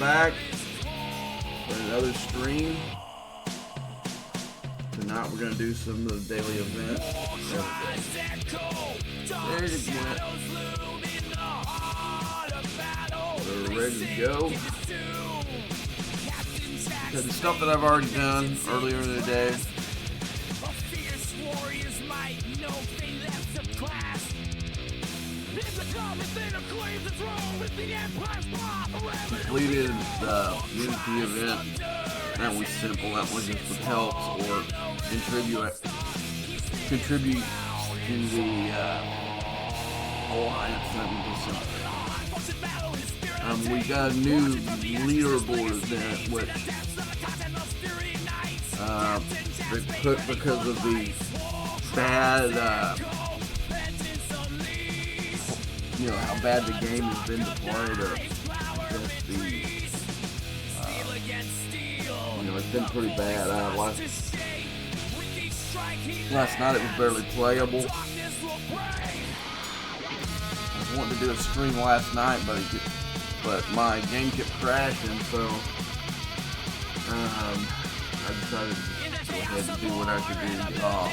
back for another stream. Tonight we're going to do some of the daily events. There's it went. We're ready to go. Because the stuff that I've already done earlier in the day. Completed the Unity event. That was simple. That was just with helps or contribute to the alliance. That was simple. We got a new leaderboard event, which they put because of the bad. How bad the game has been to play. It's been pretty bad. Last night it was barely playable. I was wanting to do a stream last night, but my game kept crashing, so I decided to go ahead and do what I could do to get off.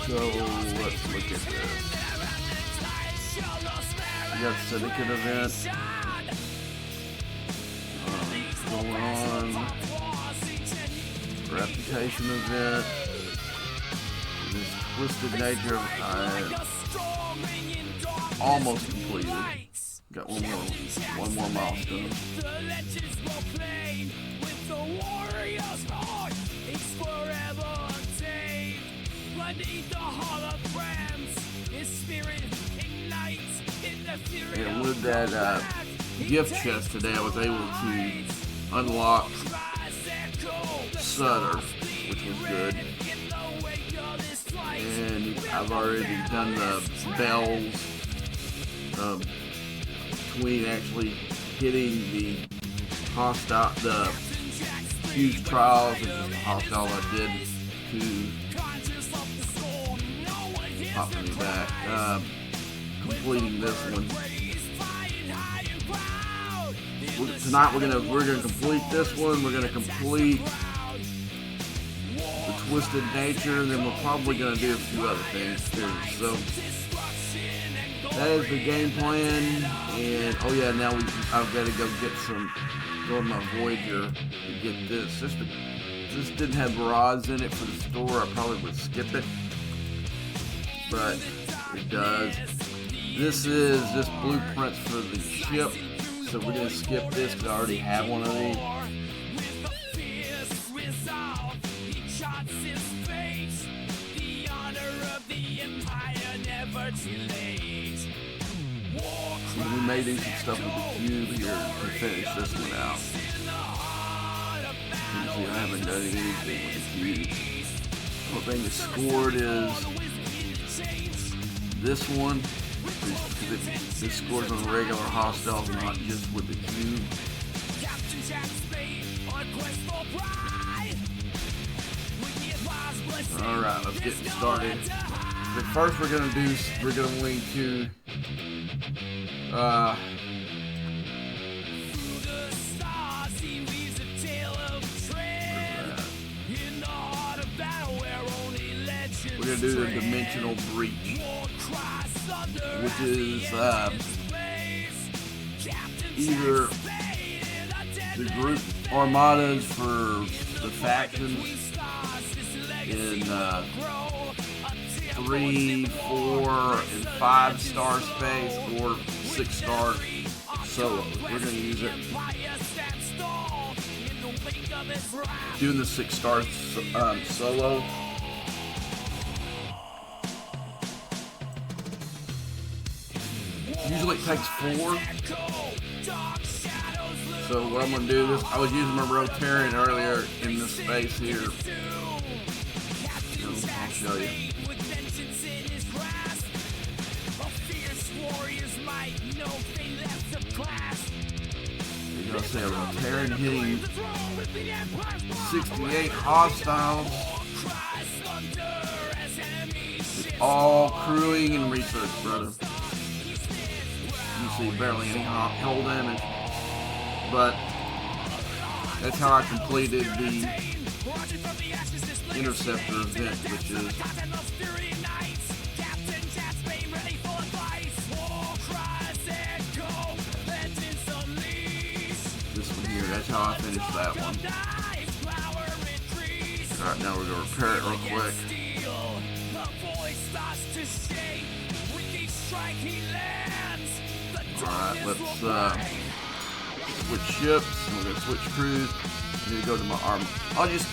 So let's look at this. We got Syndicate event going on. Reputation event. This Twisted Nature I almost completed. Got one more milestone. And with that gift chest today, I was able to unlock Sutter, which was good. And I've already done the bells between actually hitting the huge trials and just the hostile I did to pop me back. Completing this one. Tonight we're gonna complete this one. We're gonna complete the Twisted Nature, and then we're probably gonna do a few other things too. So that is the game plan. And oh yeah, now I've got to go in my Voyager to get this. This didn't have rods in it for the store. I probably would skip it, but it does. This is just blueprints for the ship, so we're going to skip this because I already have one of these. We may do some stuff with the cube here to finish this one out. You see, I haven't done anything with the cube. The only thing that's scored is this one. This scores on regular hostiles, not just with the cube. Alright, let's get started. The first we're going to do is we're going to link to we're going to do the Dimensional Breach, which is either the group armadas for the factions in 3, 4, and 5 star space, or 6 star solo. We're going to use it. Doing the 6 star solo. Usually it takes 4. So what I'm going to do is, I was using my Rotarian earlier in this space here. I'll show you. You're going to see a Rotarian hitting 68 hostiles. It's all crewing and research, brother. You see see barely any hold damage. But that's how I completed the Interceptor event, which is this one here. That's how I finished that one. Alright, now we're going to repair it real quick. Alright, let's switch ships. We're going to switch crews. I'm going to go to my arm. I'll just,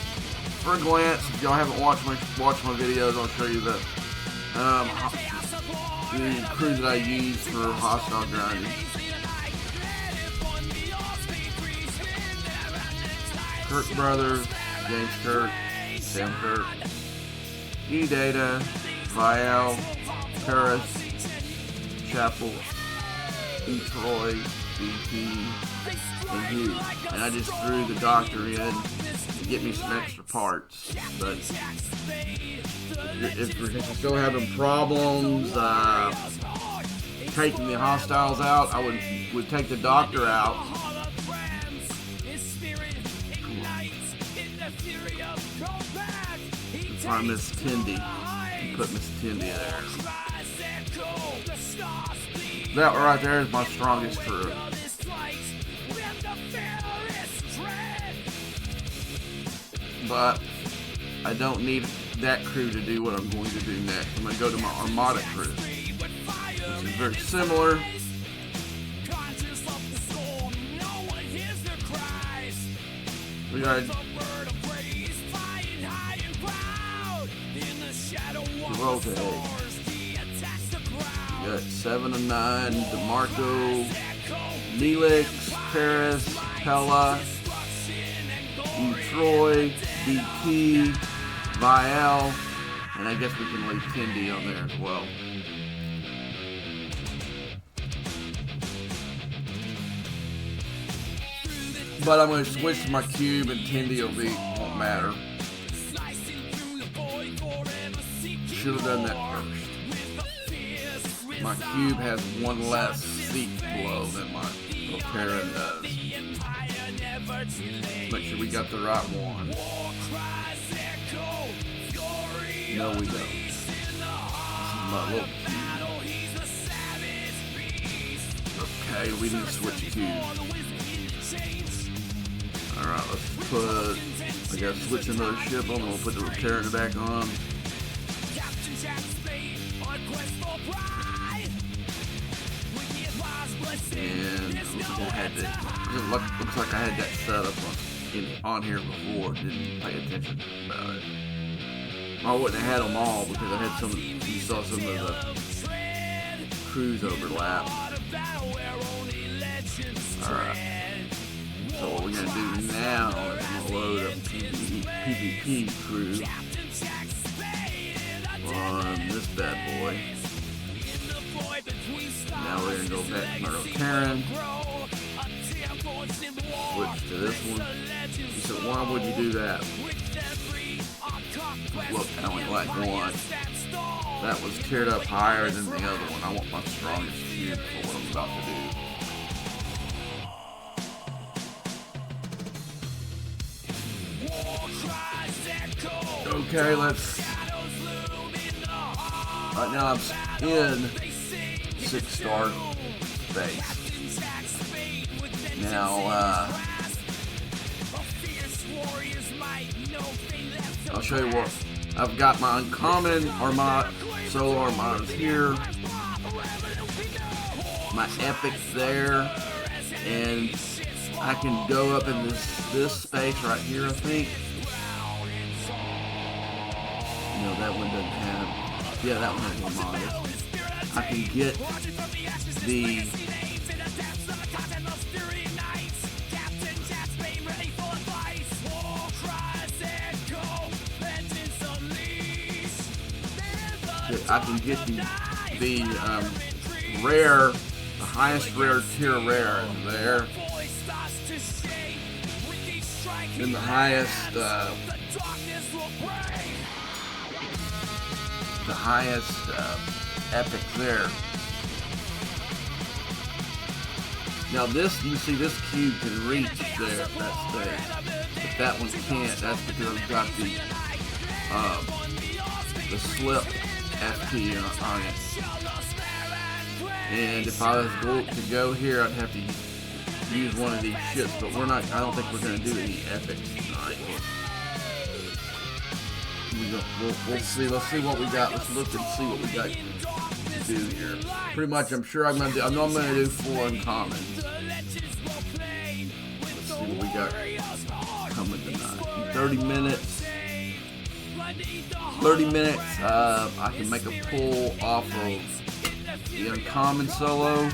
for a glance, if y'all haven't watched my videos, I'll show you the crews that I use for hostile grinding. Kirk Brothers, James Kirk, Sam Kirk, E-Data, Vial, Paris, Chapel, E-Troy, BT, and Hugh. And I just threw the Doctor in to get me some extra parts. But if you're still having problems taking the hostiles out, I would take the Doctor out. Find Miss Tindy and put Miss Tindy there. That right there is my strongest crew. But I don't need that crew to do what I'm going to do next. I'm going to go to my Armada crew, which is very similar. We got Rotate. We got 7 of 9, DeMarco, Neelix, Paris, Pella, Troy, DT, Vial, and I guess we can leave Tindy on there as well. But I'm going to switch to my cube and Tindy won't matter. Should have done that first. My cube has one less seat blow than my Terran does. Make sure we got the right one. No, we don't. This is my little cube. Okay, we need to switch cubes. Alright, let's put... I gotta switch another ship on. We'll put the Terran back on. And looks like I had that set up on here before. Didn't pay attention about it. I wouldn't have had them all because I had some. You saw some of the crews overlap. All right. So what we're gonna do now is I'm gonna load up PvP crew on this bad boy. Now we're going to go back to our Terran. Switch to this one. You said, why would you do that? Look, I only like one. That was tiered up higher than the other one. I want my strongest cube for what I'm about to do. Okay, let's... Right now I'm in 6-star space. Now, I'll show you what. I've got my uncommon Armada, solo Armadas here. My epics there. And I can go up in this space right here, I think. No, that one doesn't have... Yeah, that one has Armadas. I can get the rare, the highest rare tier rare is there, and the highest epic there. Now this, you see this cube can reach there, that stage. But that one can't. That's because I've got the slip FT on it. And if I was going to go here, I'd have to use one of these ships. But we're not. I don't think we're going to do any epics tonight. We'll see. Let's see what we got. Let's look and see what we got to do here. Pretty much, I'm sure I'm going to do. I know I'm going to do 4 uncommons. Let's see what we got coming tonight. 30 minutes. 30 minutes. I can make a pull off of the uncommon solo.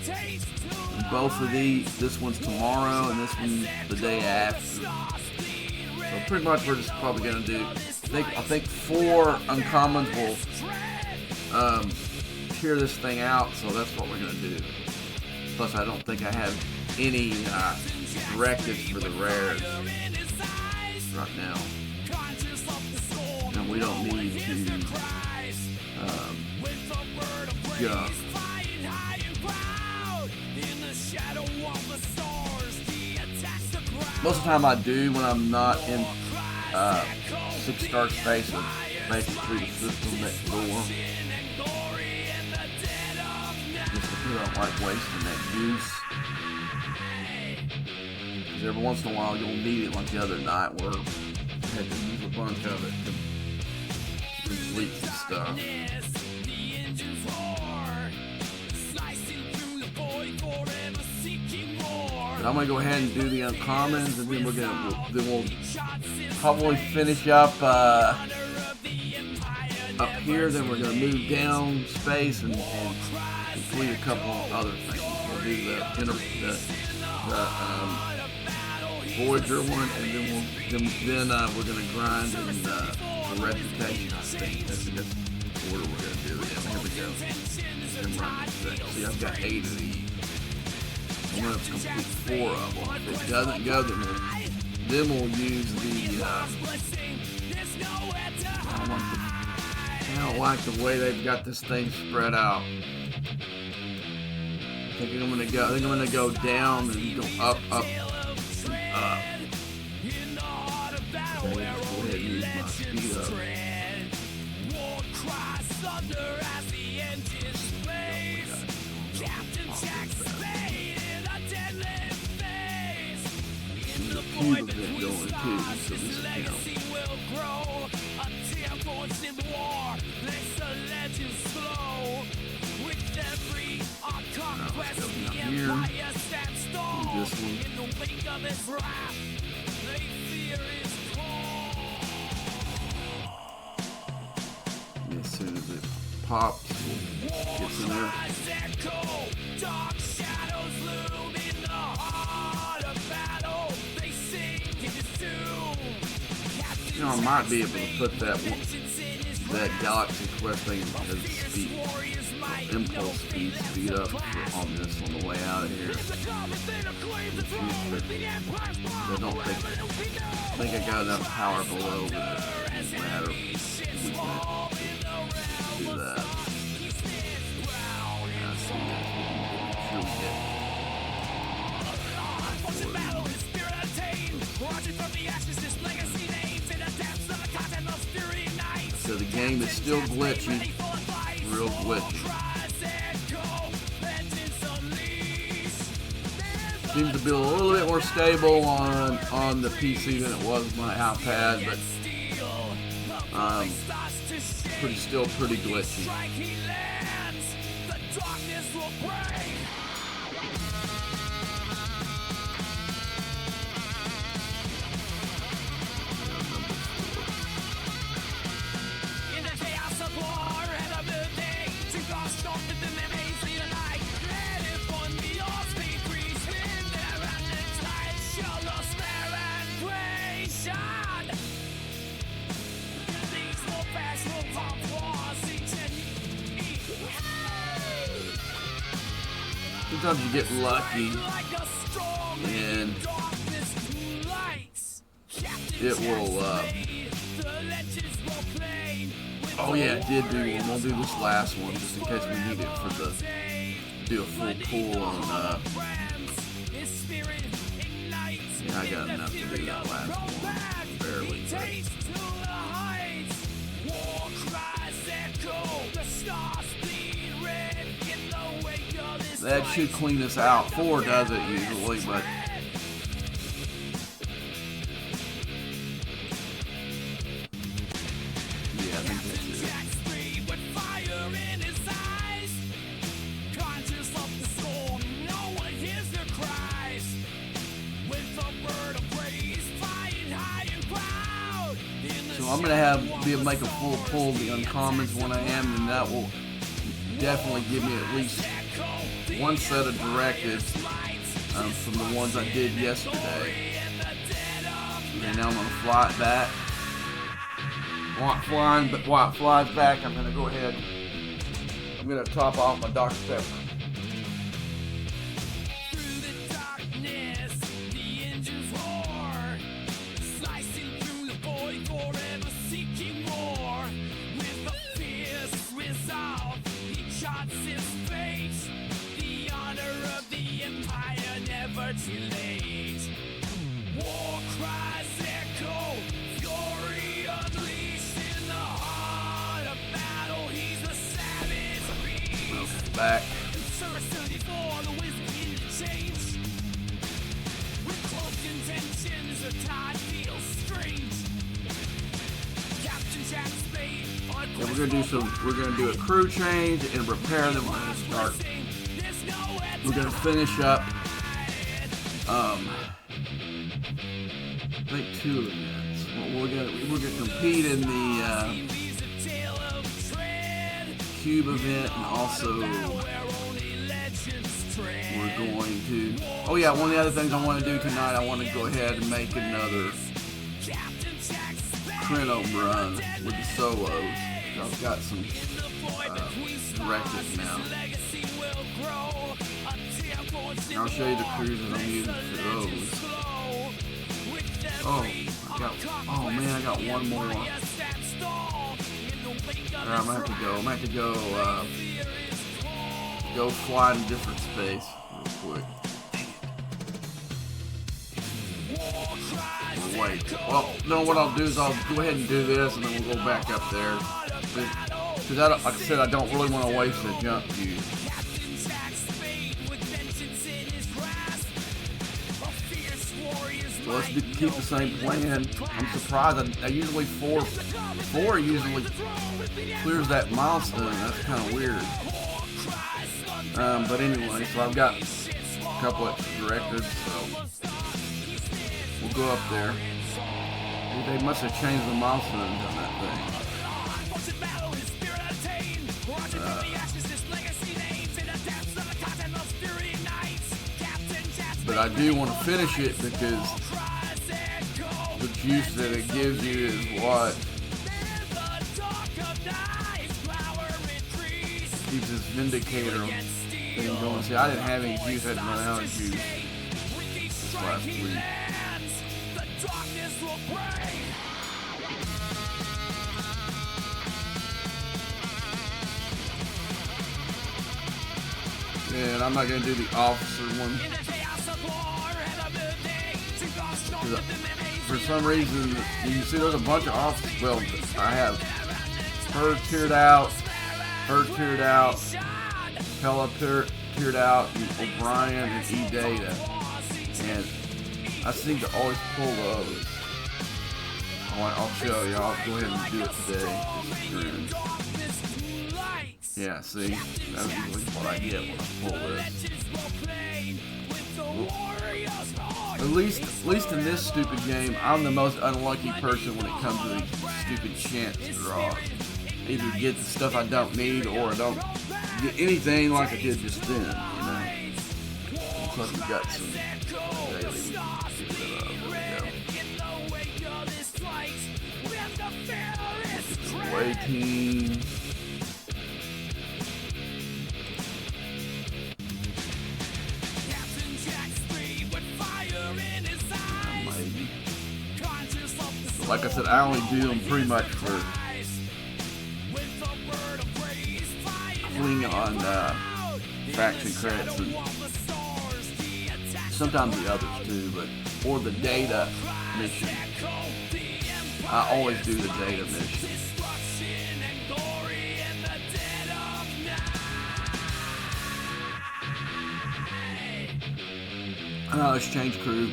And both of these. This one's tomorrow, and this one the day after. So pretty much, we're just probably going to do. I think 4 uncommons will tear this thing out, so that's what we're going to do. Plus, I don't think I have any directives for the rares right now. And we don't need to jump. Most of the time I do when I'm not in 6-star space, basically the system next door. Just because I don't like wasting that juice. Because every once in a while you'll need it, like the other night where I had to use a bunch of it to complete some stuff. But I'm gonna go ahead and do the uncommons, and then we'll probably finish up here. Then we're gonna move down space and complete a couple of other things. We'll do the Voyager one, and then we're gonna grind in the Reputation. I think that's the order we're gonna do it. Here we go. See, I've got 8 of these. I'm going to complete 4 of them. If it doesn't go, then we'll use the. I don't like the way they've got this thing spread out. I think I'm going to go down and go up, up, and up. Okay, go ahead and use my speed up. Cube of it going too, so this counts. Here, do this one. And as soon as it pops, it gets in there. You know, I might be able to put that Galaxy Quest thing as speed, impulse speed up on this on the way out of here. I think I got enough power below that it doesn't matter. We can do that. So the game is still glitchy, real glitchy. Seems to be a little bit more stable on the PC than it was on my iPad, but still pretty glitchy. Sometimes you get lucky and it will, oh yeah, it did do one. We'll do this last one just in case we need it do a full pull on I got enough to do that last one, barely. That should clean us out. 4 does it usually, but yeah, I think that's it. So I'm gonna be able to make a full pull of the uncommons when I am, and that will definitely give me at least one set of directives from the ones I did yesterday. Okay, now I'm gonna fly it back. While it flies back, I'm gonna go ahead. I'm gonna top off my Dr. Pepper. Too late. War cries echo, fury unleashed in the heart of battle. He's a savage beast. Back. Seriously for the wisdom in the change. With close intentions, the tide feels strange. Captain Jack Spade. Yeah, we're gonna do a crew change and repair them when we start. We're gonna finish up. I think 2 events. We're gonna compete in the cube event, and also we're going to. Oh yeah, one of the other things I want to do tonight, I want to go ahead and make another Treno run with the solos. I've got some directives now. I'll show you the cruisers I'm using for those. Oh man, I got one more. Alright, I'm gonna have to go fly in a different space real quick. Wait. Well, no, what I'll do is I'll go ahead and do this, and then we'll go back up there. Because like I said, I don't really want to waste the jump fuse. So let's keep the same plan. I'm surprised. I usually 4 usually clears that milestone. That's kind of weird. But anyway, so I've got a couple extra directives, so we'll go up there. They must have changed the milestones on that thing. But I do want to finish it because the juice that it gives you is what keeps this Vindicator thing going. See, I didn't have any juice. I didn't run out of juice this last week. And I'm not going to do the officer one. For some reason, you can see there's a bunch of officers. Well, I have her tiered out, Pella tiered out, and O'Brien and E-Data. And I seem to always pull those. I'll show you. I'll go ahead and do it today. Yeah, see? That's usually what I get when I pull this. At least in this stupid game, I'm the most unlucky person when it comes to these stupid chance draws. Either get the stuff I don't need, or I don't get anything like I did just then, you know? Looks like we got some daily we can get rid of. There we go. Look at the away team. Like I said, I only do them pretty much for cleaning on faction credits and sometimes the others too, but or the data mission. I always do the data mission. Let's change crew.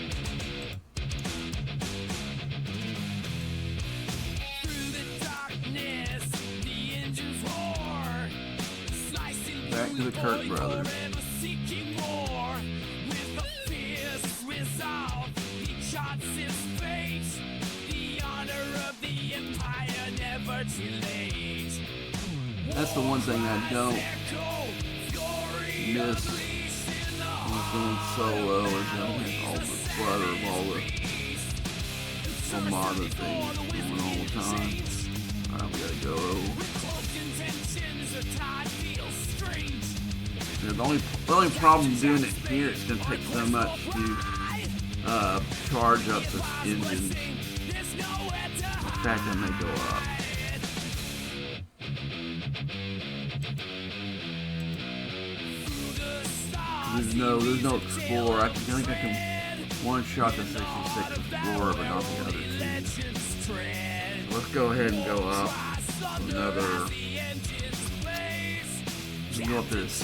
Back to the Kirk brothers. That's the one thing I don't miss when going solo is having all the clutter of all the Armada things going all the time. Alright, we gotta go. Yeah, the only problem doing it here, it's gonna take so much to charge up this engine. In fact, I may go up. There's no Explorer. I think I can one-shot the 66 Explorer, but not the other two. Let's go ahead and go up another. Let's go up this.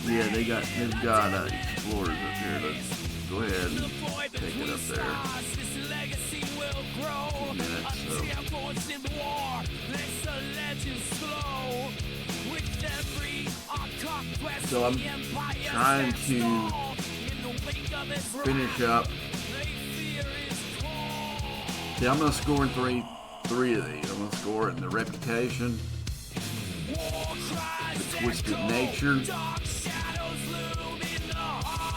Yeah, they've got Explorers up here. Let's go ahead and take it up there. 2 minutes, so. So I'm trying to finish up. See, I'm gonna score in three of these. I'm gonna score it in the Reputation, the Twisted Nature,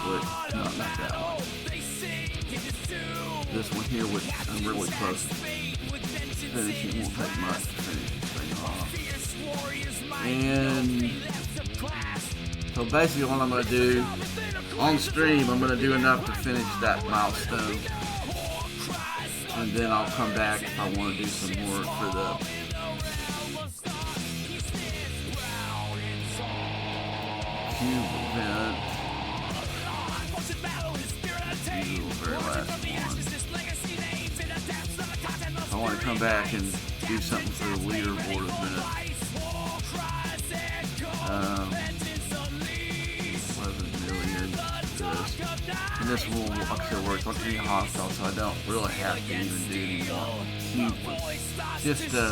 but not that one. This one here, which I'm really close to finishing, won't take much to finish this thing off. And so basically what I'm going to do on stream, I'm going to do enough to finish that milestone. And then I'll come back if I want to do some more for the Cube event. The very last one. I want to come back and do something for the leaderboard event. 11 million. And this will actually work like any hostile, so I don't really have to even do any more cube. Just to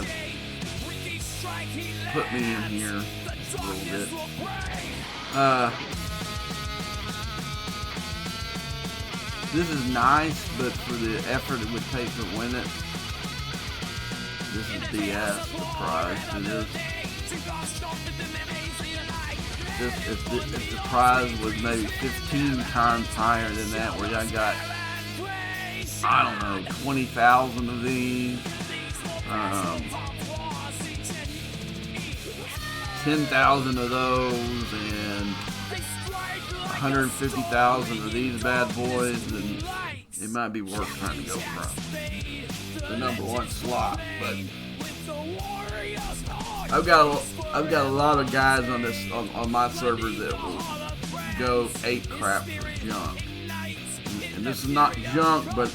put me in here just a little bit. This is nice, but for the effort it would take to win it, this is BS, the prize for this. If the prize was maybe 15 times higher than that, where I got, I don't know, 20,000 of these, 10,000 of those, and 150,000 of these bad boys, then it might be worth trying to go from the #1 slot. But I've got a lot of guys on my server that will go ape crap for junk, and this is not junk, but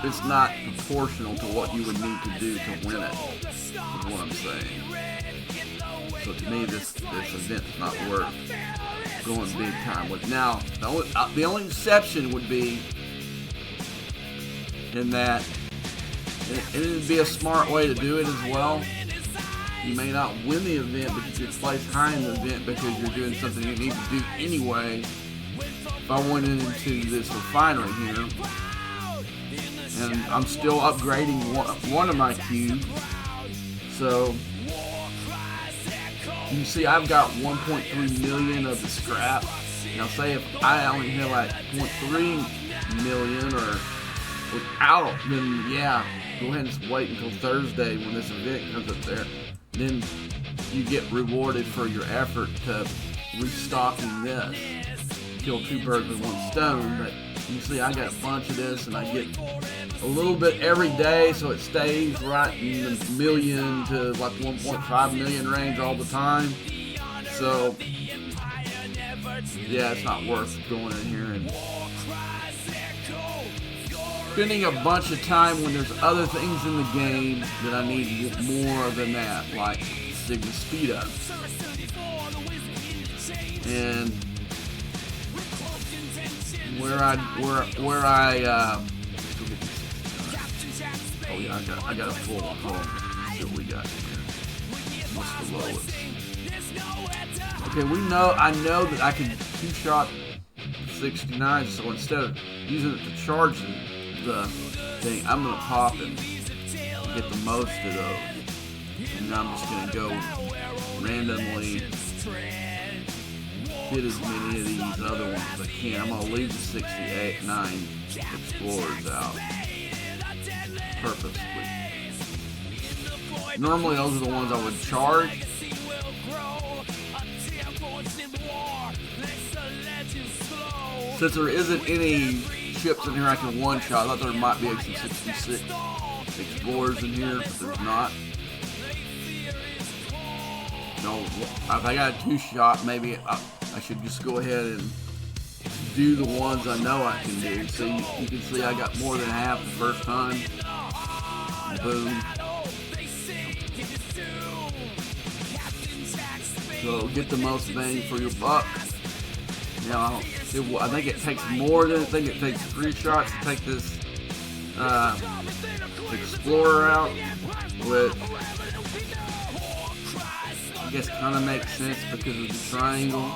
it's not proportional to what you would need to do to win it. Is what I'm saying. So to me, this event's not worth going big time with. Now, the only exception would be in that it would be a smart way to do it as well. You may not win the event, but you could place high in the event because you're doing something you need to do anyway. If I went into this refinery here, and I'm still upgrading one of my cubes, so you see I've got 1.3 million of the scrap. Now say if I only had like 0.3 million or without, then yeah, go ahead and wait until Thursday when this event comes up there. Then you get rewarded for your effort to restocking this. Kill 2 birds with 1 stone, but you see I got a bunch of this and I get a little bit every day, so it stays right in the million to like 1.5 million range all the time. So yeah, it's not worth going in here and spending a bunch of time when there's other things in the game that I need more than that, like Sigma Speed Up. And where I oh yeah, I got a full home. See what we got here. What's the lowest? Okay, I know that I can two-shot 69, so instead of using it to charge the thing, I'm gonna pop and get the most of those. And I'm just gonna go randomly get as many of these other ones as I can. I'm gonna leave the 69 Explorers out purposely. Normally those are the ones I would charge. Since there isn't any ships in here I can one-shot, I thought there might be some 66 Explorers in here, but there's not. No, if I got a two-shot, maybe I should just go ahead and do the ones I know I can do. So you can see I got more than half the first time. Boom. So get the most bang for your buck. Now, I think it takes more than I think it takes 3 shots to take this Explorer out, which I guess kind of makes sense because of the triangle.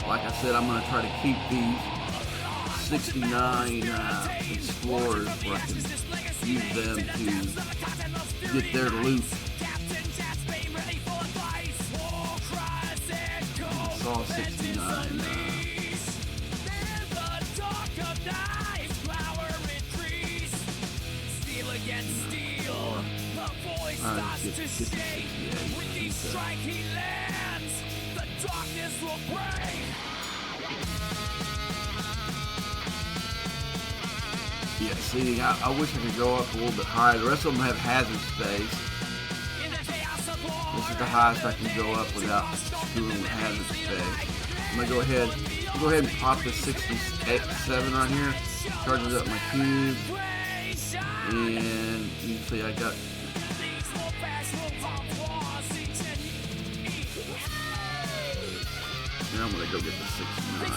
Like I said, I'm going to try to keep these 69 Explorers where I can use them to get their loot. I saw 69. Alright, get the 68. Yeah, see, I wish I could go up a little bit higher. The rest of them have hazard space. This is the highest I can go up without screwing with hazard space. I'm gonna go ahead and pop the 67 right here. Charges up my cube, and you can see I got. Now I'm gonna go get the 69.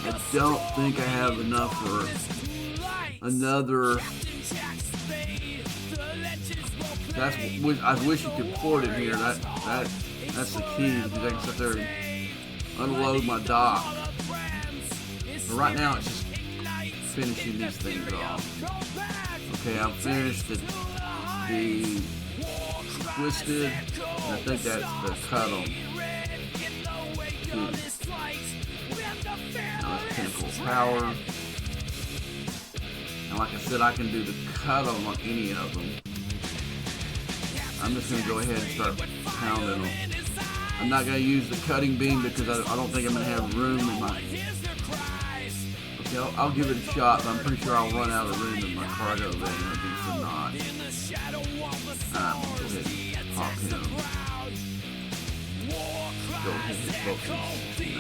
I don't think I have enough for another. I wish you could port it here. That's the key, because I can sit there and unload my dock. But right now it's just finishing these things off. Okay, I've finished the Twisted, and I think that's the Cuddle. Now that's Pinnacle Power. And like I said, I can do the Cuddle on any of them. I'm just going to go ahead and start pounding them. I'm not going to use the cutting beam because I don't think I'm going to have room in my... Okay, I'll give it a shot, but I'm pretty sure I'll run out of room in my cargo bay and it'll be for naught. I'm going to go ahead and pop him. Go ahead and hit both of these.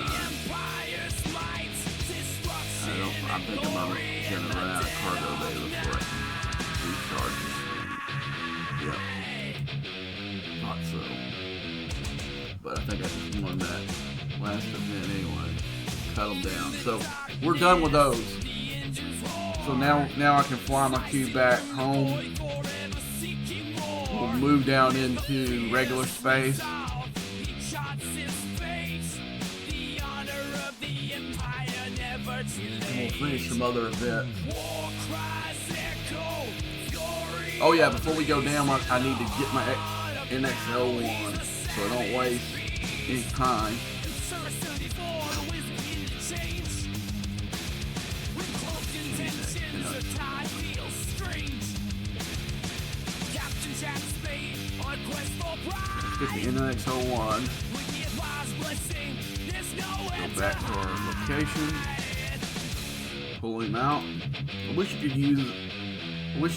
I think I'm going to run out of cargo bay before I can recharge this thing. Yep. Not so. But I think I just won that last event anyway. Cut them down. So we're done with those. So now I can fly my cube back home. We'll move down into regular space. And we'll finish some other events. Oh yeah, before we go down, I need to get my NX01 so I don't waste any time. Let's get the NX01. Go back to our location. Pull him out. I wish you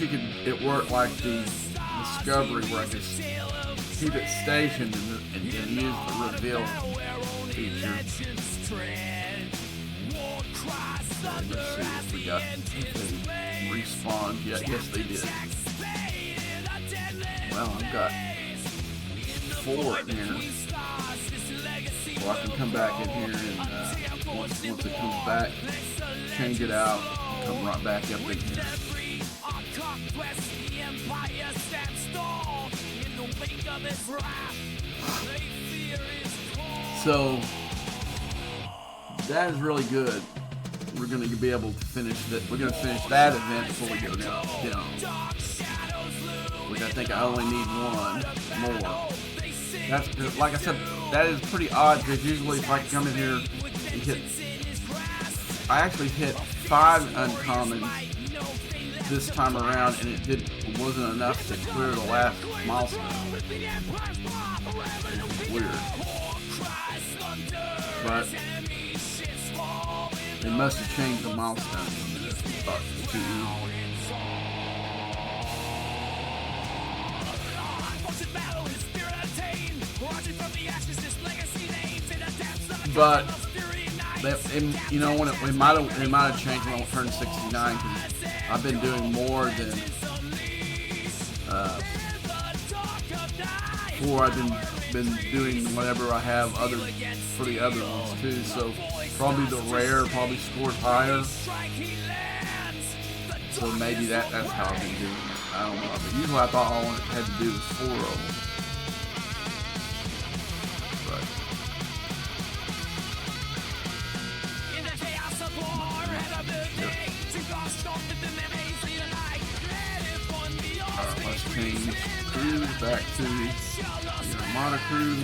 could it worked like the Discovery where I could keep it stationed and use the reveal feature. Let's see if we got any respawns yet. Yes, they did. Well, I've got 4 in here. So I can come back in here and once it comes back, change it out, and come right back up in here. So that is really good. We're going to be able to finish that. We're going to finish that event before we go down, which I think I only need 1 more. That's, like I said, that is pretty odd because usually if I come in here and hit, I actually hit 5 uncommons this time around, and it wasn't enough to clear the last milestone. It's weird, but they must have changed the milestone too. But you know, when it might have changed when I turned 69 because I've been doing more than before. I've been doing whatever I have for the other ones too. So probably the rare probably scored higher. So maybe that's how I've been doing it. I don't know. But usually I thought all I had to do was 4 of them. Let's change crews back to the Armada crew.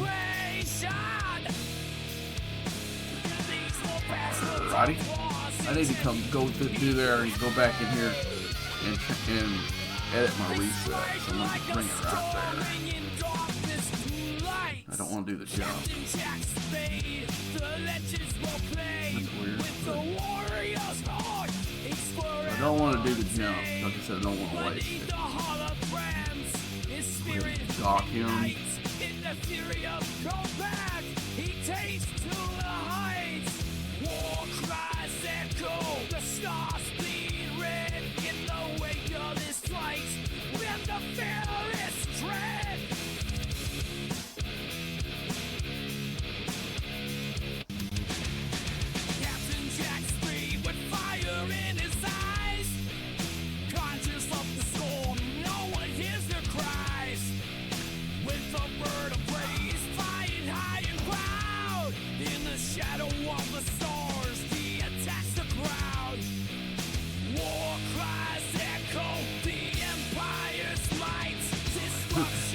Alrighty. I need to go through there and go back in here and edit my reset. So I'm going to bring it right there. I don't want to do the jump. That's weird. I don't want to do the jump. Like I said, I don't want to waste it. Dock him.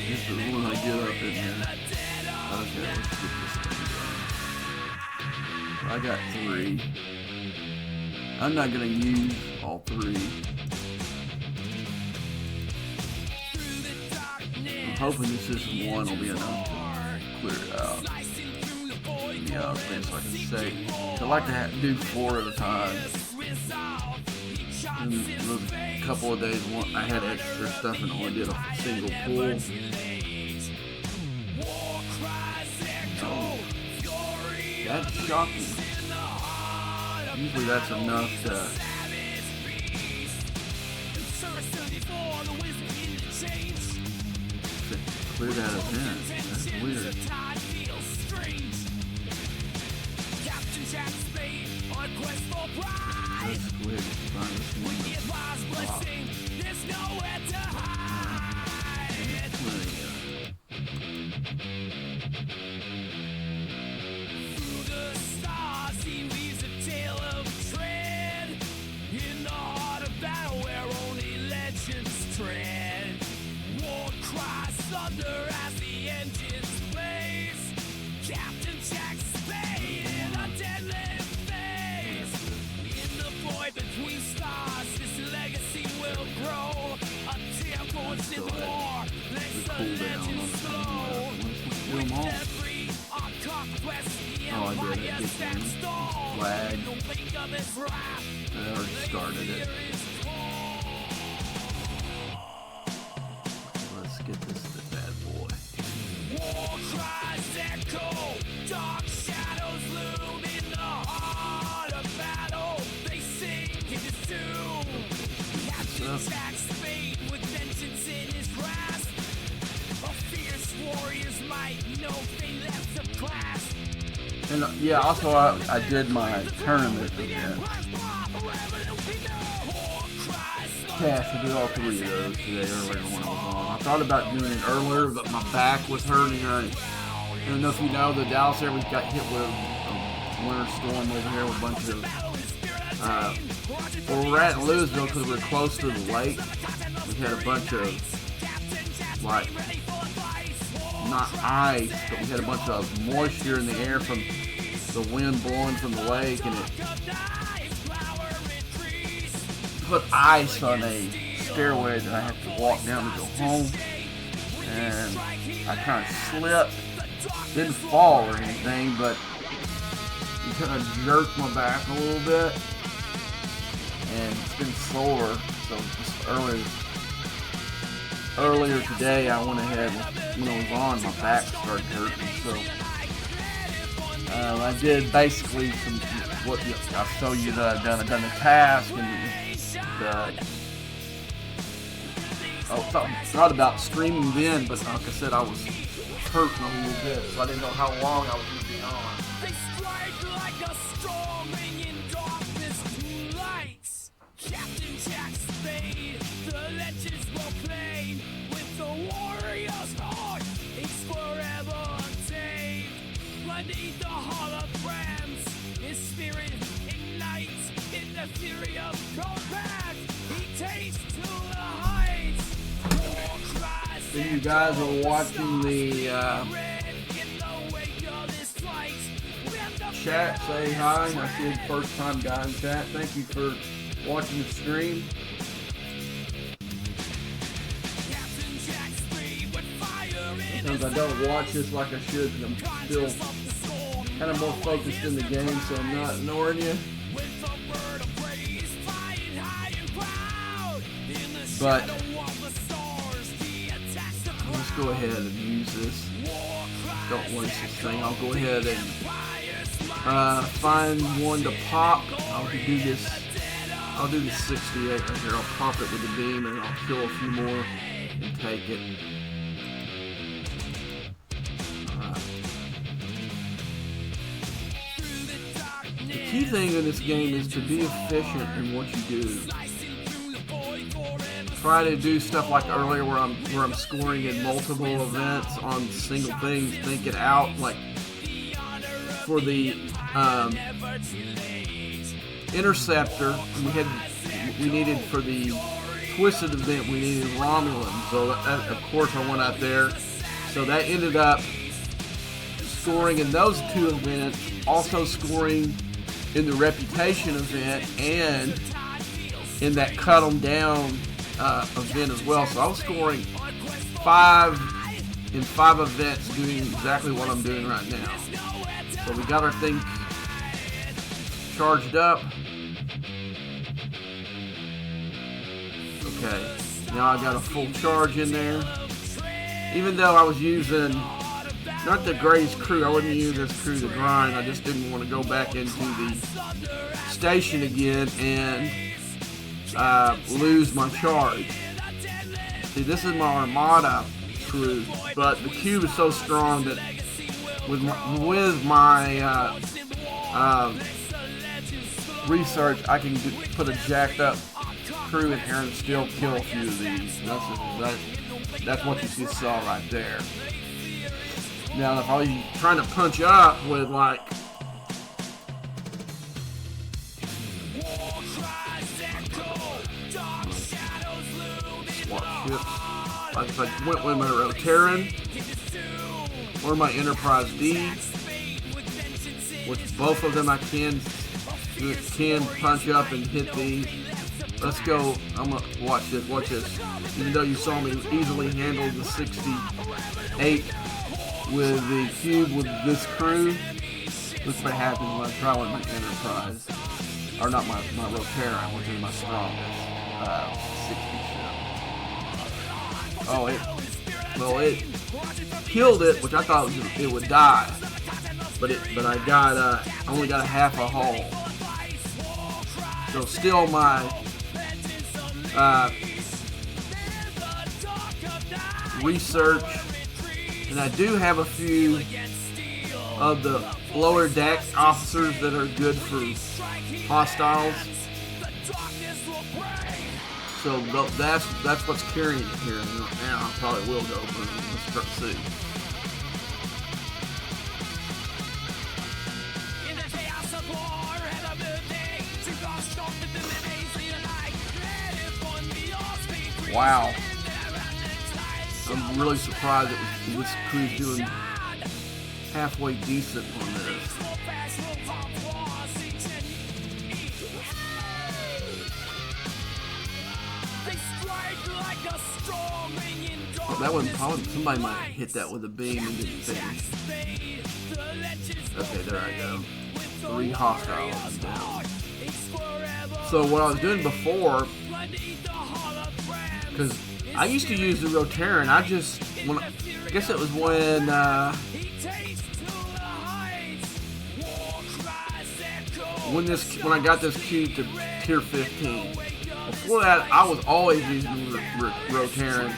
This is when I get up in here. Okay, let's get this thing done. I got 3. I'm not going to use all 3. I'm hoping this is 1 will be enough to clear it out. Yeah, so I can say. I like to do 4 at a time. And a couple of days, I had extra stuff and only did a single pull. That's shocking. Usually that's enough to clear that event. That's weird. Let's go ahead and find this one. Oh, I did it. Flag. I already started it. Let's get this bad boy. And yeah, also I did my tournament event. Cash, I did all 3 of those today earlier when I was on. I thought about doing it earlier, but my back was hurting. I don't know if you know, the Dallas area got hit with a winter storm over here with a bunch of. Well, we're at Louisville because we're close to the lake. We had a bunch of, like, not ice, but we had a bunch of moisture in the air from the wind blowing from the lake, and it put ice on a stairway that I had to walk down to go home, and I kind of slipped. Didn't fall or anything, but it kind of jerked my back a little bit, and it's been sore. So just earlier today, I went ahead and when I was on, my back started hurting. So I did basically what I'll show you that I've done. I've done the task and thought about streaming then, but like I said, I was hurting a little bit, so I didn't know how long I was going to be on. They strike like a storm in darkness lights. Captain Jack Spade, the legends will play with the warrior's heart. It's forever untamed. Beneath the holograms, his spirit ignites in the fury of combat. He takes to the heights. War cries. So you guys are watching the chat. Say hi. I see the first time guy in chat. Thank you for watching the stream. Sometimes I don't watch this like I should because I'm still kind of more focused in the game, so I'm not ignoring you. But let's go ahead and use this. Don't waste this thing. I'll go ahead and find one to pop. I'll do this 68 right here. I'll pop it with the beam and I'll kill a few more and take it. The key thing in this game is to be efficient in what you do. Try to do stuff like earlier where I'm scoring in multiple events on single things. Think it out. Like for the interceptor, we needed for the twisted event, we needed Romulan. So that, of course I went out there. So that ended up scoring in those 2 events, also scoring in the reputation event and in that cut 'em down event as well. So I was scoring 5 in 5 events, doing exactly what I'm doing right now. So we got our thing charged up. Okay, now I got a full charge in there. Even though I was using not the greatest crew, I wouldn't use this crew to grind. I just didn't want to go back into the station again and lose my charge. See, this is my Armada crew, but the cube is so strong that with my research, I can put a jacked up crew in here and still kill a few of these. That's what you saw right there. Now, if I was trying to punch up with like like if I went with my Rotaran or my Enterprise D, which both of them I can punch up and hit these. Let's go. I'm gonna watch this. Watch this. Even though you saw me easily handle the 68 with the cube with this crew, what's what happens when I try with my Enterprise, or not my Rotaran, which is my strongest 60 ship. Oh, it killed it, which I thought it would die, but I only got a half a hull. So still my research And I do have a few of the lower deck officers that are good for hostiles. So that's what's carrying it here. Now I probably will go, but let's start to see. Wow. I'm really surprised that this crew's doing halfway decent on this. Oh, that one probably somebody might hit that with a beam and didn't finish. Okay, there I go. 3 hostiles down. So what I was doing before, because I used to use the Rotaran, I guess it was when I got this cube to tier 15. Before that, I was always using Rotaran.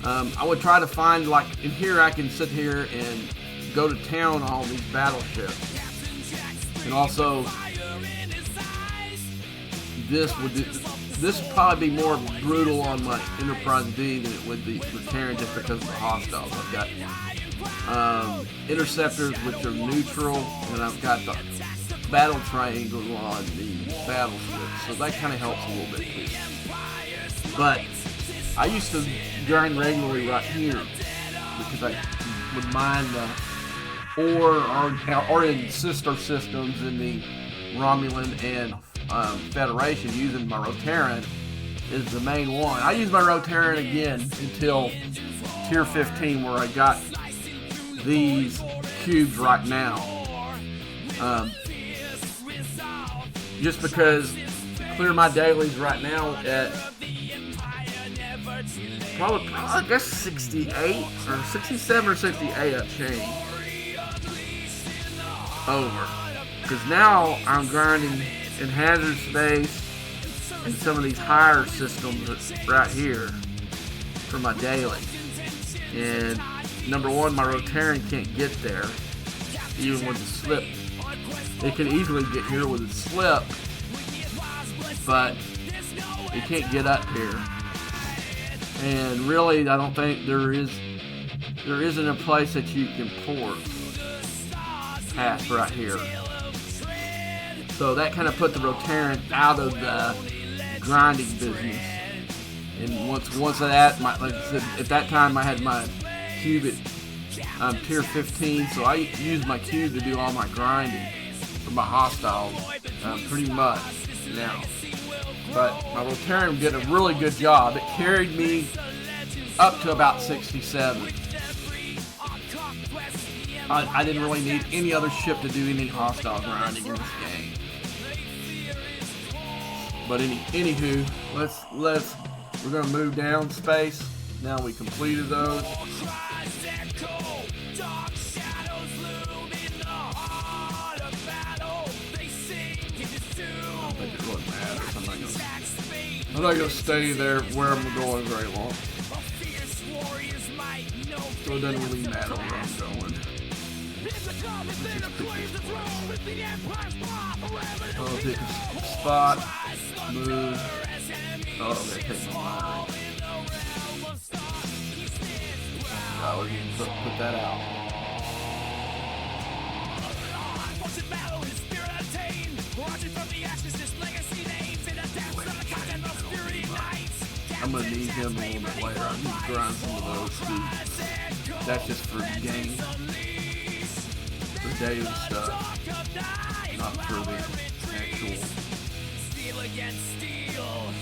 I would try to find, like, in here I can sit here and go to town on all these battleships. And also, this would probably be more brutal on my Enterprise D than it would be Rotaran, just because of the hostiles. I've got interceptors, which are neutral, and I've got the battle triangle on the battleships, so that kind of helps a little bit too. But I used to grind regularly right here because I would mine or in sister systems in the Romulan and Federation using my Rotaran is the main one. I use my Rotaran again until tier 15, where I got these cubes right now. Just because to clear my dailies right now at probably I guess 68 or 67 or 68 up chain over. Because now I'm grinding in hazard space and some of these higher systems right here for my daily. And number one, my Rotaran can't get there, even with the slip. It can easily get here with a slip, but it can't get up here. And really, I don't think there isn't a place that you can port past right here. So that kind of put the Rotaran out of the grinding business. And once that, like I said, at that time I had my cube at tier 15, so I used my cube to do all my grinding for my hostiles, pretty much now. But my Rotaran did a really good job. It carried me up to about 67. I didn't really need any other ship to do any hostile grinding in this game. But anywho, we're gonna move down space. Now we completed those. I'm not gonna stay there where I'm going very long. So it doesn't really matter where I'm going. I'll pick a spot, move. Oh, I'm gonna take my mind. We're gonna put that out. I'm gonna need him a little bit later. I need to grind some of those too. That's just for the game, for daily stuff, not for the actual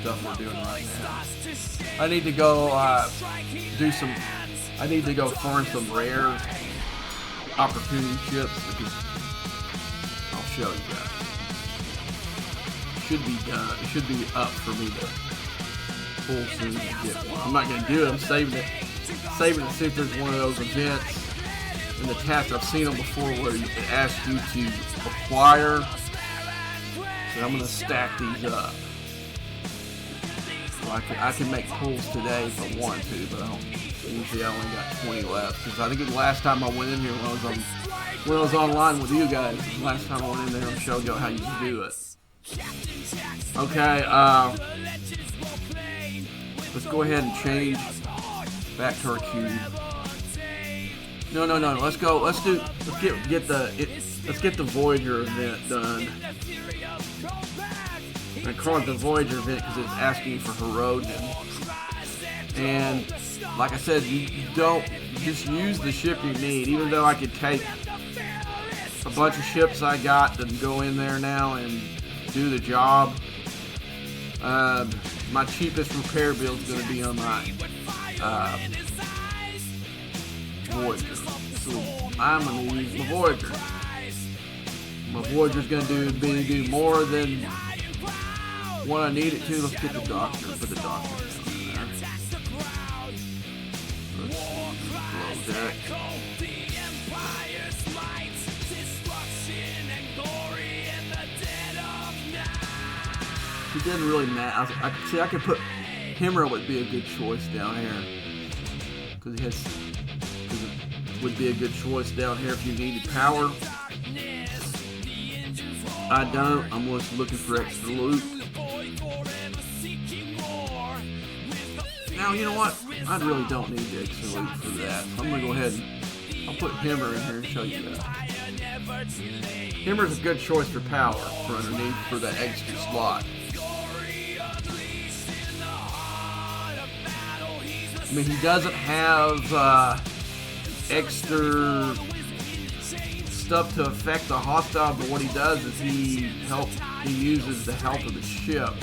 stuff we're doing right now. I need to go I need to go farm some rare opportunity chips because I'll show you guys. It should be done. It should be up for me to pull soon to get one. I'm not going to do it. I'm saving it to see if there's one of those events in the task. I've seen them before where it asks you to acquire. So I'm going to stack these up. So I can make pulls today if I want to, but I don't And you see I only got 20 left. Because I think the last time I went in here when I was online with you guys, the last time I went in there and showed you how you do it. Okay, let's go ahead and change back to our cube. No. Let's get the Voyager event done. I call it the Voyager event because it's asking for Hirogen. And like I said, you don't just use the ship you need. Even though I could take a bunch of ships I got to go in there now and do the job. My cheapest repair build is going to be on my Voyager. So I'm going to use the Voyager. My Voyager's going to do more than what I need it to. Let's get the Doctor. Put the Doctor down in there. Let's blow deck. It didn't really matter. I could put Himura would be a good choice down here because it would be a good choice down here if you needed power. I don't. I'm just looking for extra loot. Now you know what? I really don't need the extra loot for that. So I'm gonna go ahead and I'll put Himura in here and show you that. Himura's a good choice for power for underneath for that extra slot. I mean, he doesn't have extra stuff to affect the hostile, but what he does is he uses the help of the ship.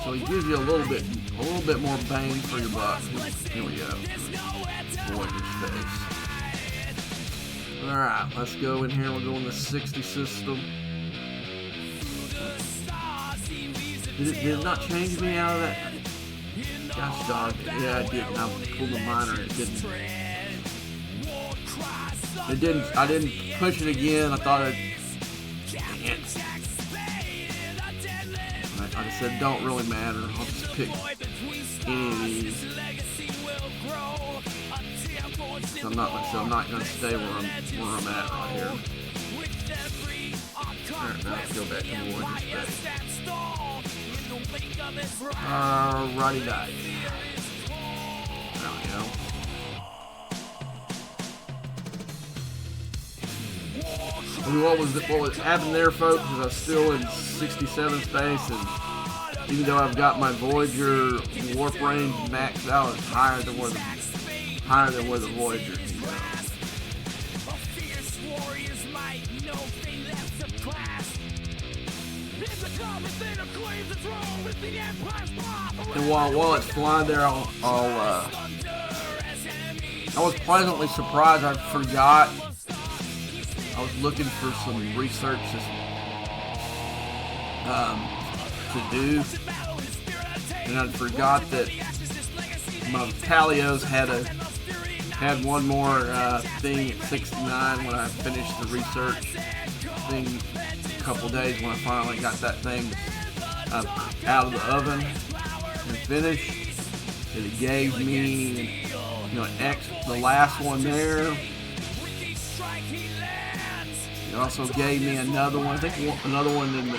So he gives you a little bit more bang for your buck. Here we go. Voyager space. Alright, let's go in here. We'll go in the 60 system. Did it not change me out of that? Gosh dog. Yeah, it didn't. I pulled the miner. It didn't. I didn't push it again. I thought it. Dang it. Like I said, don't really matter. I'll just pick any of these. So I'm not going to stay where I'm at right here. Alright, now let's go back to the Voyager space. Righty dice. There we go. And what was happening there, folks, is I was still in 67 space, and even though I've got my Voyager warp range maxed out, it's higher than where the Voyager can go. And while it's flying there, I was pleasantly surprised. I forgot. I was looking for some research to do, and I forgot that my Palios had one more thing at 69 when I finished the research thing a couple days when I finally got that thing out of the oven and finished. And it gave me, the last one there. It also gave me another one. I think another one in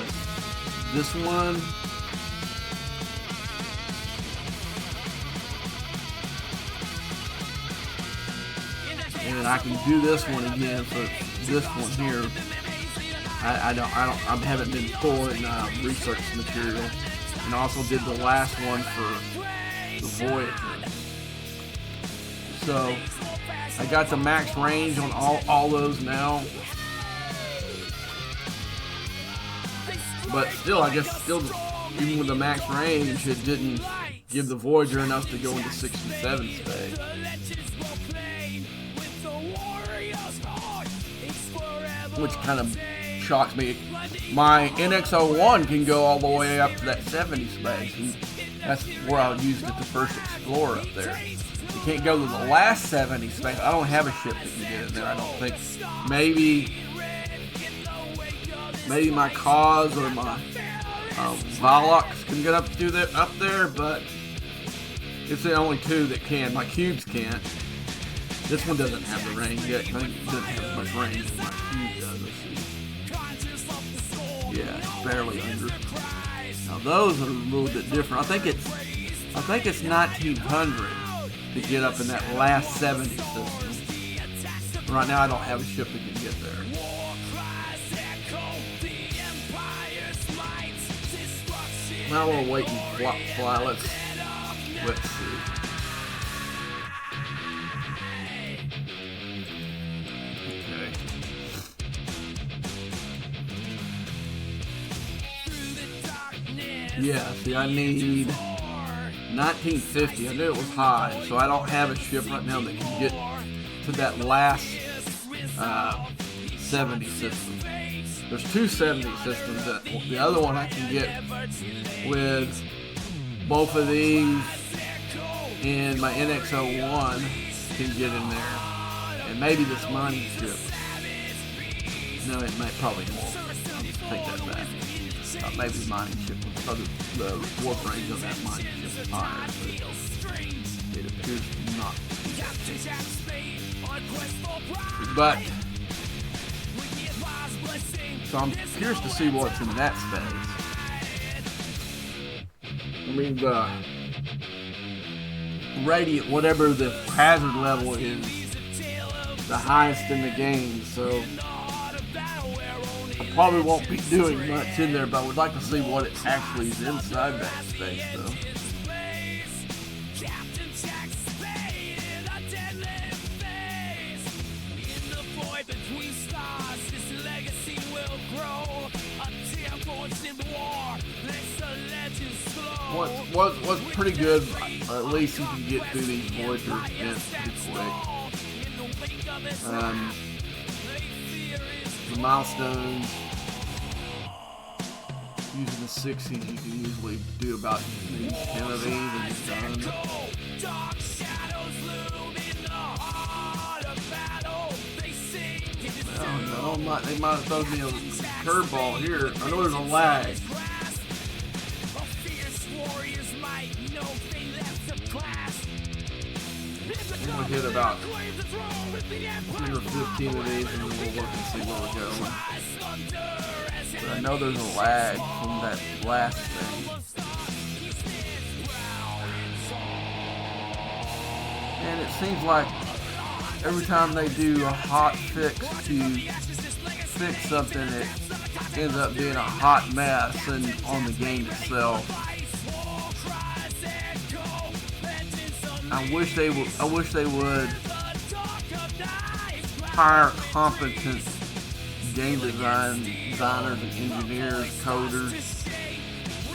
this one. And I can do this one again for this one here. I haven't been pulling research material, and I also did the last one for the Voyager. So I got the max range on all those now. But still, I guess even with the max range, it didn't give the Voyager enough to go into 67 space. Which kind of shocks me. My NX-01 can go all the way up to that 70 space. And that's where I used it to first explore up there. You can't go to the last 70 space. I don't have a ship that can get in there, I don't think. Maybe my Kaz or my Valox can get up there, but It's the only two that can. My cubes can't. This one doesn't have the range yet. It doesn't have as much range as my cube does. Let's see. Yeah, it's barely under. Now those are a little bit different. I think it's 1900 to get up in that last 70 system. Right now I don't have a ship that can get there. Now we'll wait and fly. Let's see. Okay. Yeah, see, I need 1950. I knew it was high, so I don't have a ship right now that can get to that last 70 system. There's two 70 systems. The other one I can get with both of these and my NX-01 can get in there. And maybe this mining ship. No, it might probably won't. I'll just take that back. Maybe the mining ship, the warp range of that mining ship is higher, but it appears not to be that case. But, so I'm curious to see what's in that space. I mean, the radiant, whatever the hazard level is, the highest in the game, so I probably won't be doing much in there, but I would like to see what it actually is inside that space, though. What's pretty good, at least you can get through these Voyager events pretty quick. The milestones, using the 60s, you can usually do about 10 of these and it's done. No, they might have thrown me a curveball here. I know there's a lag. I'm going to hit about 10 or 15 of these and we'll look and see where we go. But I know there's a lag from that last thing. And it seems like every time they do a hot fix to fix something, it ends up being a hot mess and on the game itself. I wish they would hire competent game designers and engineers, coders,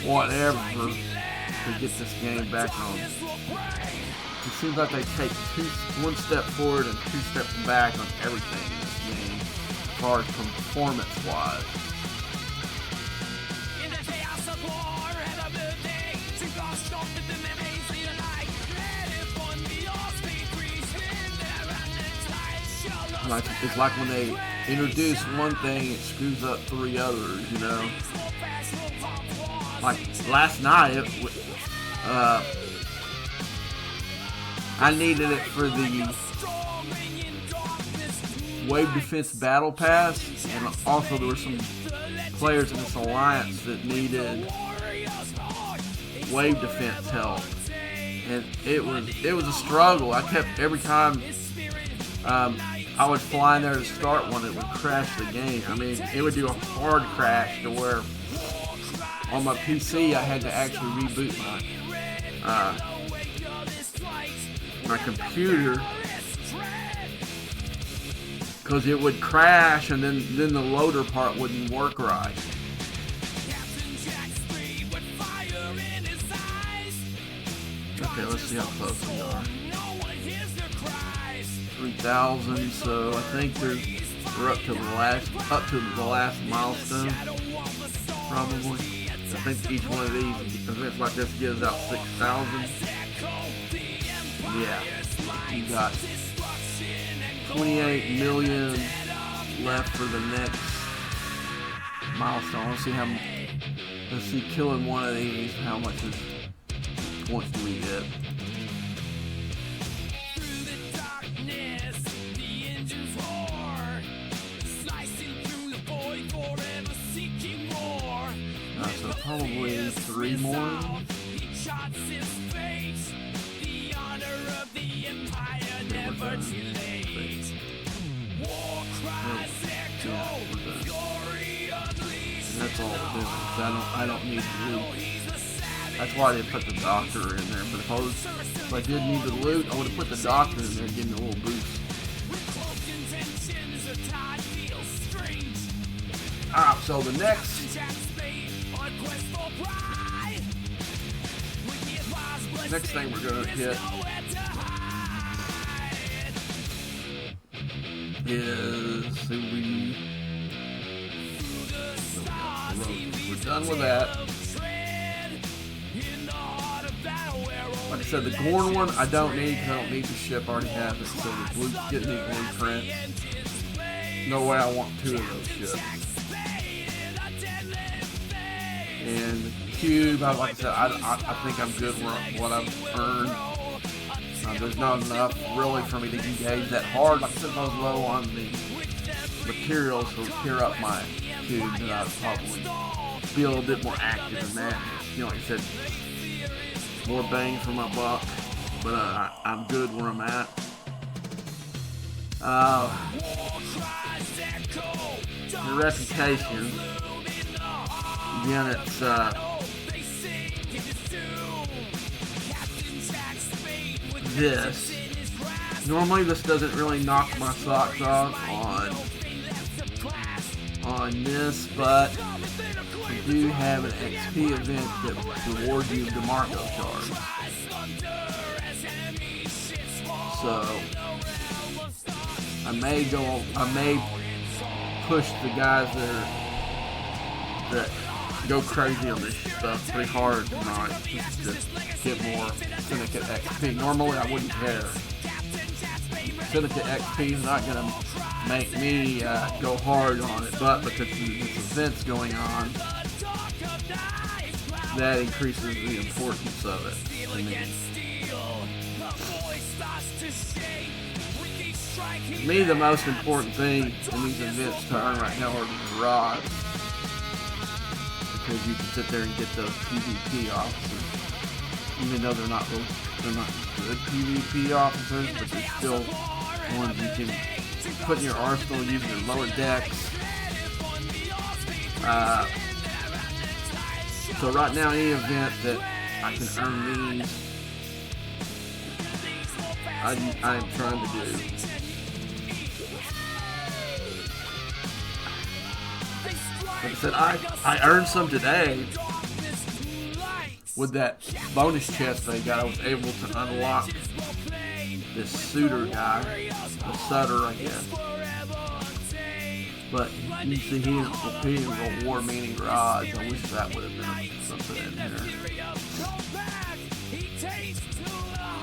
whatever, to get this game back on. It seems like they take one step forward and two steps back on everything in this game, as far as performance-wise. It's like when they introduce one thing, it screws up three others, you know. Like last night, I needed it for the Wave Defense Battle Pass, and also there were some players in this alliance that needed Wave Defense help, and it was a struggle. I kept every time I would fly in there to start one, it would crash the game. I mean, it would do a hard crash to where on my PC I had to actually reboot my computer because it would crash and then the loader part wouldn't work right. Okay, let's see how close we are. 3,000, so I think we're up to the last milestone, probably. I think each one of these events like this gives out 6,000. Yeah, you got 28 million left for the next milestone. Let's see, killing one of these, how much points do we get? probably 3 more. That's all we're doing. I don't need the loot. That's why I didn't put the doctor in there. But if I did need the loot, I would have put the doctor in there and give me a little boost. Alright, so the next thing we're gonna hit is we're done with that. Like I said, the Gorn one I don't need because I don't need the ship. I already have it. So the getting the blueprint. No way I want 2 of those ships. And the cube, like I said, I think I'm good with what I've earned. There's not enough really for me to engage that hard. Like I said, if I was low on the materials to tear up my cube, then I'd probably be a little bit more active in that. You know, like I said, more bang for my buck, but I'm good where I'm at. The reputation, again, it's this. Normally this doesn't really knock my socks off on this, but we do have an XP event that rewards you DeMarco cards. So I may push the guys that go crazy on this stuff pretty hard tonight just to get more Syndicate XP. Normally I wouldn't care. Syndicate XP is not going to make me go hard on it, but because this event's going on, that increases the importance of it to me. To me, the most important thing in these events to earn right now are these rods, because you can sit there and get those PvP officers, even though they're not good PvP officers, but they're still ones you can put in your arsenal using your lower decks. So right now, any event that I can earn these, I'm trying to do. Like I said, I earned some today with that bonus chest they got. I was able to unlock this suitor guy, the Sutter, I guess. But you see, he didn't reward me any rods. I wish that would have been something in here.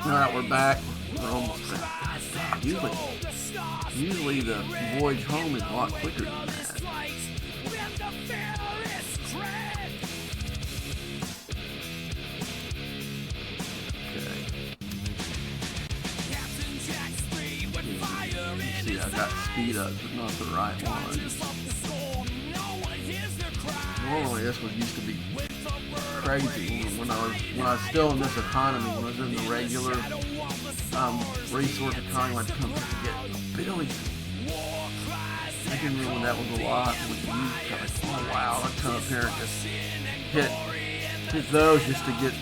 Alright, we're back. We're almost back. Usually the voyage home is a lot quicker than that. See, I got speed up, but not the right one. Normally this one used to be crazy when I was still in this economy, when I was in the regular resource economy, when I come to get $1 billion. I can remember that was a lot. When you kind of, oh wow, I come up here and just hit those just to get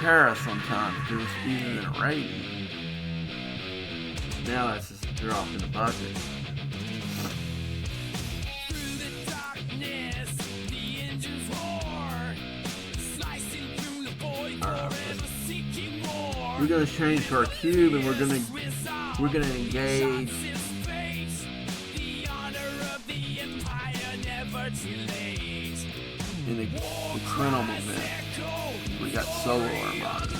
Paris sometimes, if it was even in a rating. Now that's just dropped in the bucket. We're gonna change to our cube, and we're gonna engage in the Krenom event. We got Solar Armada.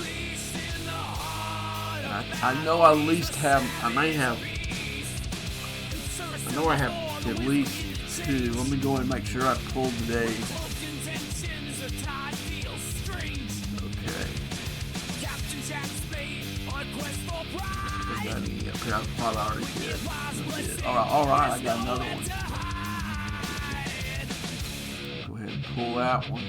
I know I at least have, I know I have at least 2. Let me go and make sure I pulled today's. Okay. I thought I already did. Alright, I got another one. Go ahead and pull that one.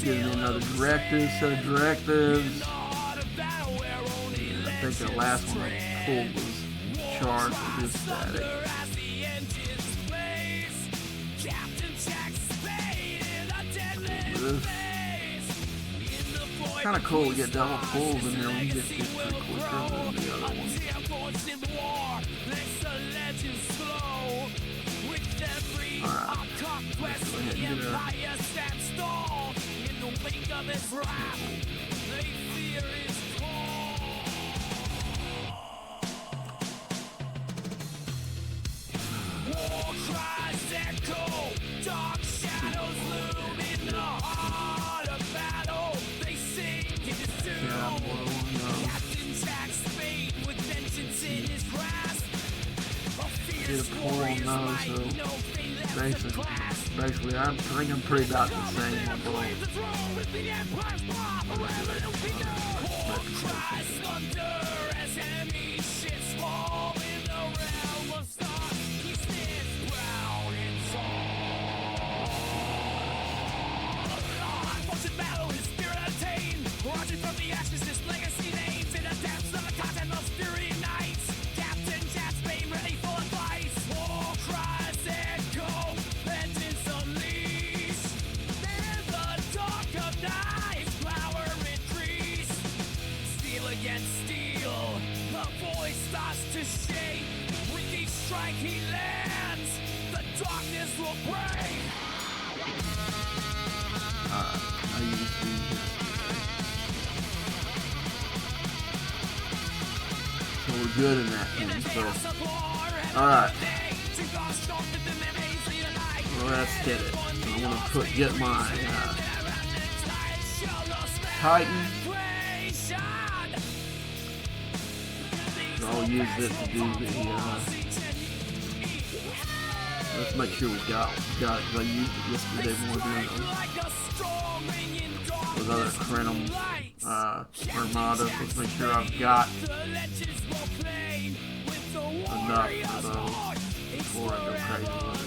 Give me another set of directives. And I think the last one I pulled was charged with this static. Kind of cool to get double pulls in here when you just get pretty quicker than the other ones. Alright, let's go ahead and get her. War cries echo, dark shadows loom in the heart of battle. They sink into Captain Jack's fate with vengeance in his grasp. Get a pull on those, so basically I think I'm pretty about the same on both. War cries thunder as enemy ships fall in the realm of stars. He stands proud and tall. Once in battle, his spirit attained. Rising from the ashes, his legacy names in the depths of the cosmos, fury nights. Captain Jack's bane, ready for advice. War cries echo, vengeance unleashed. In the dark of night, his power increase. Steel against steel, the voice starts to shake. With each strike he lands, the darkness will break. I use these. So we're good in that thing. So, alright. Well, let's hit it. So I'm gonna get my Titan. So I'll use it to do the. Let's make sure we got it. Because I used it yesterday when we were doing those other Krenum Armadas. Let's make sure I've got enough for those before I go crazy with it.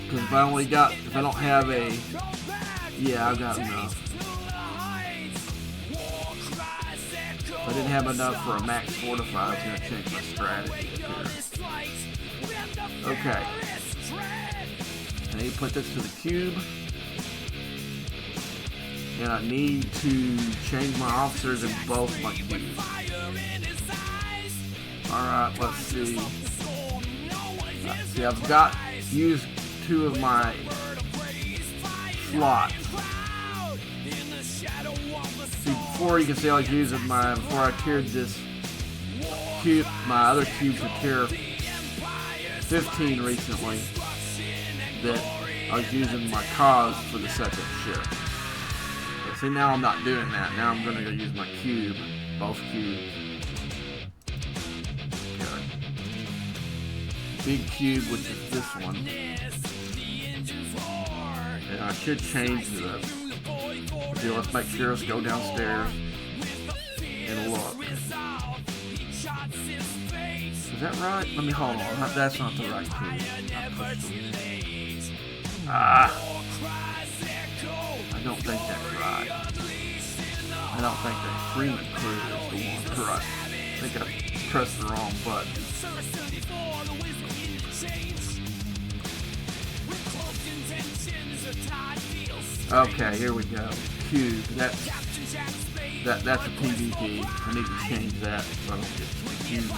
Because if I don't have a, yeah, I've got enough. If I didn't have enough for a max fortify, I was going to change my strategy here. Okay. I need to put this to the cube. And I need to change my officers in both my cubes. Alright, let's see. See, I've got used 2 of my slots. See, before you can see I was using before I tiered this cube, my other cubes to tier 15 recently, that I was using my cause for the second ship. But see, now I'm not doing that. Now I'm going to go use my cube, both cubes. Okay. Big cube, which is this one. And I should change the deal. Let's make sure. Let's go downstairs and look. Is that right? Let me hold on. That's not the right cube. I don't think that's right. I don't think that Freeman crew is the one right. I think I pressed the wrong button. Okay, here we go. Cube. That's a PvP. I need to change that so I don't get confused.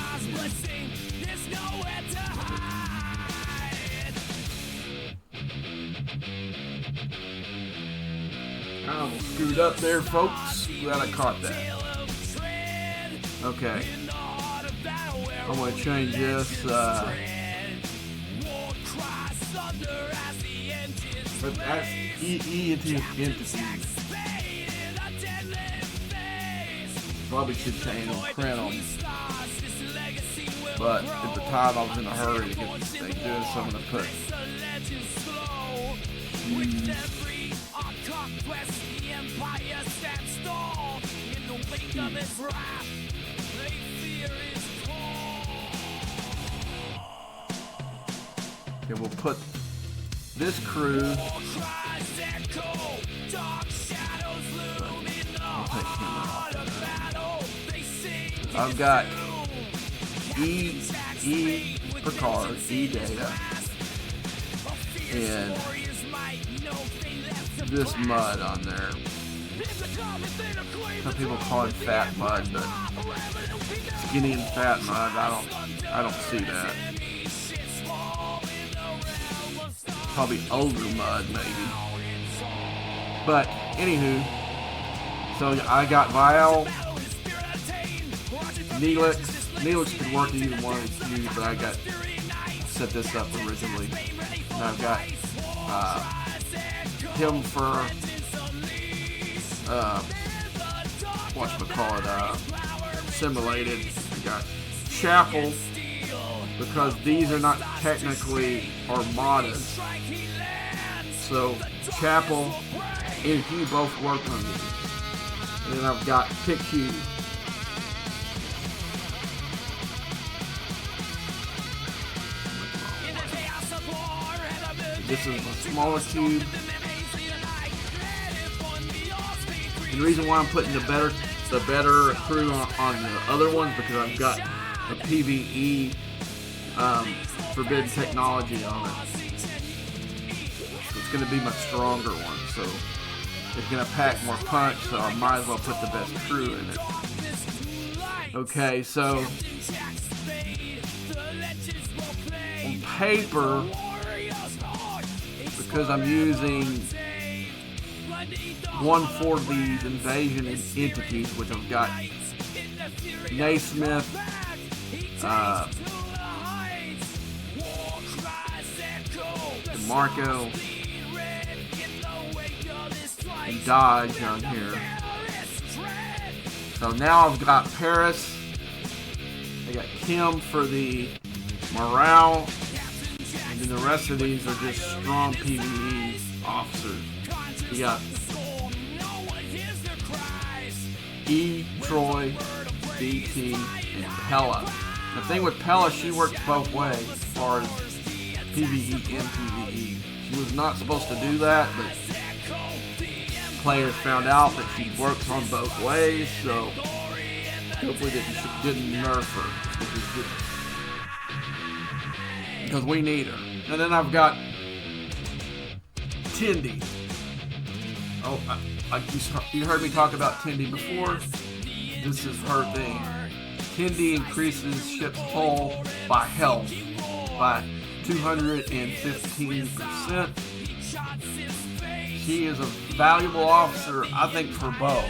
I almost screwed up there, folks. Glad I caught that. Okay. I'm going to change this. But that's entity. Probably should change on Krenum. But at the time I was in a hurry to get this thing done, so I'm going to put Okay, we'll put this crew. I'll take him off. I've got E Picard, E Data, and this Mud on there. Some people call it Fat Mud, but Skinny and Fat Mud, I don't see that. Probably older Mud, maybe. But anywho, so I got Vial, Neelix. Neelix could work either one of the two, but I got set this up originally. And I've got him for simulated. I got Chapel, because these are not technically armadas. So Chapel and Hugh both work on these. And then I've got Pick Hugh. This is a smaller cube. And the reason why I'm putting the better crew on the other ones, because I've got a PvE forbidden technology on it. So it's going to be my stronger one. So it's going to pack more punch, so I might as well put the best crew in it. Okay, so on paper, because I'm using one for these invasion entities, which I've got Naismith, DeMarco, and Dodge on here. So now I've got Paris, I got Kim for the morale, and then the rest of these are just strong PvE officers. We got E, Troy, BT, and Pella. The thing with Pella, she works both ways as far as PvE and PvE. She was not supposed to do that, but players found out that she works on both ways, so hopefully they didn't nerf her, which is good, because we need her. And then I've got Tindy. Oh, you heard me talk about Tindy before. This is her thing. Tindy increases ship's hull by health by 215%. She is a valuable officer, I think, for both.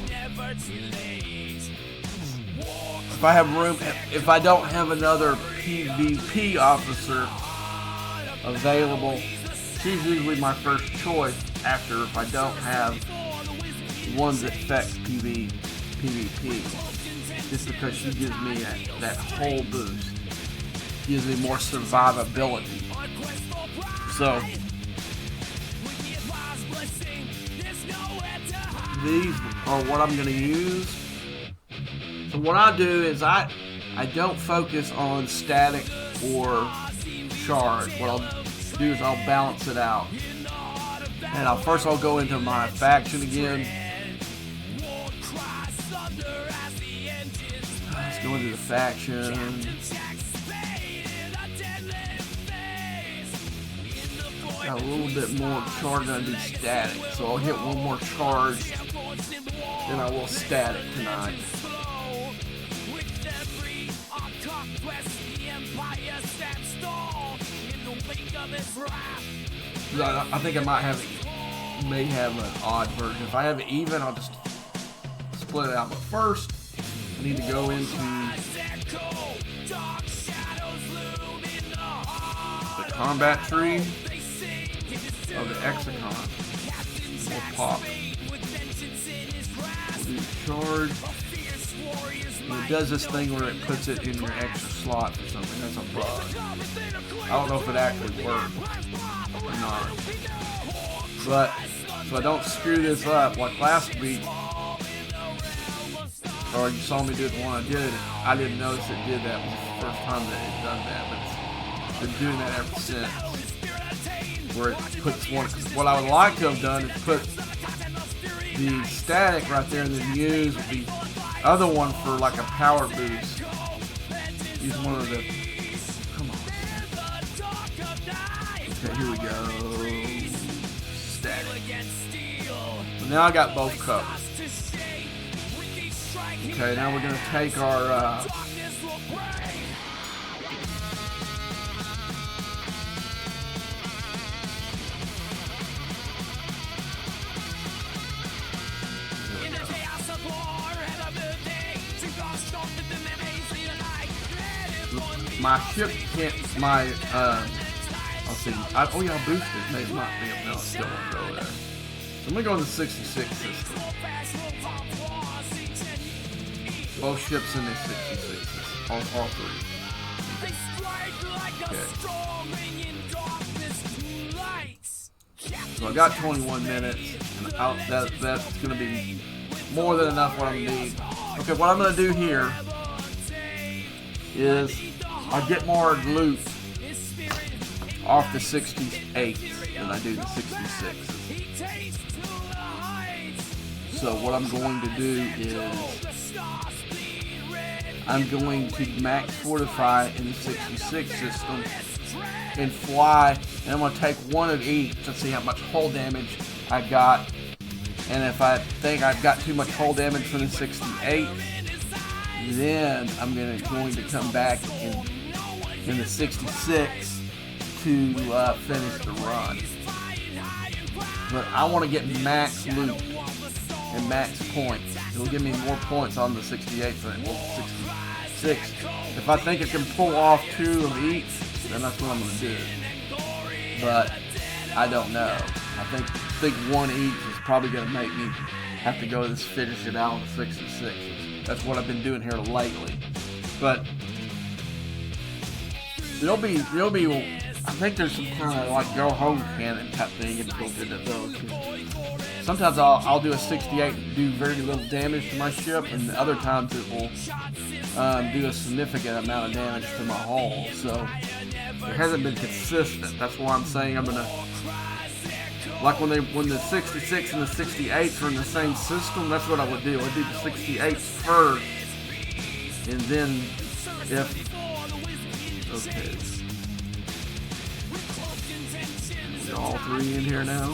If I have room, if I don't have another PvP officer available, she's usually my first choice after if I don't have one that affects PvP. Just because she gives me that whole boost. Gives me more survivability. So these are what I'm going to use. So what I do is I don't focus on static or charge. What I'll do is I'll balance it out. And I'll go into my faction again. Let's go into the faction. Got a little bit more charge on the static, so I'll hit one more charge, then I will static tonight. I think I may have an odd version. If I have it even, I'll just split it out. But first, I need to go into the combat tree of the Exocon. We'll pop. We'll do charge. And it does this thing where it puts it in your extra slot or something. That's a bug. I don't know if it actually worked or not. But so I don't screw this up like last week, or you saw me do it when I did it. I didn't notice it did that. It was the first time that it done that, but it's been doing that ever since. where it puts one. What I would like to have done is put the static right there and then use the other one for like a power boost. Use one of the. Come on. Okay, here we go. Static. So now I got both covered. Okay, now we're gonna take our. My ship can't. I'll see. Oh yeah, I boosted. Maybe not. No, it still won't go there. So I'm gonna go in the 66 system. Both ships in the 66s. All three. Okay. So I got 21 minutes, and that's gonna be more than enough what I'm gonna need. Okay, what I'm gonna do here is I get more loot off the 68 than I do the 66. So what I'm going to do is I'm going to max fortify in the 66 system and fly, and I'm going to take one of each to see how much hull damage I got. And if I think I've got too much hull damage from the 68, then I'm going to come back in the 66 to finish the run. But I want to get max loot and max points. It'll give me more points on the 68 than it will 66. If I think it can pull off two of each, then that's what I'm going to do. But I don't know. I think one each is probably going to make me have to go just finish it out on the 66. That's what I've been doing here lately. But there'll be. I think there's some kind of like go home cannon type thing if built into those. Sometimes I'll do a 68 and do very little damage to my ship, and other times it will do a significant amount of damage to my hull. So it hasn't been consistent. That's why I'm saying I'm gonna. Like when the 66 and the 68s are in the same system, that's what I would do. I'd do the 68s first, and then if okay, are all three in here now.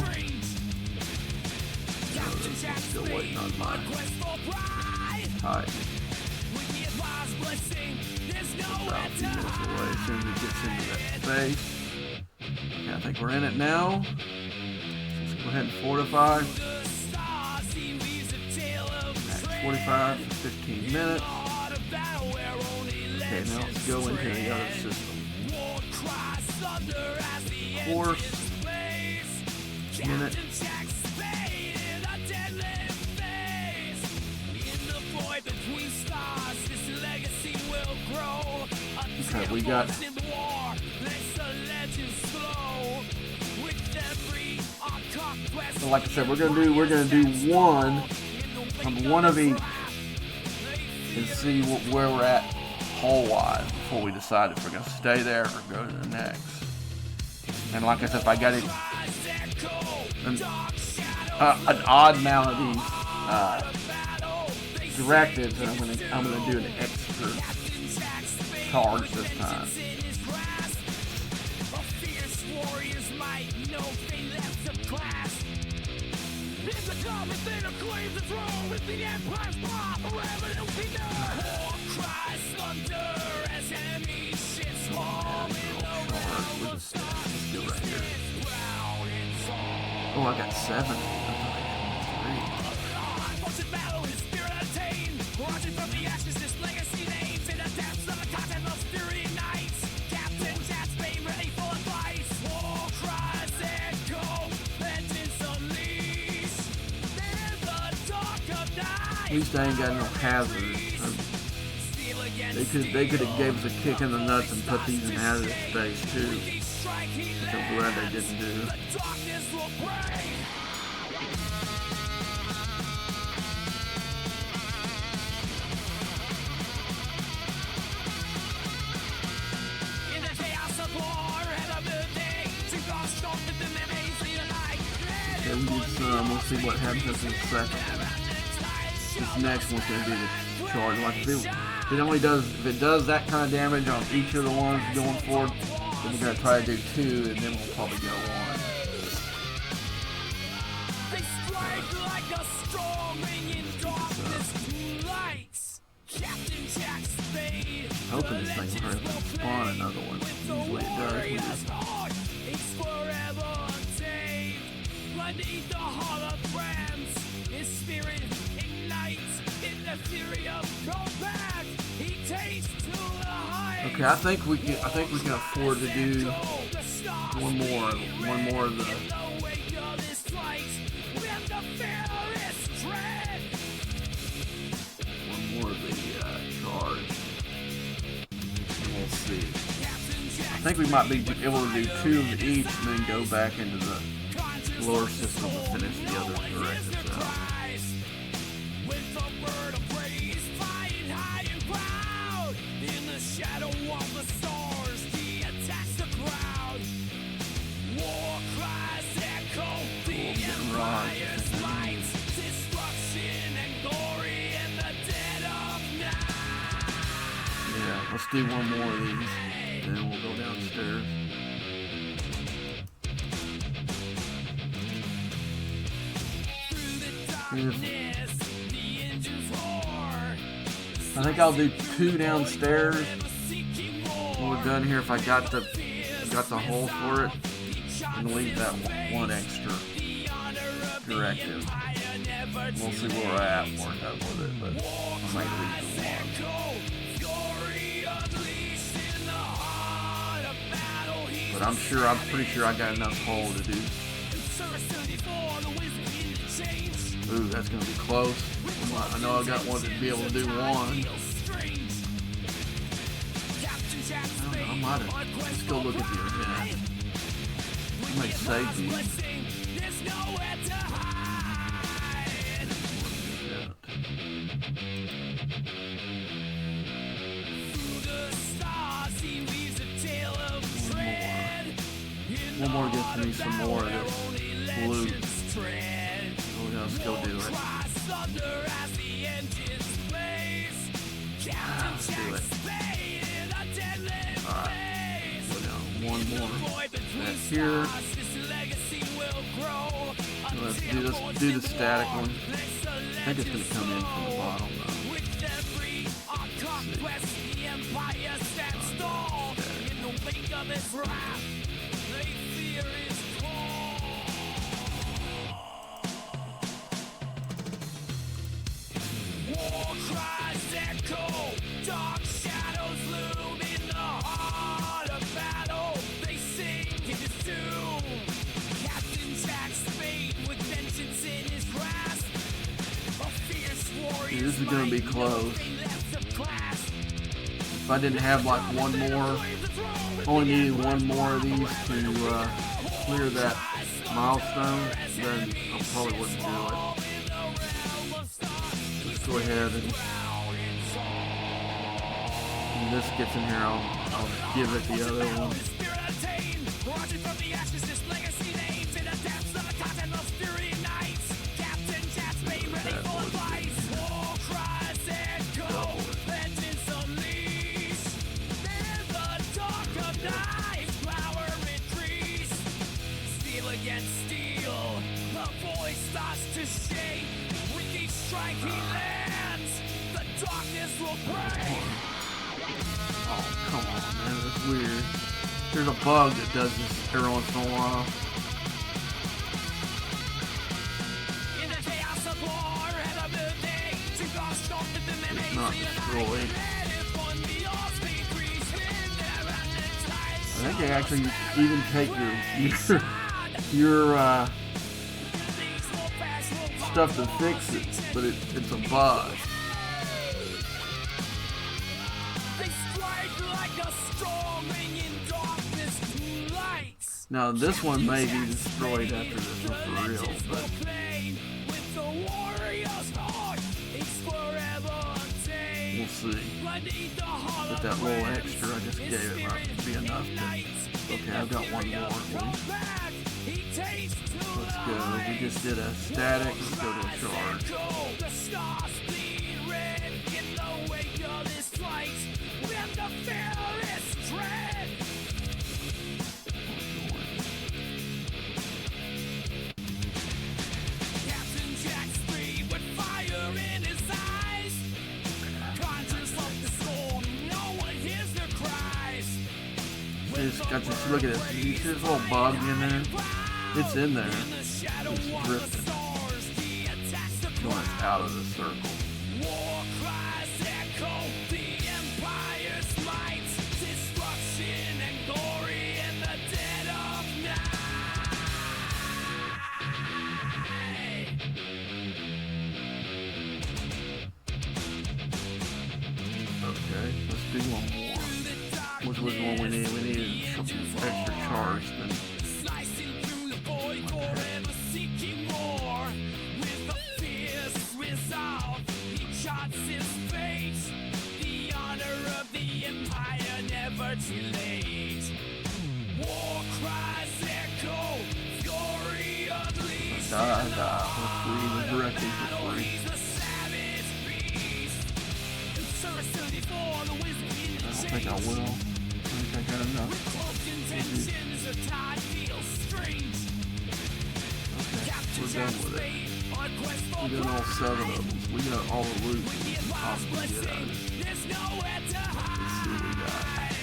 I'm still waiting on my hide. About a few minutes away as soon as it gets into that space. Okay, I think we're in it now. Go ahead and fortify. Max 45 for 15 minutes. Okay, now let's go into the other system. Course. Minute. Okay, we got. So like I said, we're gonna do one of each and see where we're at hull-wise before we decide if we're gonna stay there or go to the next. And like I said, if I got an odd amount of these directives, then I'm gonna do an extra charge this time. Oh, I got 7. At least I ain't got no hazards. They could have gave us a kick in the nuts and put these in hazard space too, which I'm glad they didn't do. we did some. We'll see what happens in the second one. This next one's going to do the charge. Like if it does that kind of damage on each of the ones going forward, then we're going to try to do 2, and then we'll probably go 1. They strike like a storming in darkness lights. Captain Jack Spade. Hoping this thing will hurry up and spawn another one. Usually it does. It's forever untamed. Beneath the holograms, his spirit ignites in the fury of combat. He takes to the heights. Okay, I think we can afford to do one more of the. More of the charge. We'll see. I think we might be able to do 2 of each and then go back into the lower system to finish the other directives out. With the bird of praise flying high and proud, in the shadow of the stars, he attacks the crowd. War cries echo, the empire's might, destruction and glory in the dead of night. Yeah, let's do one more of these, and then we'll go downstairs. I think I'll do 2 downstairs when we're done here. If I got the hole for it, and leave that one extra directive. We'll see where we're at when we're done with it, but I might leave the one. But I'm pretty sure I got enough hole to do. Ooh, that's gonna be close. I know I got one to be able to do 1. I might have. Let's go look at the event. I might save these. One more gets me some more of this blue. Let's go do it. Let's do it. Alright. Go down 1 more. That's here. Let's do the static one. I think it's going to come in from the bottom though. War cries echo, dark shadows loom in the heart of battle. They sing his doom. Captain Jack Spade with vengeance in his grasp. A fierce warrior. This is gonna be close. If I didn't have like 1 more, only needed 1 more of these to clear that milestone, then I probably wouldn't do it. Go ahead and when this gets in here, I'll give it the other one. Against steel, the voice starts to shake. With each strike he lands, the darkness will break. Oh, come on, man, that's weird. There's a bug that does this every once in a while. In the chaos of war and of the day, to God strong with the men It's not destroyed. I think they actually even take your stuff to fix it, but it's a bug. Now this one may be destroyed after this one for real, but we'll see. With that little extra I just gave it might be enough to. Okay, I've got 1 more. Let's go. We just did a static. Let's go to a charge. The stars bleed red in the wake of this fight with the fearless dread. Captain Jack Speed with fire in his eyes. Conscious of the storm, no one hears their cries. Just look at this. You see this little bug in there? It's in there. It's drifting. Going out of the circle. War cries echo the empire's might, destruction and glory in the dead of night. Okay, let's do one more. Which was one we needed? We needed extra charge. Then Slicing through the void, forever seeking more. With a fierce resolve, he charts his fate. The honor of the empire never too late. War cries echo, fury unleashed. hopefully the directors are free. He's a savage beast. Seriously for the wisdom in the I think I will. I think I got enough. close intentions, the tide feels strange. Okay, we're done with it. We got all 7 of them. We got all the loot we can possibly get out of it. There's nowhere to Let's see what we got. hide.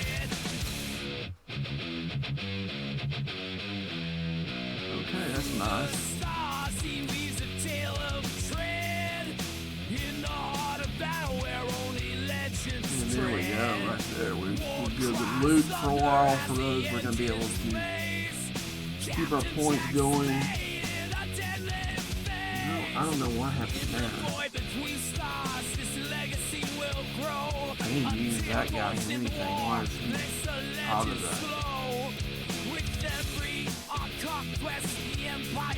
Okay, that's nice. Stars, he weaves a tale of tread in the heart of battle where only legends And there we go, tread. right there. We're good with loot for a while. For those, we're going to be able to keep our points going. No, I don't know what happened there. I didn't use that guy in anything. Why is he out of that?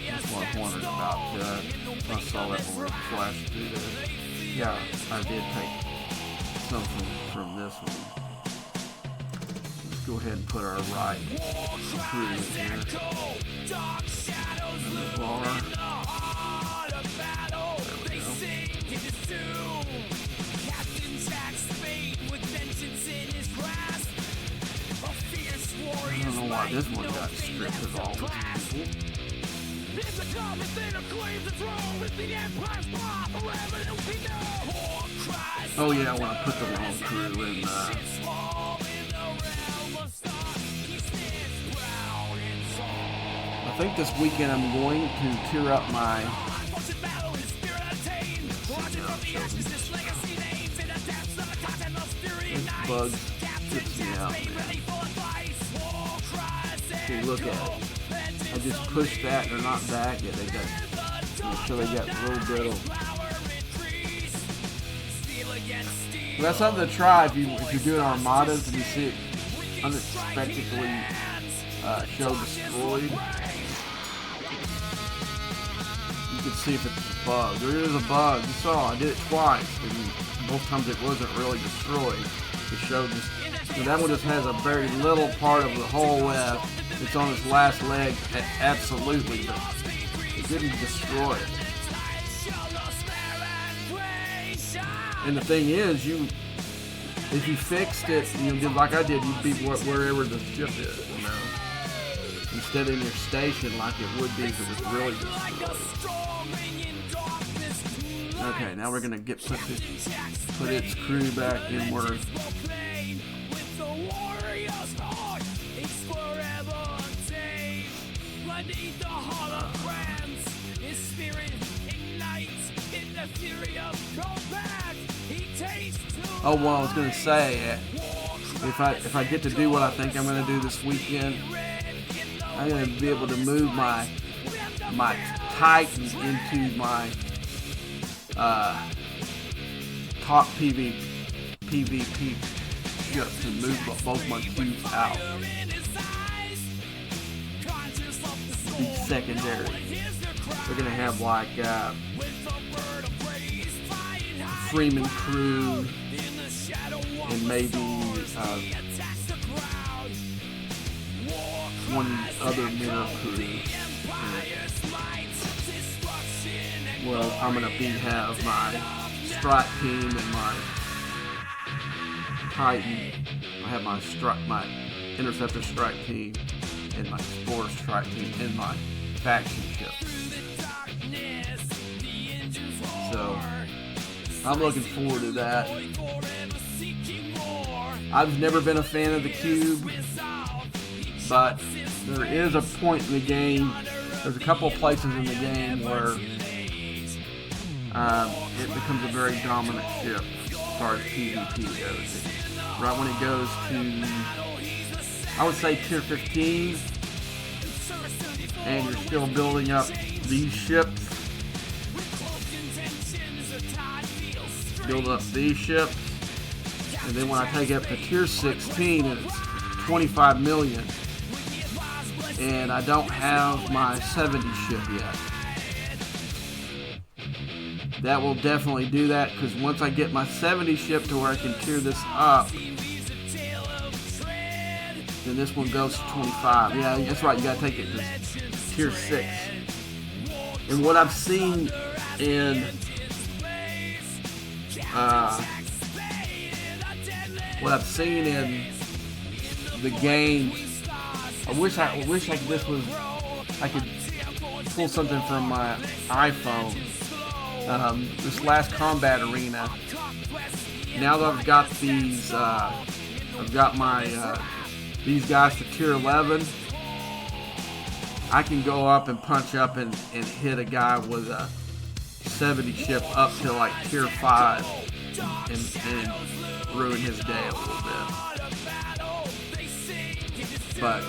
That's what I was wondering about. I saw that when we flashed through there. Yeah, I did take something from this one. Let's go ahead and put our right crew in here. And the bar. There we go. I don't know why this one got stripped of all these people. Oh yeah, when I put the wrong crew in I think this weekend I'm going to tear up my this bug trips me out, man. See, look at it. I just pushed that and they're not back yet. They got, so they got a little bit of. Well, that's something to try if you're doing armadas and you see it unexpectedly show destroyed. You can see if it's a bug. There is a bug. You saw I did it twice, and both times it wasn't really destroyed. It showed just. So that one just has a very little part of the whole web. It's on its last leg, absolutely, but it didn't destroy it. And the thing is, if you fixed it, did like I did, you'd be wherever the ship is, instead of in your station like it would be if it was really destroyed. Okay, now we're gonna put its crew back in where. Beneath the holograms, his spirit ignites in the fury of combat. He takes to Oh well, I was gonna say, if I get to do what I think I'm gonna do this weekend, I'm gonna be able to move my Titan into my top PvP ships and move both my cubes out. Be secondary. We're gonna have like Freeman crew and maybe one of the other minor crews. Well, I'm gonna have my strike team and my Titan. I have my interceptor strike team and my explorer strike team and my faction ship. So I'm looking forward to that. I've never been a fan of the cube, but there is a point in the game, there's a couple of places in the game where it becomes a very dominant ship as far as PvP goes. Right when it goes to, I would say tier 15, and you're still building up these ships, and then when I take it up to tier 16, it's 25 million, and I don't have my 70 ship yet. That will definitely do that, because once I get my 70 ship to where I can tier this up, then this one goes to 25. Yeah, that's right, you gotta take it to tier 6. And what I've seen in the game, I wish I could pull something from my iPhone. This last combat arena, now that I've got these, I've got my these guys to tier 11, I can go up and punch up and hit a guy with a 70 ship up to like tier 5 and ruin his day a little bit. But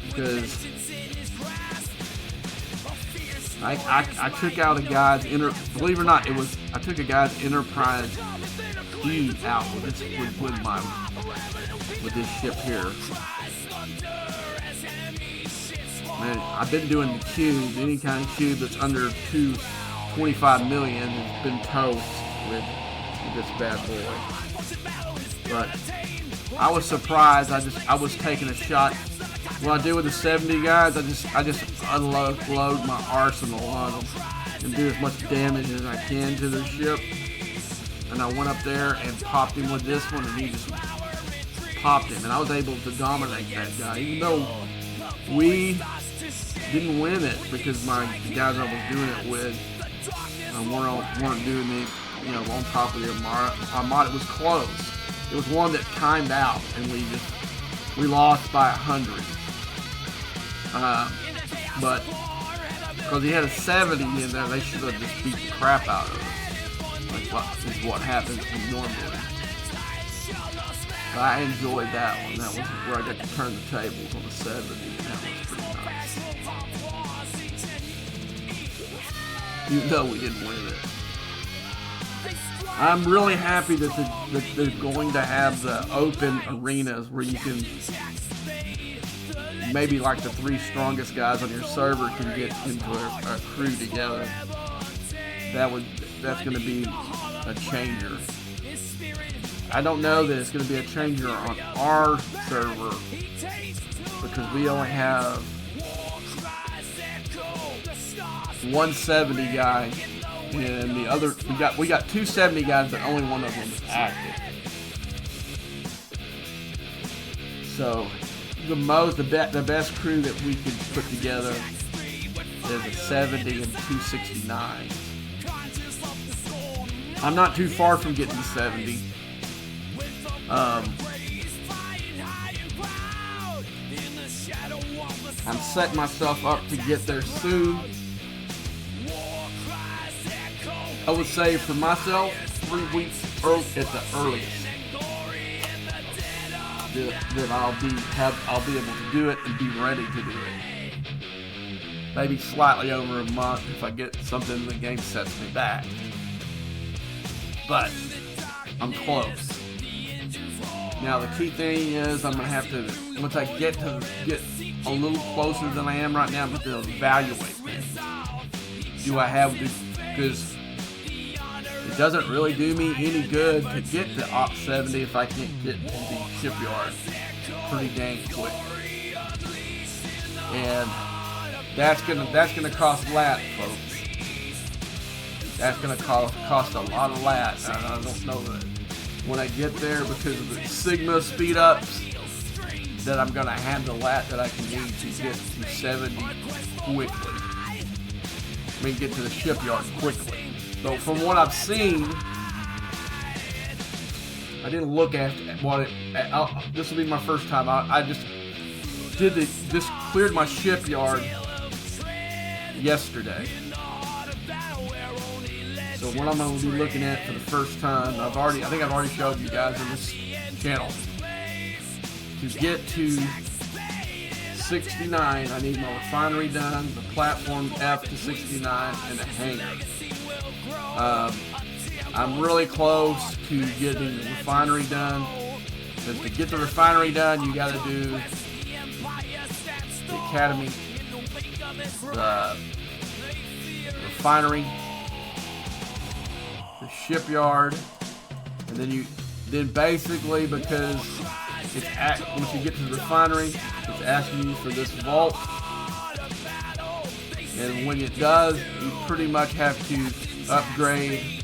because I took out a guy's believe it or not, I took a guy's Enterprise E out with this ship here. Man, I've been doing the cube. Any kind of cube that's under 25 million has been toast with this bad boy. But I was surprised. I was taking a shot. What I do with the 70 guys, I just unload my arsenal on them and do as much damage as I can to their ship. And I went up there and popped him with this one, and he just popped him. And I was able to dominate that guy, even though we didn't win it because the guys I was doing it with weren't doing the on top of the Armada. It was close. It was one that timed out, and we lost by 100. But because he had a 70 in there, they should have just beat the crap out of him. Is what happens normally. But I enjoyed that one. That was where I got to turn the tables on the 70, and that was pretty nice. Even though we didn't win it. I'm really happy that they're going to have the open arenas where you can, maybe like the 3 strongest guys on your server can get into a crew together. That's going to be a changer. I don't know that it's going to be a changer on our server because we only have 170 guy, and the other we got 270 guys, but only one of them is active. So the best crew that we could put together is a 70 and 269. I'm not too far from getting to 70. I'm setting myself up to get there soon. I would say for myself, 3 weeks at the earliest that I'll be able to do it and be ready to do it. Maybe slightly over a month if I get something in the game sets me back. But I'm close. Now the key thing is I'm gonna have to, once I get a little closer than I am right now, I'm going to evaluate things. Do I have to, because it doesn't really do me any good to get to Op 70 if I can't get to the shipyard. pretty dang quick. And that's gonna cost lat, folks. That's gonna cost a lot of lat. I don't know that when I get there, because of the Sigma speed ups, that I'm gonna have the lat that I can use to get to 70 quickly. I mean, get to the shipyard quickly. So from what I've seen, I didn't look at what it. This will be my first time. I just cleared my shipyard yesterday. So what I'm going to be looking at for the first time, I think I've already showed you guys on this channel. To get to 69, I need my refinery done, the platform F to 69, and the hangar. I'm really close to getting the refinery done. Because to get the refinery done, you got to do the academy, the refinery, the shipyard, and then basically, because once you get to the refinery, it's asking you for this vault, and when it does, you pretty much have to upgrade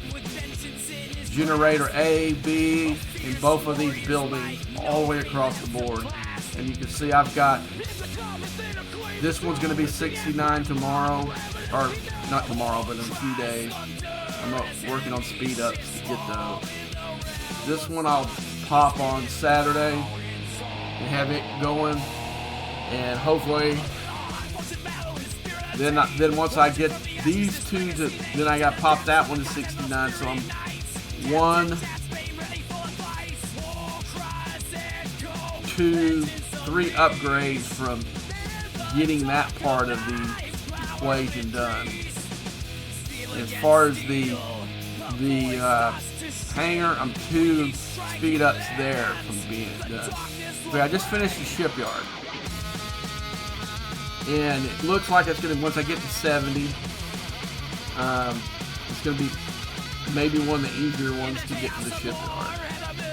generator A, B, in both of these buildings all the way across the board. And you can see I've got, this one's going to be 69 tomorrow, or not tomorrow, but in a few days. I'm working on speed ups to get those. This one I'll pop on Saturday and have it going, and hopefully then once I get these two then I got to pop that one to 69, so I'm 1, 2, 3 upgrades from getting that part of the equation done. As far as the hangar, I'm 2 speed ups there from being done. But I just finished the shipyard, and it looks like it's gonna, once I get to 70, it's gonna be maybe one of the easier ones to get to the shipyard.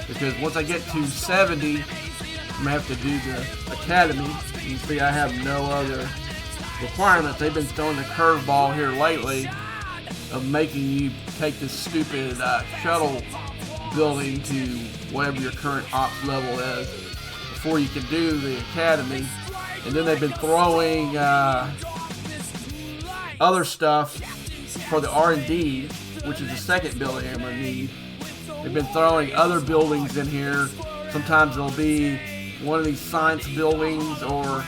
Because once I get to 70, I'm gonna have to do the academy. You see, I have no other requirements. They've been throwing the curveball here lately of making you take this stupid shuttle building to whatever your current ops level is before you can do the academy. And then they've been throwing other stuff for the R&D, which is the second building I'm going to need. They've been throwing other buildings in here. Sometimes it'll be one of these science buildings, or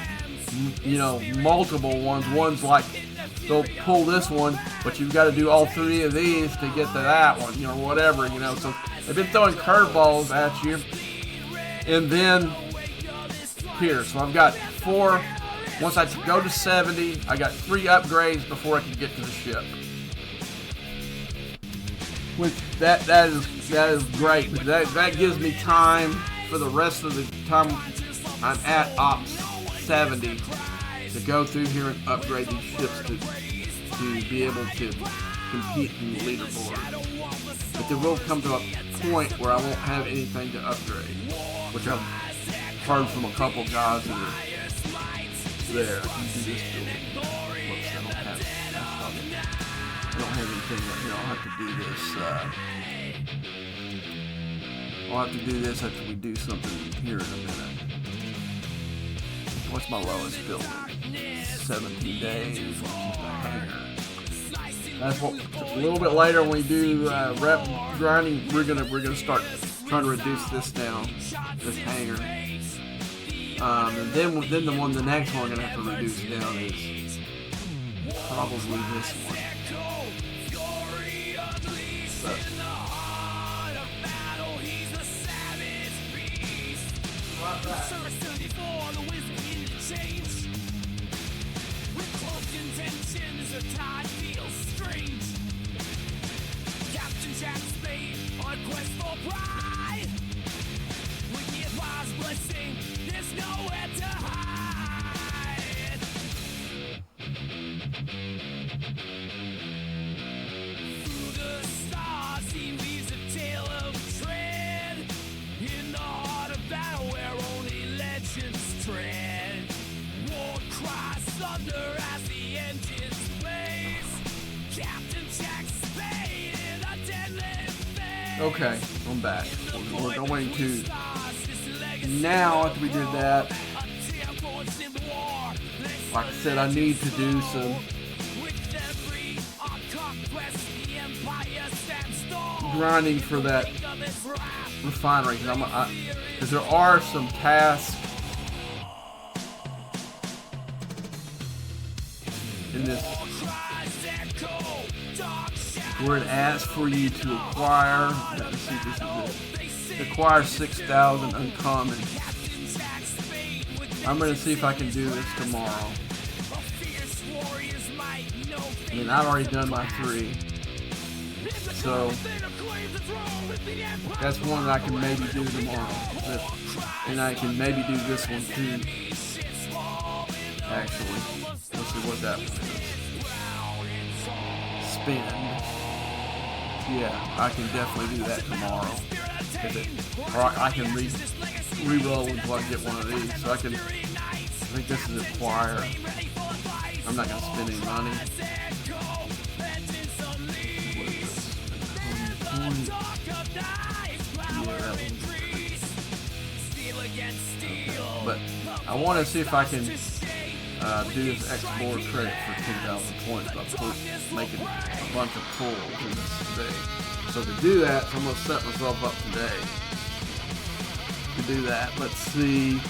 multiple ones. One's like, they'll pull this one, but you've got to do all 3 of these to get to that one, whatever, So they've been throwing curveballs at you. And then here, so I've got 4. Once I go to 70, I got 3 upgrades before I can get to the ship. Which that is great. That gives me time for the rest of the time I'm at Ops 70 to go through here and upgrade these ships to be able to compete in the leaderboard. But there will come to a point where I won't have anything to upgrade, which I've heard from a couple guys that are there. I can do this building. Whoops, I don't have anything right here. I'll have to do this. I'll have to do this after we do something here in a minute. What's my lowest building? 17 days. Which is the hangar. That's what. A little bit later when we do rep grinding, we're gonna start trying to reduce this down, this hangar. And then the next one we're gonna have to reduce down is probably this one. But, Captain Jack Spade on quest for pride. With Yahweh's blessing, there's nowhere to hide. Through the stars, he weaves a tale of dread. In the heart of battle where only legend Okay, I'm back. We're going to, now after we did that, like I said, I need to do some grinding for that refinery, because there are some tasks in this where it asks for you to acquire. Let me see if this is it. Acquire 6,000 uncommon. I'm gonna see if I can do this tomorrow. I mean, I've already done my 3, so that's one that I can maybe do tomorrow, and I can maybe do this one too. Actually, let's see what that one is. Spend. Yeah, I can definitely do that tomorrow. Or I can re-roll until I get one of these. So I think this is acquire. I'm not going to spend any money. But I want to see if I can do this export credit for 10,000 points by making a bunch of pulls in this thing. So to do that, I'm going to set myself up today to do that. Let's see.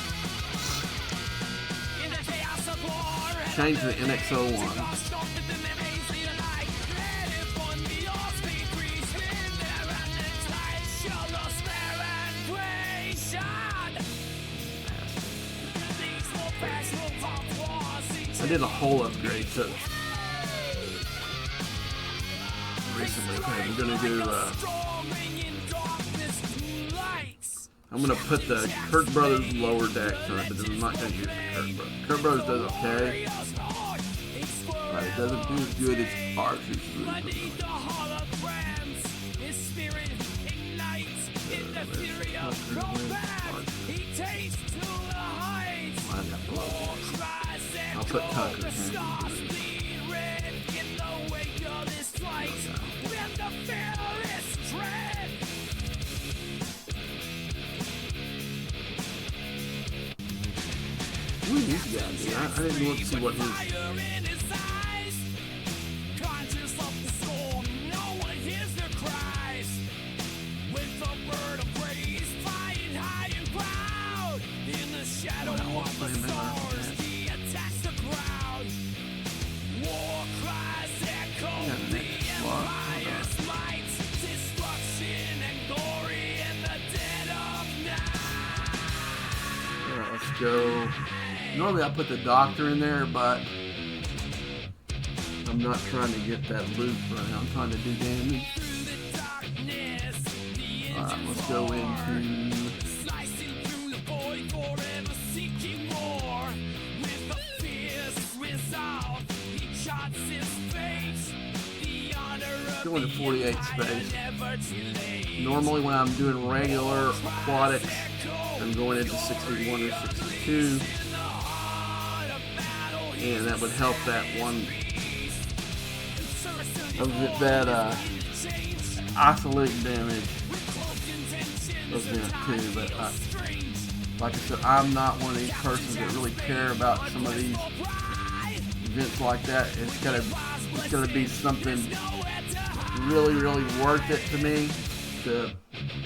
Change the NX01. I did a whole upgrade to recently. Okay, we're gonna do. I'm gonna put the Kirk Brothers lower deck on it, but I'm not gonna use the Kirk Brothers. Kirk Brothers does okay. Right, it doesn't do as good as ours usually. I'll put Tucker here. Who is this guy, dude? I didn't look to see what his... Let's go. Normally I put the doctor in there, but I'm not trying to get that loop right now. I'm trying to do damage. Alright, let's go into... Go into 48 space. Normally when I'm doing regular aquatics, I'm going into 61 or 62, and that would help that one of that oscillating damage event too. But like I said, I'm not one of these persons that really care about some of these events like that. It's gotta be something really worth it to me to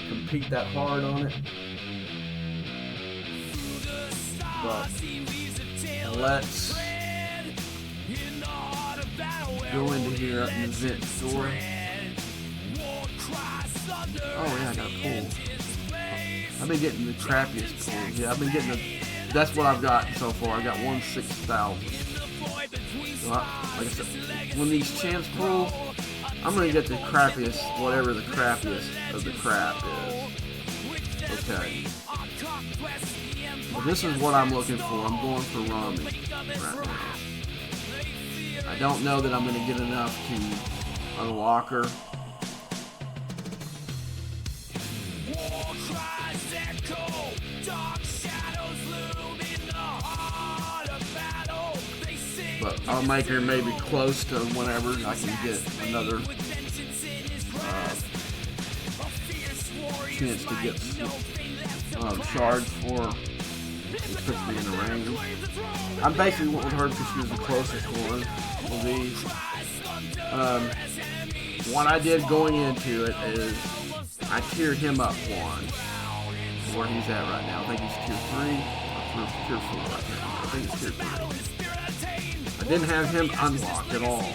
compete that hard on it. But let's go into here at an event store. Oh yeah, I got a pool. I've been getting the crappiest pools. Yeah, I've been getting that's what I've gotten so far. I got 6,000. So like I said, when these chance pools, I'm gonna get the crappiest, whatever the crappiest of the crap is. Okay. Well, this is what I'm looking for. I'm going for Rami right now. I don't know that I'm going to get enough to unlock her. But I'll make her maybe close to whenever I can get another chance to get shards for, especially in the range. I'm basically went with her because she was the closest one of these. What I did going into it is I tiered him up one, where he's at right now. I think he's tier 3 or tier 4. I can't remember. I think it's tier 3. I didn't have him unlocked at all.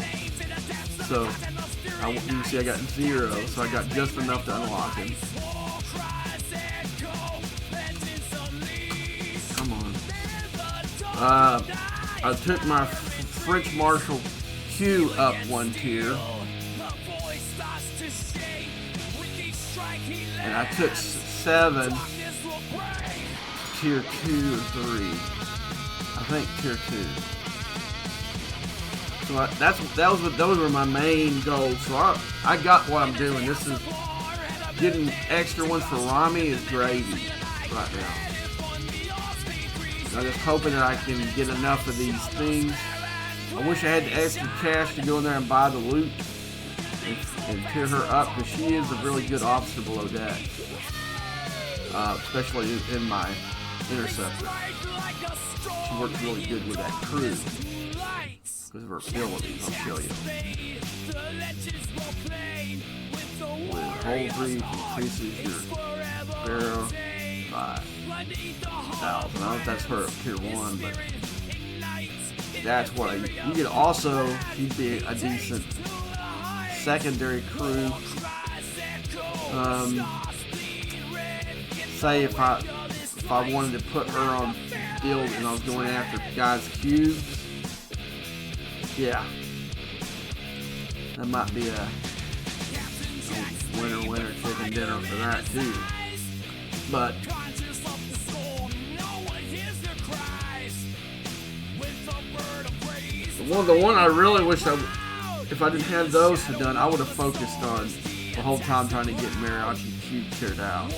So, you can see I got 0, so I got just enough to unlock him. Come on. I took my French Marshal Q up 1 tier. And I took 7 tier 2 or 3. I think tier 2. So those were my main goals. So I got what I'm doing. This is getting extra ones for Rami is gravy right now. I'm just hoping that I can get enough of these things. I wish I had the extra cash to go in there and buy the loot and tier her up, because she is a really good officer below deck, especially in my interceptor. She works really good with that crew because of her abilities. I'll show you. With whole breed increases your barrel by 1,000. I don't know if that's her up tier 1, but that's what you could also. She'd be a decent secondary crew. Say if I wanted to put her on field and I was going after guys' cubes, yeah, that might be a winner chicken dinner for that too. But the one I really wish if I didn't have those done, I would have focused on the whole time trying to get Mariachi Cube cleared out.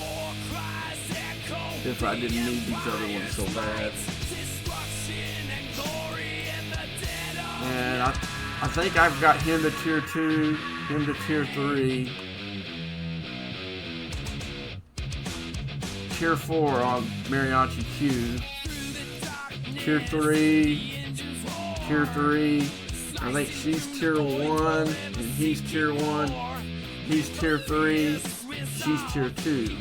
If I didn't need these other ones so bad. And I think I've got him to tier 2, him to tier 3, tier 4 on Mariachi Cube, tier 3. I think she's tier 1, and he's tier 1. He's tier 3. She's tier 2.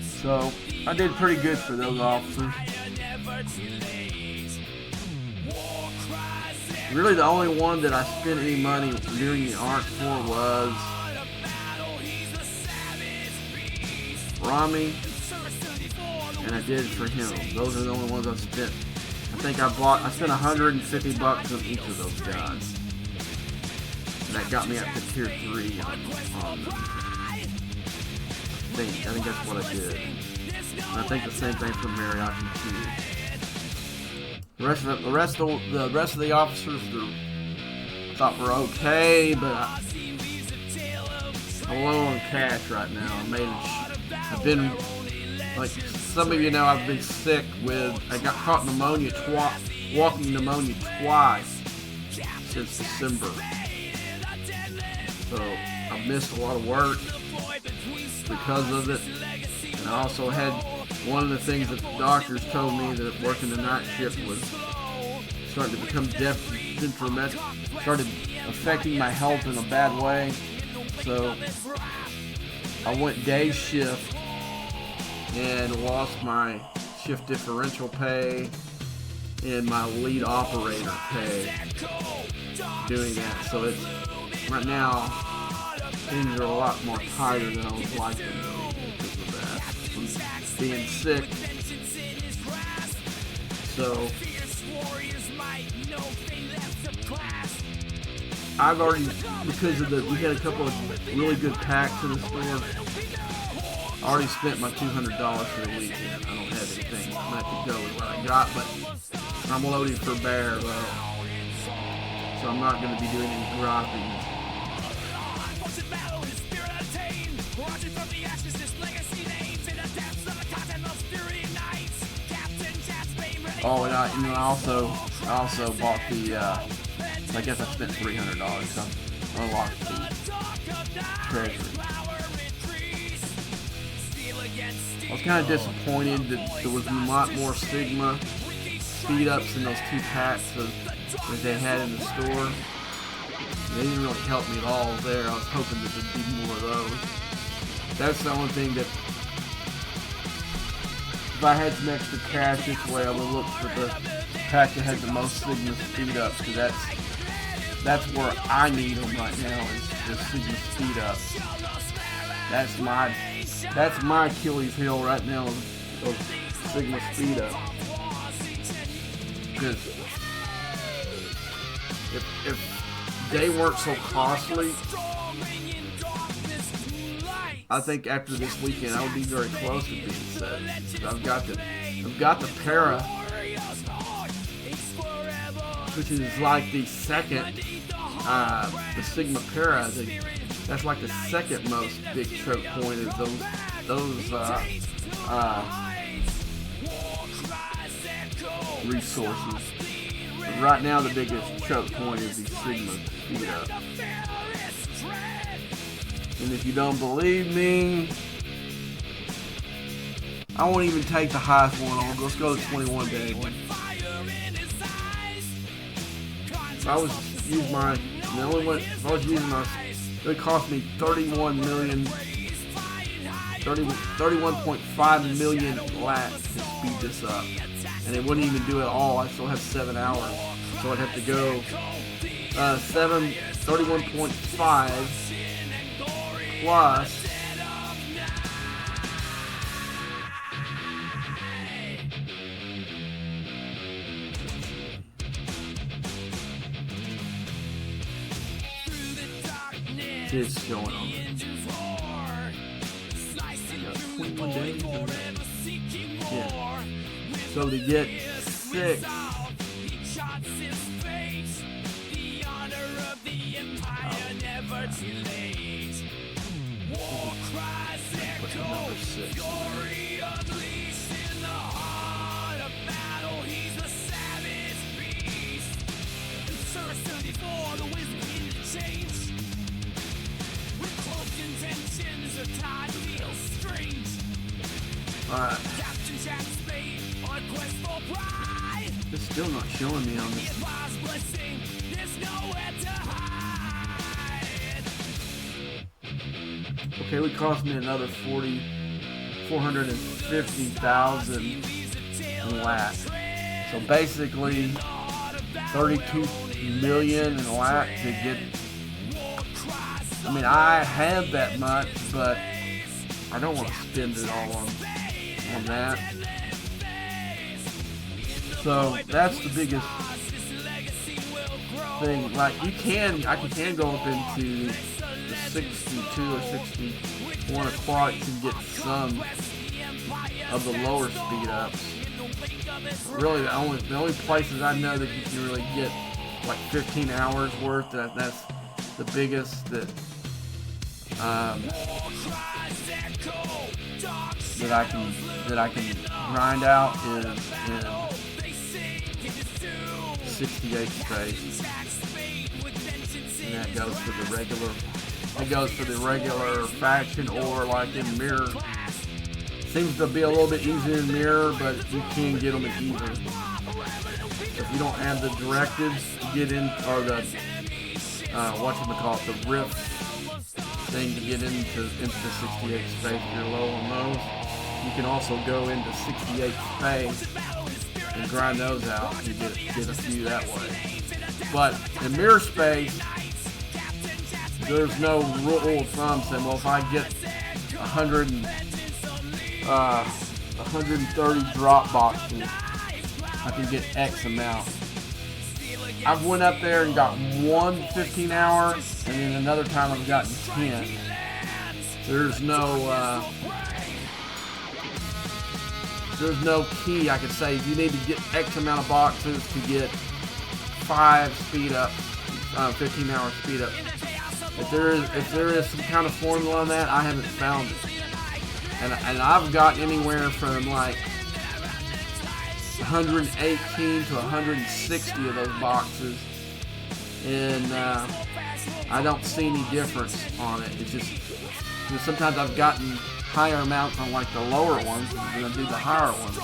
So I did pretty good for those officers. Really, the only one that I spent any money during the arc for was Rami, and I did it for him. Those are the only ones I spent. I think I spent $150 on each of those guys. And that got me up to tier 3 on them. I think that's what I did. And I think the same thing for Mariachi too. The rest of the officers I thought were okay, but I'm low on cash right now. I've been, like some of you know, I've been sick with. I got caught pneumonia walking pneumonia twice since December. So I missed a lot of work because of it. And I also had one of the things that the doctors told me that working the night shift was starting to become detrimental, started affecting my health in a bad way. So I went day shift and lost my shift differential pay and my lead operator pay doing that. So it's right now things are a lot more tighter than I would like them to be because of that. From being sick. So I've already, because of we had a couple of really good packs in the store, I already spent my $200 for the weekend. I don't have anything left to go with what I got, but I'm loading for bear though. So I'm not going to be doing any dropping. Oh, and I also bought the. I guess I spent $300. So I unlocked the treasury. I was kind of disappointed that there was a lot more Sigma speed ups in those 2 packs that they had in the store. They didn't really help me at all there. I was hoping that there'd be more of those. That's the only thing that, if I had some extra cash this way, I would look for the pack that had the most Sigma speed ups, because that's where I need them right now, is the Sigma speed ups. That's my Achilles heel right now, of Sigma speed up. Because if they weren't so costly, I think after this weekend I would be very close to being set. I've got the Para, which is like the second, the Sigma Para. That's like the second most big choke point, is those resources. But right now the biggest choke point is the Sigma speed up. And if you don't believe me, I won't even take the highest one on. Let's go to 21 day one. If I was using my, the only one, if I was using my, it would cost me 31.5 million lats to speed this up. And it wouldn't even do it all. I still have 7 hours. So I'd have to go 31.5 plus it's going on. I got 21 days. Yeah. So to get 6, put number 6. Alright. It's still not showing me on this. Okay, it would cost me another 450,000 in lat. So basically 32 million in lat to get. I mean, I have that much, but I don't want to spend it all on that. So that's the biggest thing. Like I can go up into the 62 or 61 aquatics and get some of the lower speed ups. Really, the only places I know that you can really get like 15 hours worth. That's the biggest that I can grind out is in 68 space, and that goes for the regular. It goes for the regular faction, or like in mirror. Seems to be a little bit easier in mirror, but you can get them in either. If you don't have the directives to get in, or the the rift thing to get into the 68 space, if you're low on those, you can also go into 68 space and grind those out and get a few that way. But in mirror space, there's no rule of thumb saying, well, if I get 130 drop boxes, I can get X amount. I've went up there and got one 15 hour, and then another time I've gotten 10. There's no key I could say you need to get X amount of boxes to get 5 speed up, 15 hour speed up. If there is some kind of formula on that, I haven't found it. And I've got anywhere from like 118 to 160 of those boxes, and I don't see any difference on it. It's just, sometimes I've gotten higher mounts on like the lower ones than I do the higher ones.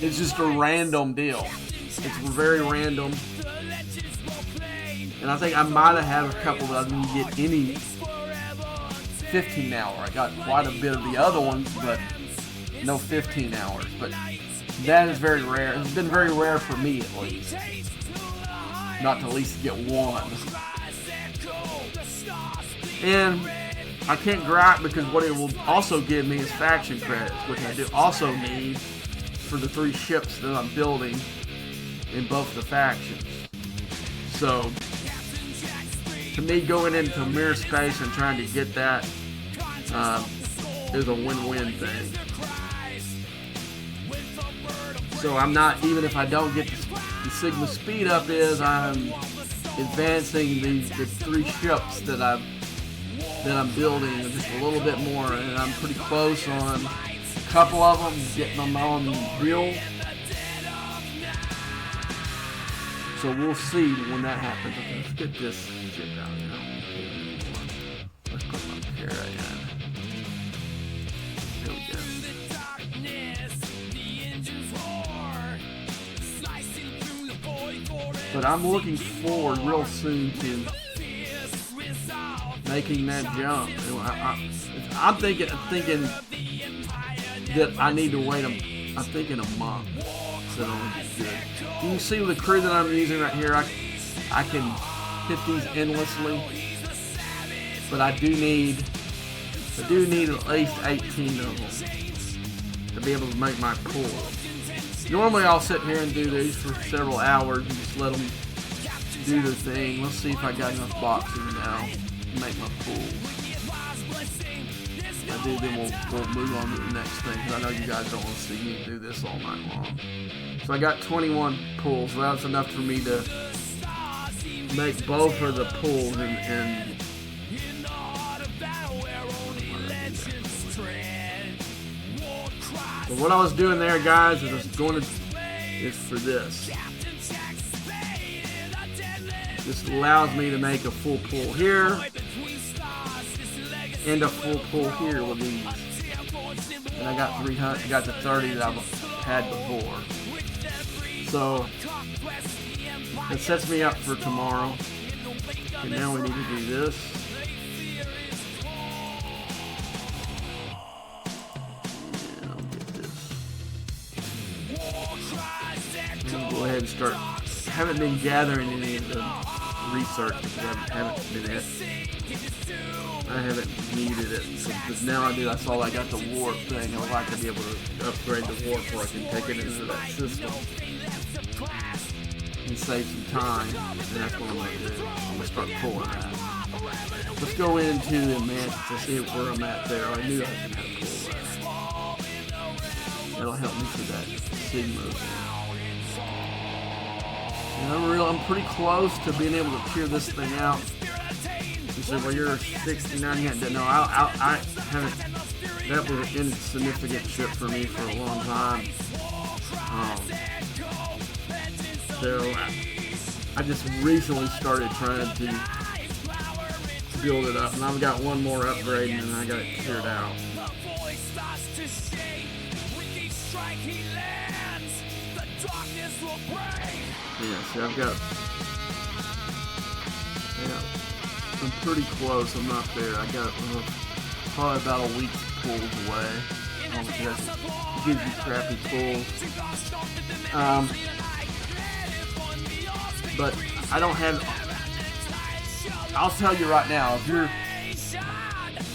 It's just a random deal. It's very random. And I think I might have had a couple that I didn't get any 15 hour. I got quite a bit of the other ones, but no 15 hours. But that is very rare. It's been very rare for me at least. Not to at least get one. And I can't gripe because what it will also give me is faction credits, which I do also need for the 3 ships that I'm building in both the factions. So, to me, going into mirror space and trying to get that is a win-win thing. So I'm not, even if I don't get the Sigma speed up, I'm advancing the 3 ships that I'm building just a little bit more, and I'm pretty close on a couple of them, getting them on build. So we'll see when that happens. Okay, let's get this shit down now. Let's put my Kara in. There we go. But I'm looking forward real soon to making that jump. I'm thinking that I need to wait I'm thinking a month. So it'll be good. You can see the crew that I'm using right here. I can hit these endlessly, but I do need at least 18 of them to be able to make my pool. Normally I'll sit here and do these for several hours and just let them do their thing. Let's see if I got enough boxes now to make my pool. If I do, then we'll move on to the next thing, because I know you guys don't want to see me do this all night long. So I got 21 pools, so that's enough for me to make both of the pools and so what I was doing there, guys, is for this. This allows me to make a full pool here and a full pool here with these. And I got 300, got the 30 that I've had before. So it sets me up for tomorrow. And now we need to do this. And I'll get this. And we'll go ahead and start. I haven't been gathering any of the research because I haven't needed it. Because now I saw I got the warp thing. I would like to be able to upgrade the warp where I can take it into that system and save some time. And that's what I'm going to do. I'm going to start pulling that. Let's go into the mansion to see where I'm at there. I knew I was going to have to pull that. That'll help me for that Sigma thing. And I'm pretty close to being able to clear this thing out. You say, well, you're 69 yet. No, I haven't. That was an insignificant ship for me for a long time. So I just recently started trying to build it up, and I've got one more upgrade, and then I got it cleared out. Yeah, see, I'm pretty close. I'm not there. I got probably about a week's pulls away. That gives you crappy pulls. But I don't have. I'll tell you right now,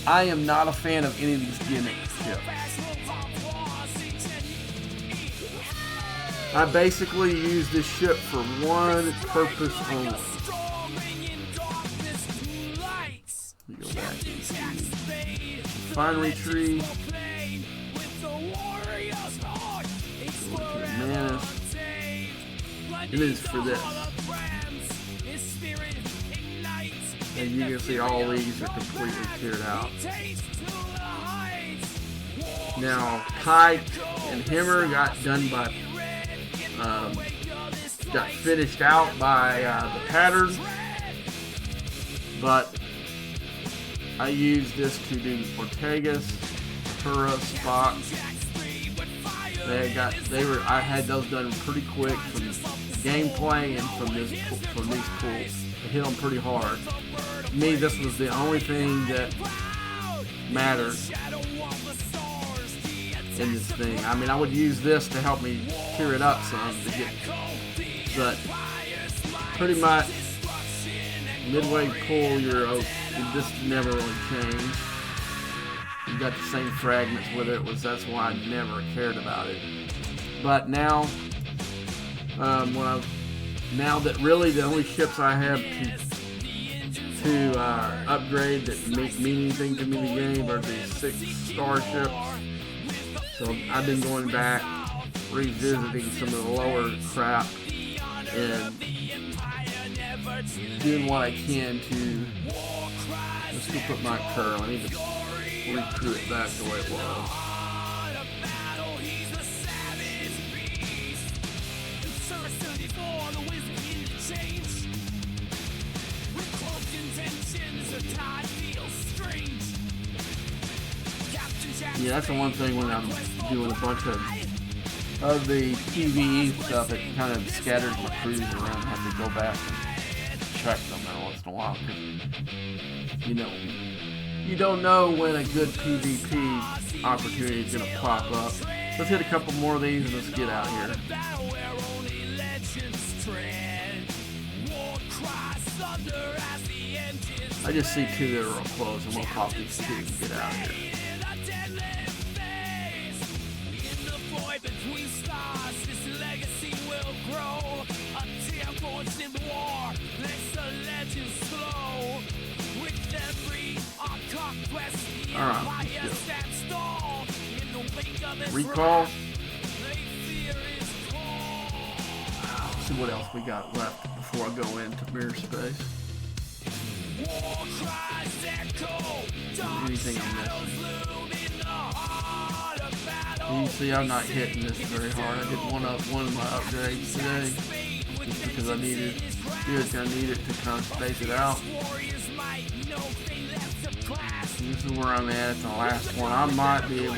I am not a fan of any of these gimmick ships. I basically use this ship for one purpose only. We go back into refinery tree. Go to the Manus. It is for this. And you can see all these are completely cleared out. Now, Kite and Hammer got done by, got finished out by the pattern, but I use this to do Ortegas, Pura, Spock. I had those done pretty quick from gameplay and from these pulls. I hit them pretty hard. To me, this was the only thing that mattered in this thing. I mean, I would use this to help me tear it up some but pretty much midway pull, this never really changed. You got the same fragments with it. That's why I never cared about it. But now, now that really the only ships I have to upgrade that mean anything to me in the game are the 6-star ships. So I've been going back, revisiting some of the lower crap, and doing what I can to. Let's go put my curl. I need to recrew it back the way it was. Yeah, that's the one thing when I'm doing a bunch of the PvE stuff, it kind of scatters my crews around. I have to go back and check them every once in a while, because you don't know when a good PvP opportunity is going to pop up. Let's hit a couple more of these and let's get out here. I just see two that are real close, and we'll pop these two and get out of here. Between stars, this legacy will grow. A tear-forged in war, lets the legends flow. With every conquest, the empire stands tall. In the wake of its Recall. wrath, they fear its call. Let's see what else we got left before I go into mirror space. War cries echo, dark Anything I'm shadows missing? loom in the heart of battle. You see, I'm not hitting this very hard. I did one of my upgrades today, just because I needed it to kind of space it out. This is where I'm at. It's the last one. I might be able.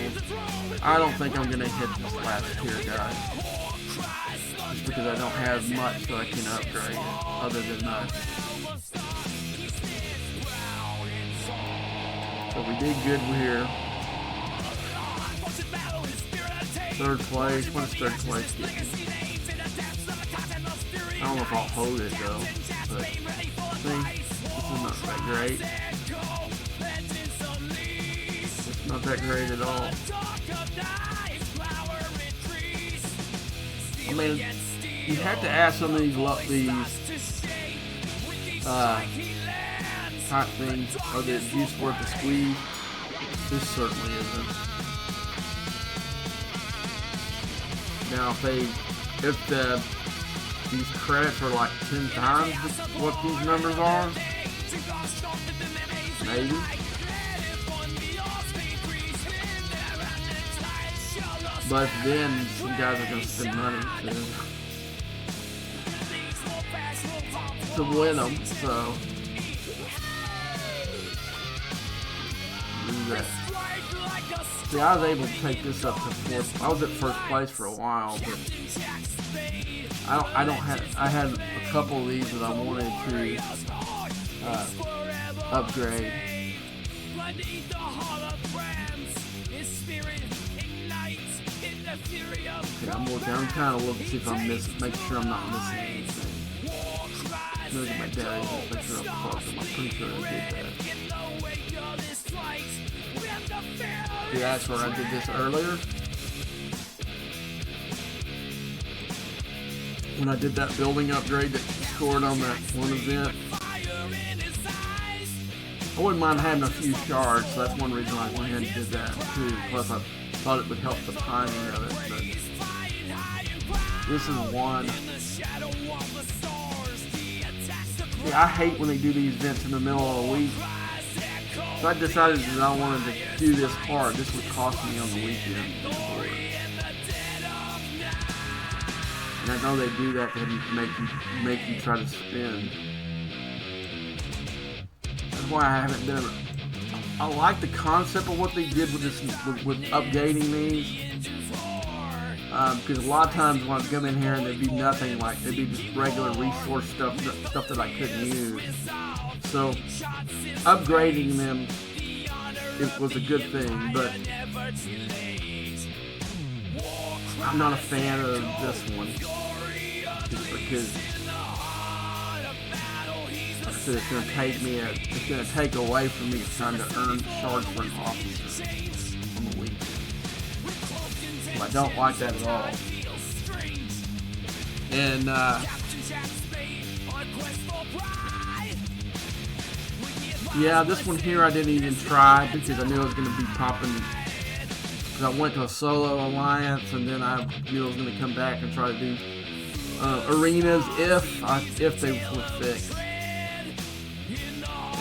I don't think I'm gonna hit this last tier, guys, just because I don't have much that I can upgrade it, other than that. So we did good here. Third place. What is third place get me? I don't know if I'll hold it though. But see, this is not that great. It's not that great at all. I mean, you have to ask some of these hot things, are the juice worth the squeeze? This certainly isn't. Now, if these credits are like 10 times what these numbers are, maybe. But then some guys are going to spend money to win them, so do that. See, I was able to take this up to fourth. I was at first place for a while, but I had a couple of these that I wanted to upgrade. Okay, I'm kind of looking to see if I'm missing, make sure I'm not missing anything. Look at my daddy, make sure I'm close. I'm pretty sure I did that. Yeah, that's where I did this earlier. When I did that building upgrade that scored on that one event. I wouldn't mind having a few shards, so that's one reason I went ahead and did that too. Plus I thought it would help the timing of it, but this is one. Yeah, I hate when they do these events in the middle of the week. So I decided that I wanted to do this part. This would cost me on the weekend. And I know they do that to make you try to spend. That's why I haven't been I like the concept of what they did with this, with updating these. Because a lot of times when I'd come in here and there'd be nothing, like there'd be just regular resource stuff that I couldn't use. So upgrading them, it was a good thing, but I'm not a fan of this one just because, like I said, it's gonna take away from me trying to earn shards for an officer on the weekend. I don't like that at all. And yeah, this one here I didn't even try because I knew I was going to be popping. Because I went to a solo alliance, and then I knew I was going to come back and try to do arenas if they were fixed.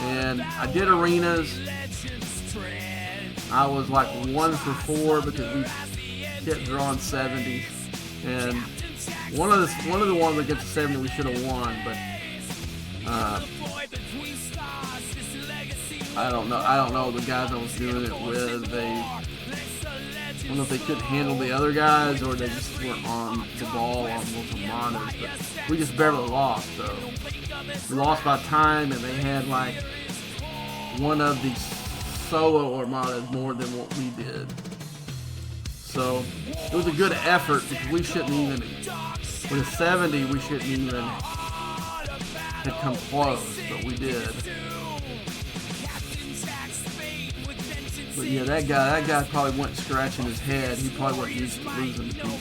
And I did arenas. I was like 1 for 4 because we kept drawing 70s, and one of the ones that gets 70 we should have won, but I don't know the guys I was doing it with, I don't know if they couldn't handle the other guys or they just weren't on the ball on most Armadas, but we just barely lost. So we lost by time, and they had like one of the solo Armadas more than what we did. So it was a good effort because we shouldn't even, with a 70, we shouldn't even have come close, but we did. But yeah, that guy probably went scratching his head. He probably wasn't used to losing to people.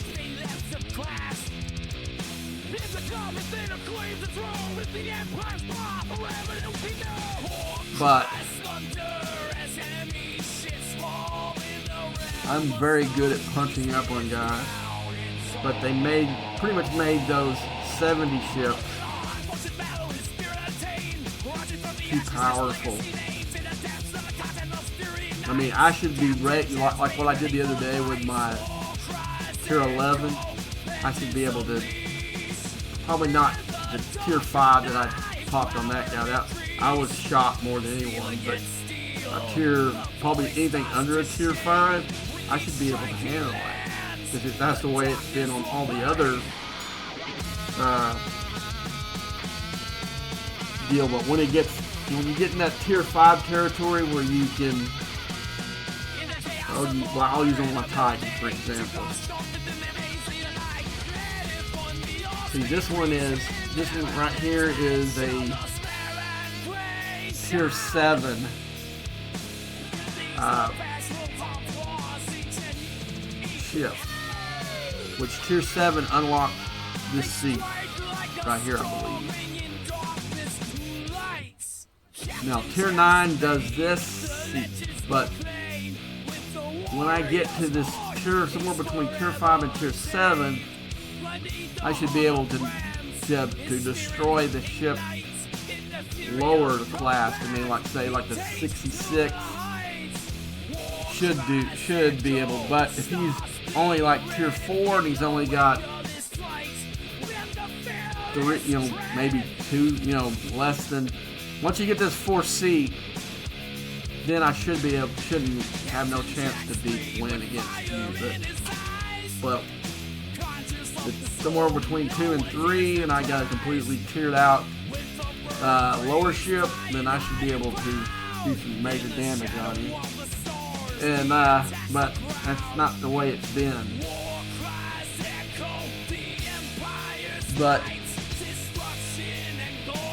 But I'm very good at punching up on guys, but they pretty much made those 70 ships too powerful. I mean, I should be ready, like what I did the other day with my tier 11. I should be able to, probably not the tier 5 that I popped on that guy. I was shocked more than anyone, but probably anything under a tier 5, I should be able to handle it, because that's the way it's been on all the other deal. But when you get in that tier 5 territory where you can, I'll use on my Titan for example. See, this one right here is a tier 7. Ship, which tier 7 unlocked this seat right here, I believe. Now tier 9 does this seat, but when I get to this tier, somewhere between tier 5 and tier 7, I should be able to destroy the ship lower class. I mean, like the 66 should be able, but if he's only like tier 4 and he's only got 3, maybe 2, less than. Once you get this 4 seat, then I shouldn't have no chance to win against you. But it's somewhere between 2 and 3, and I got a completely tiered out lower ship, then I should be able to do some major damage on you. And but that's not the way it's been. But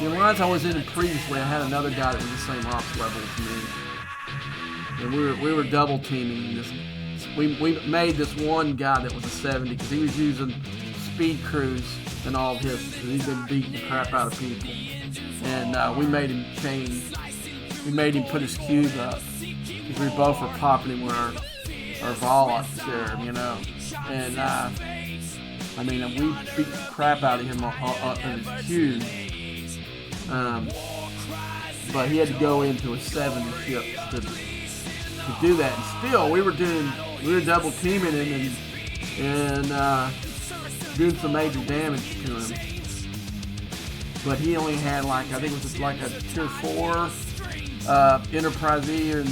the alliance I was in previously, I had another guy that was the same ops level as me, and we were double teaming this. We made this one guy that was a 70 because he was using speed cruise and all of his. He's been beating the crap out of people, and we made him change. We made him put his cube up because we both were popping him with our Volok serum, and I mean, we beat the crap out of him on his cube. But he had to go into a 70 ship to do that. And still, we were double teaming him and doing some major damage to him. But he only had I think it was like a tier 4 Enterprise E, and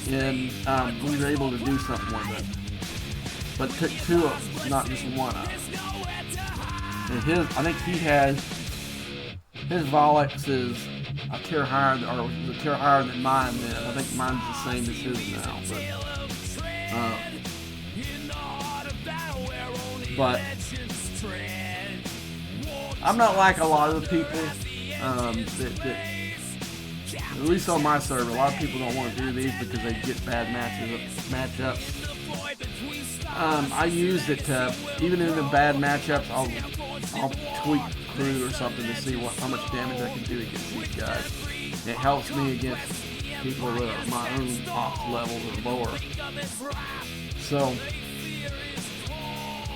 then we were able to do something with it. But took 2 of them, not just 1 of them. And I think he has, his Volix is a tier higher, or a tier higher than mine is. I think mine's the same as his now. But I'm not like a lot of the people that at least on my server, a lot of people don't want to do these because they get bad matchups. I use it to, even in the bad matchups, I'll tweak crew or something to see how much damage I can do against these guys. It helps me against people that are my own ops level or lower. So,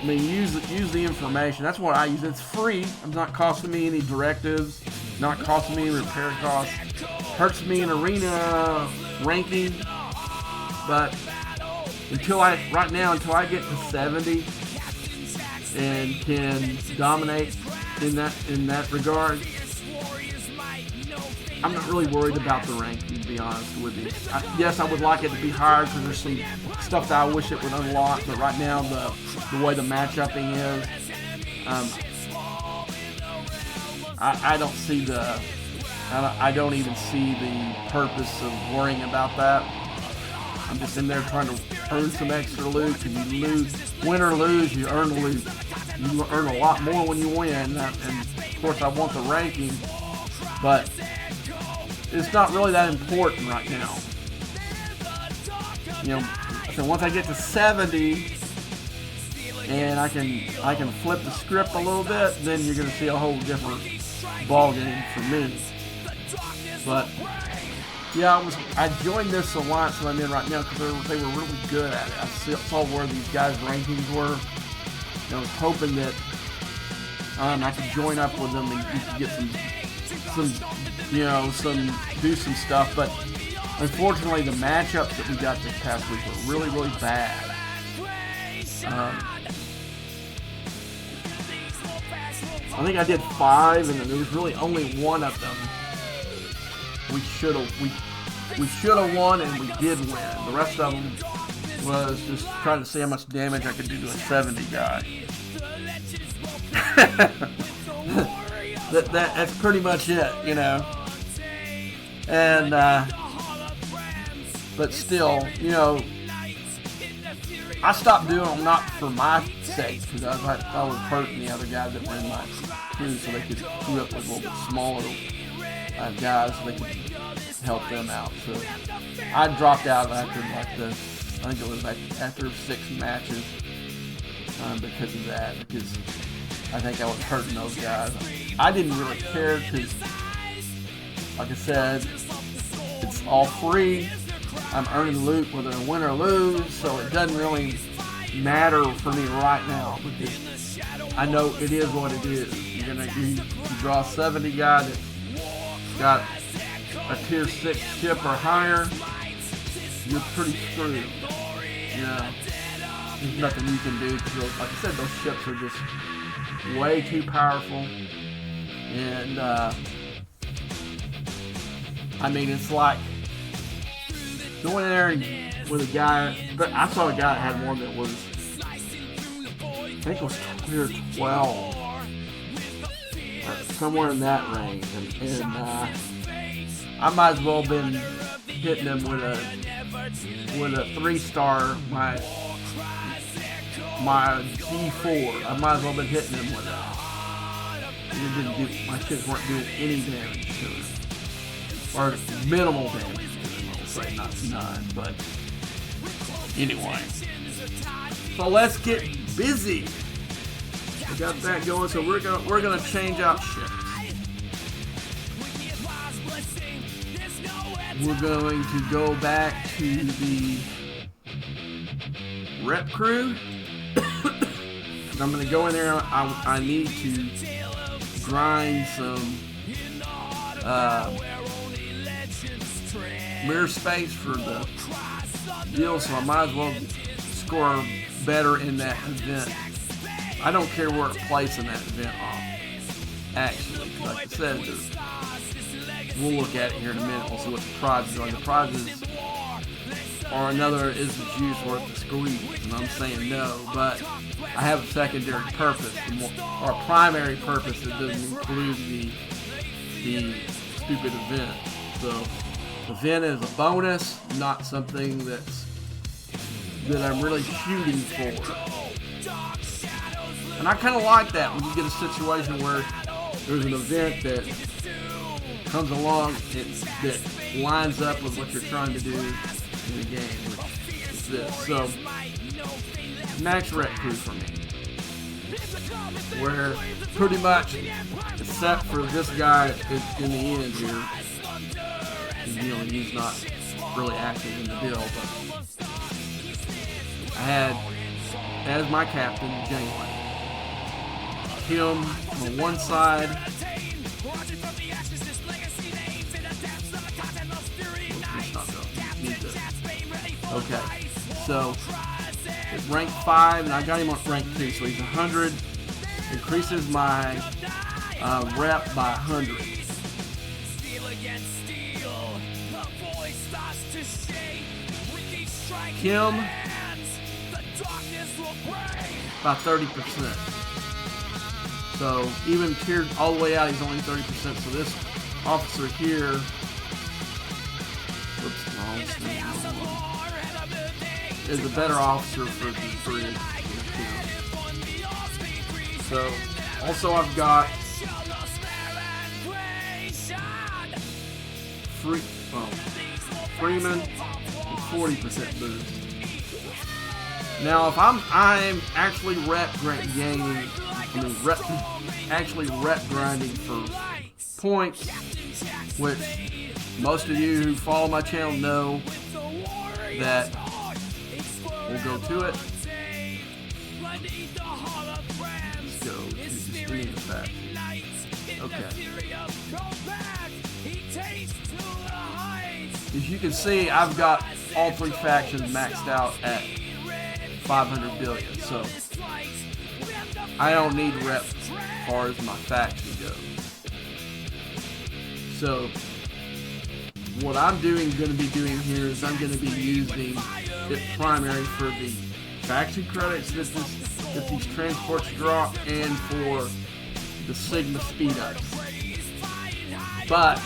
I mean, use the information. That's what I use. It's free. It's not costing me any directives. Not costing me any repair costs. Hurts me in arena ranking, but until I get to 70 and can dominate in that regard, I'm not really worried about the ranking, to be honest with you. Yes, I would like it to be higher because there's some stuff that I wish it would unlock, but right now the way the matchupping is, I don't see I don't even see the purpose of worrying about that. I'm just in there trying to earn some extra loot, and you lose, win or lose, you earn loot. You earn a lot more when you win, and of course I want the ranking, but it's not really that important right now. You know, so once I get to 70, and I can flip the script a little bit, then you're going to see a whole different ball game for me. But yeah, I joined this alliance that I'm in right now because they were really good at it. I saw where these guys' rankings were. And I was hoping that I could join up with them and we could get do some stuff. But unfortunately, the matchups that we got this past week were really, really bad. I think I did 5, and there was really only 1 of them we should have won, and we did win. The rest of them was just trying to see how much damage I could do to a 70 guy. That's pretty much it, you know. And but still, you know, I stopped doing them not for my sake, because I was hurting the other guys that were in my crew, so they could crew up with a little bit smaller guys, so they could help them out. So I dropped out after I think it was after 6 matches because of that, because I think I was hurting those guys. I didn't really care because, like I said, it's all free. I'm earning loot whether I win or lose, so it doesn't really matter for me right now, because I know it is what it is. You draw a 70 guy that's got a tier 6 ship or higher, you're pretty screwed. You know, there's nothing you can do, because like I said, those ships are just way too powerful. And I mean, it's like going in there with a guy, but I saw a guy that had one that was, I think it was tier 12, somewhere in that range, and I might as well have been hitting him with a 3-star, my G4. I might as well have been hitting him with that. My ships weren't doing any damage to him, or minimal damage to him. I'll say, not none, but anyway. So let's get busy. We got that going, so we're gonna change out ships. We're going to go back to the rep crew. I'm going to go in there. I need to grind some mirror space for the deal, so I might as well score better in that event. I don't care where it plays in that event, actually. Like I said, we'll look at it here in a minute. We'll see what the prizes are. The prizes are another is the juice worth the squeeze, and I'm saying no, but I have a secondary purpose, or a primary purpose that doesn't include the stupid event. So the event is a bonus, not something that I'm really shooting for. And I kind of like that when you get a situation where there's an event that comes along that lines up with what you're trying to do in the game, which is this. So, max rep crew for me, where pretty much, except for this guy in the end here, he's not really active in the deal, but I had as my captain Janeway. Him on one side. Okay, so it's rank 5, and I got him on rank 2, so he's 100. Increases my rep by 100. Kim by 30%. So even tiered all the way out, he's only 30%. So this officer here, is a better officer for the 3. So also I've got Freeman with 40% boost. Now if I'm actually rep grinding for points, which most of you who follow my channel know that we'll go to it. Let's go to just any of the facts. Okay. As you can see, I've got all 3 factions maxed out at 500 billion, so I don't need reps as far as my faction goes. So what I'm going to be doing here is I'm going to be using it primary for the faction credits that these transports drop, and for the Sigma speed ups. But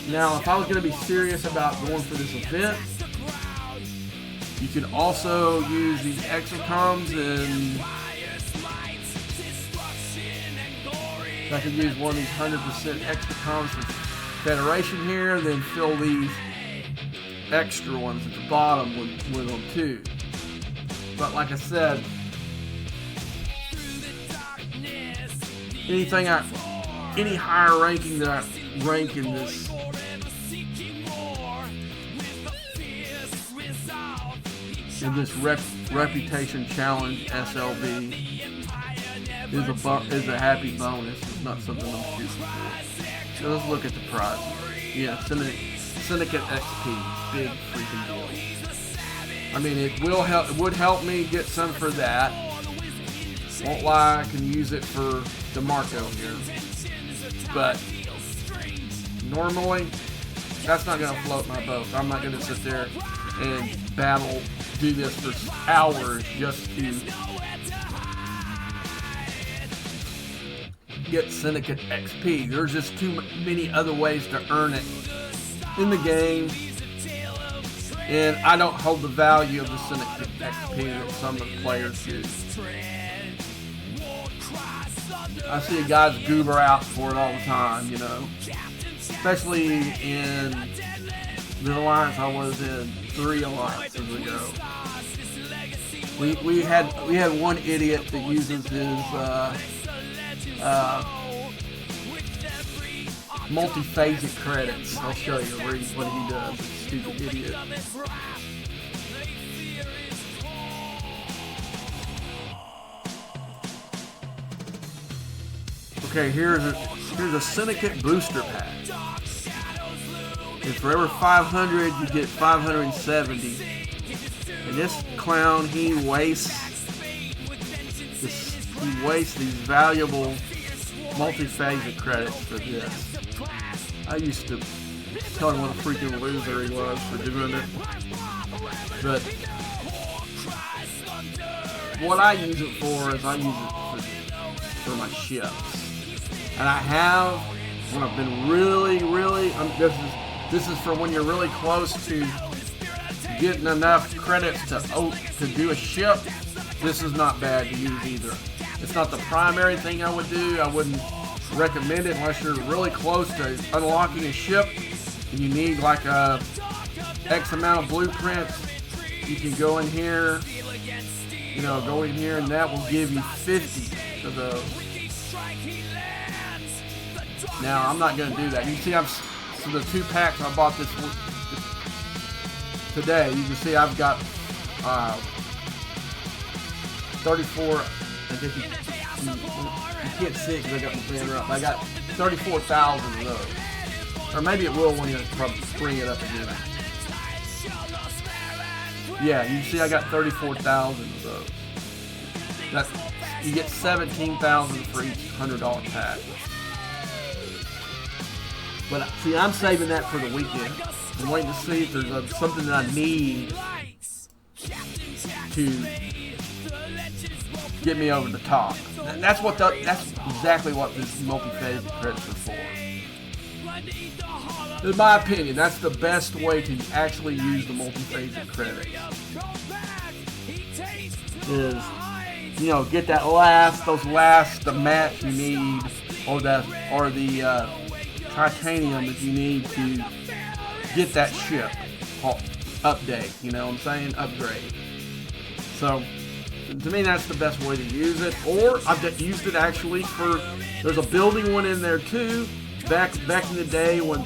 now, if I was going to be serious about going for this event, you could also use these exocoms, and I could use one of these 100% exocoms for Federation here, then fill these extra ones at the bottom with them too. But like I said, any higher ranking that I rank in this reputation challenge SLB is a happy bonus. It's not something I'm shooting for. So let's look at the prize. Yeah, Syndicate XP, big freaking deal. I mean, it would help me get some for that. Won't lie, I can use it for DeMarco here. But normally, that's not going to float my boat. I'm not going to sit there and do this for hours just to get Syndicate XP. There's just too many other ways to earn it in the game, and I don't hold the value of the Syndicate XP that some of the players do. I see guys goober out for it all the time, you know, especially in the alliance I was in 3 alliances ago. We had one idiot that uses his multi-phasic credits. I'll show you what he does. Stupid idiot. Okay, here's a Syndicate booster pack. And for every 500, you get 570. And this clown, he wastes these valuable multi-phasic credits for this. I used to tell him what a freaking loser he was for doing it. But what I use it for is I use it for my ships. And I have, when I've been really, this is for when you're really close to getting enough credits to do a ship. This is not bad to use either. It's not the primary thing I would do. I wouldn't recommend it unless you're really close to unlocking a ship and you need like a X amount of blueprints. You can go in here, go in here, and that will give you 50 of those. Now I'm not going to do that. You see, so the 2 packs I bought this today. You can see I've got 34. I guess you can't see it because I got my banner up. I got 34,000 of those. Or maybe it will when you bring it up again. Yeah, you see I got 34,000 of those. You get 17,000 for each $100 pack. But see, I'm saving that for the weekend. I'm waiting to see if there's something that I need to get me over the top. And that's exactly what these multi-phase credits are for. In my opinion, that's the best way to actually use the multi-phase credits. Is, get the mats you need, or the titanium that you need to get that ship update. You know what I'm saying? Upgrade. So, to me, that's the best way to use it. Or I've used it actually for. There's a building one in there too. Back in the day when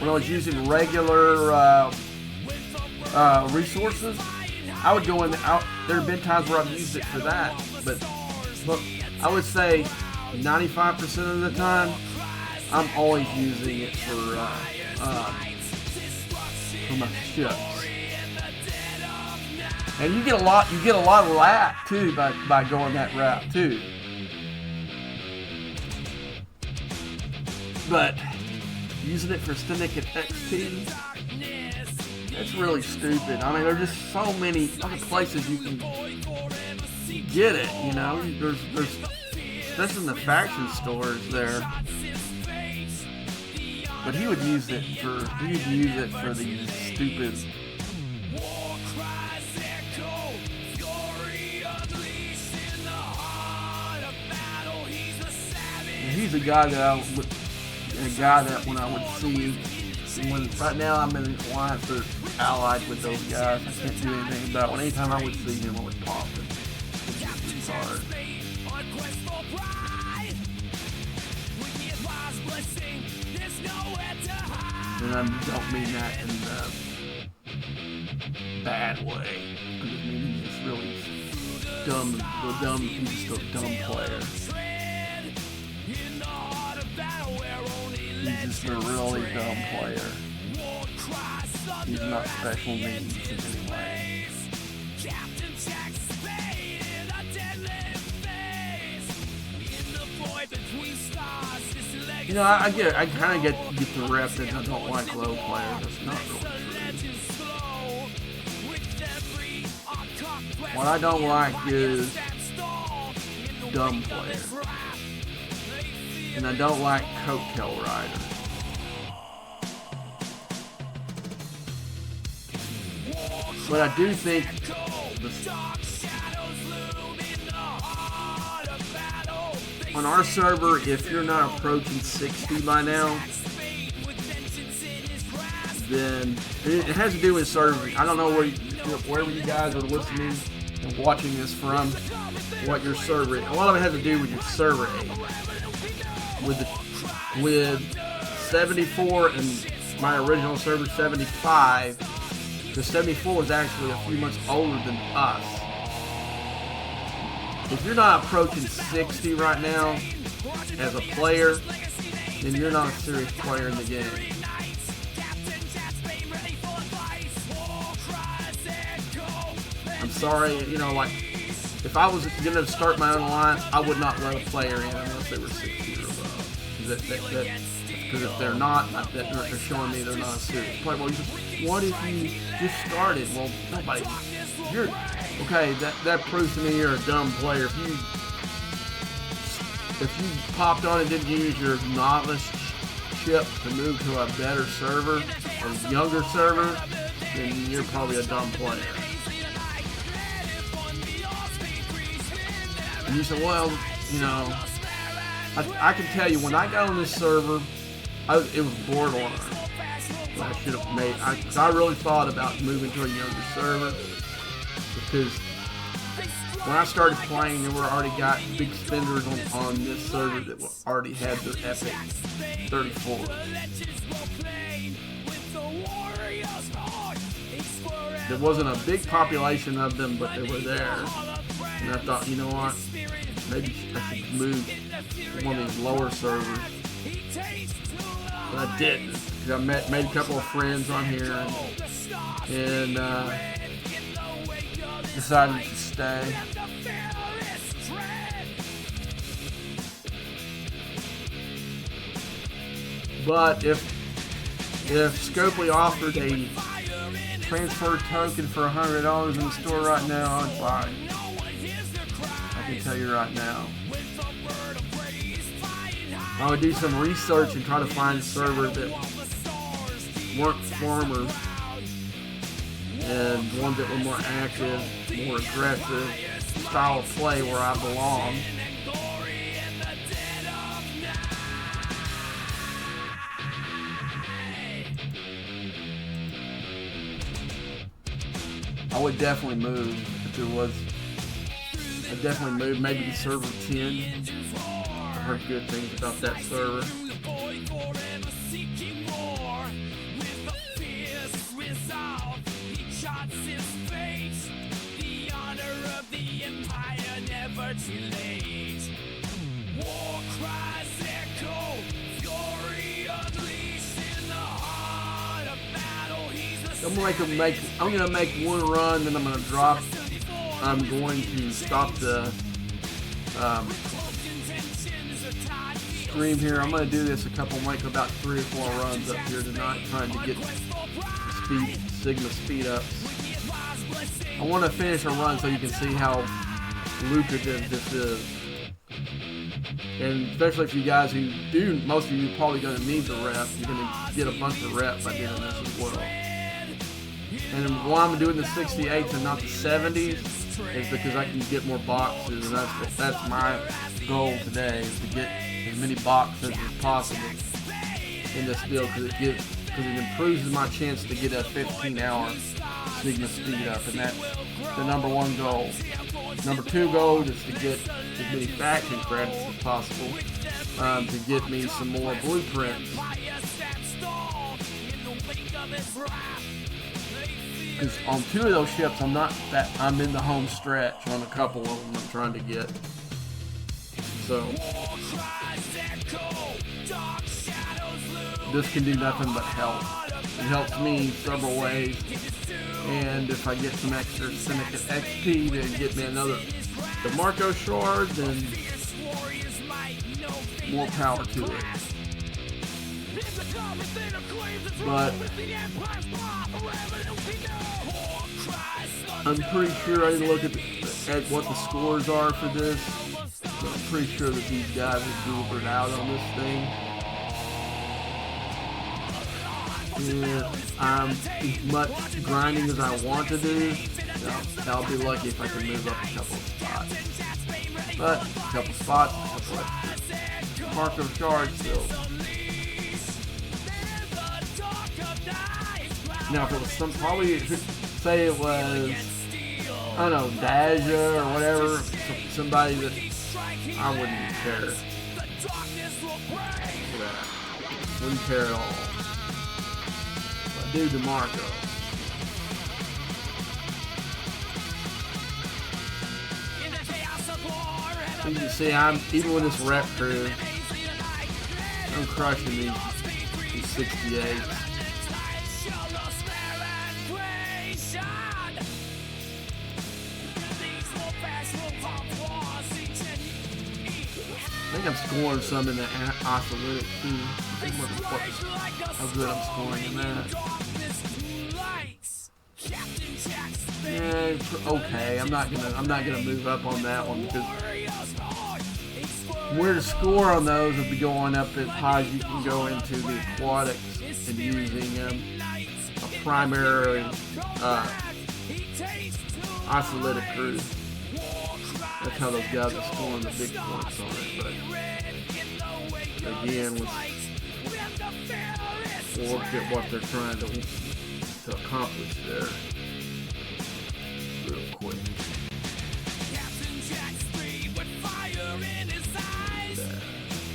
I was using regular resources, I would go in. There have been times where I've used it for that, but look, I would say 95% of the time, I'm always using it for my ships. And you get a lot of lap too by going that route too. But using it for Syndicate XP, it's really stupid. I mean, there's just so many other places you can get it. There's especially in the faction stores there. But he would use it for these stupid. He's a guy that when I would see, right now I'm in an alliance or allied with those guys, I can't do anything about it. Anytime I would see him, I would pop him. It's hard. And I don't mean that in the bad way. I just mean he's just really dumb. He's just a dumb player. He's just a really dumb player. He's not special needs in any way. I kind of get the rep that I don't like low players. That's not really true. What I don't like is dumb players. And I don't like coattail riders. But I do think on our server, if you're not approaching 60 by now, then it has to do with server. I don't know wherever you guys are listening and watching this from, what your server is. A lot of it has to do with your server age. With 74 and my original server 75, the 74 was actually a few months older than us. If you're not approaching 60 right now as a player, then you're not a serious player in the game. I'm sorry, if I was going to start my own alliance, I would not let a player in unless they were 60 or above. That's Because if they're not, they're showing me they're not a serious player. Well, what if you just started? Well, nobody. You're okay. That proves to me you're a dumb player. If you popped on and didn't use your novice chip to move to a better server or younger server, then you're probably a dumb player. And you say, well, you know, I can tell you when I got on this server, it was borderline. I should have made. I really thought about moving to a younger server because when I started playing, there were already got big spenders on this server that already had the Epic 34. There wasn't a big population of them, but they were there. And I thought, you know what? Maybe I should move to one of these lower servers. But I didn't. I made a couple of friends on here and decided to stay. But if Scopely offered a transfer token for $100 in the store right now, I'd buy it. I can tell you right now. I would do some research and try to find servers that weren't farmers and ones that were more active, more aggressive style of play where I belong. I would definitely move if there was. I'd definitely move maybe to server 10. I've heard good things about that server. I'm gonna make one run, then I'm gonna drop. I'm going to stop the stream here. I'm gonna do this make about 3 or 4 runs up here tonight, trying to get Sigma speed ups. I want to finish a run so you can see how lucrative this is. And especially if you guys who do, most of you are probably going to need the rep. You're going to get a bunch of rep by doing this as well. And why I'm doing the 68s and not the 70s is because I can get more boxes, and that's my goal today, is to get as many boxes as possible in this build, because it improves my chance to get a 15-hour Sigma speed up, and that's the number 1 goal. Number 2 goal is to get as many faction credits as possible, to get me some more blueprints. Because on 2 of those ships, I'm in the home stretch. On a couple of them, I'm trying to get. So this can do nothing but help. It helps me several ways. And if I get some extra Syndicate XP to get me another DeMarco shard, then more power to it. But I'm pretty sure I didn't look at what the scores are for this, but I'm pretty sure that these guys have goobered out on this thing. And I'm as much grinding as I want to do. I'll be lucky if I can move up a couple of spots. But a couple spots, a couple of Marco shards still. Now if it was say it was, I don't know, Daja or whatever, somebody that I wouldn't care. Wouldn't care at all. But I do DeMarco. You can see even with this rep crew, I'm crushing these 68s. think I'm scoring some in the Oxalytic too. How good I'm scoring in that. Yeah, okay. I'm not gonna move up on that one because where to score on those would be going up as high as you can go into the aquatics and using a primary Oxalytic cruise. That's how those guys are scoring the big points on it. But again, look at what they're trying to accomplish there. Real quick.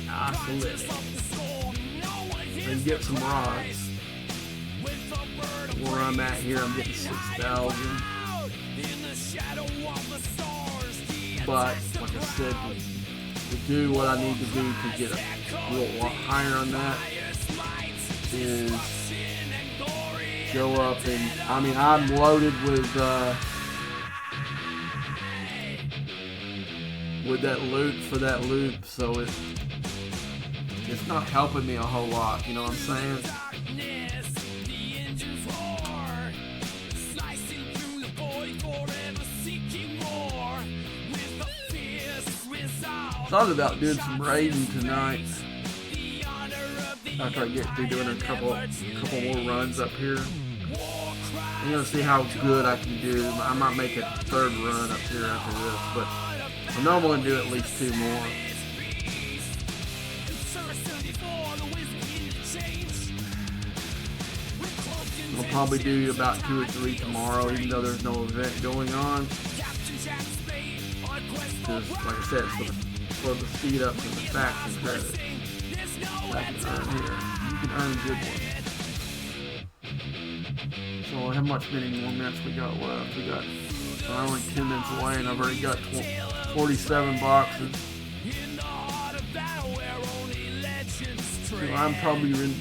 Oxalytic. And get some rods. Where I'm at here, I'm getting 6,000. But like I said, to do what I need to do to get a little higher on that is go up and I'm loaded with that loop for that loop, so it's not helping me a whole lot, you know what I'm saying? Thought about doing some raiding tonight after I get through doing a couple more runs up here. I'm gonna see how good I can do. I might make a third run up here after this, but I know I'm gonna do at least 2 more. I'll probably do about 2 or 3 tomorrow, even though there's no event going on. Because, like I said, it's for the speed ups and the faction credit. I can earn here. You can earn good ones. So how many more minutes we got left? We're only 10 minutes away, and I've already got 47 boxes. So I'm probably in.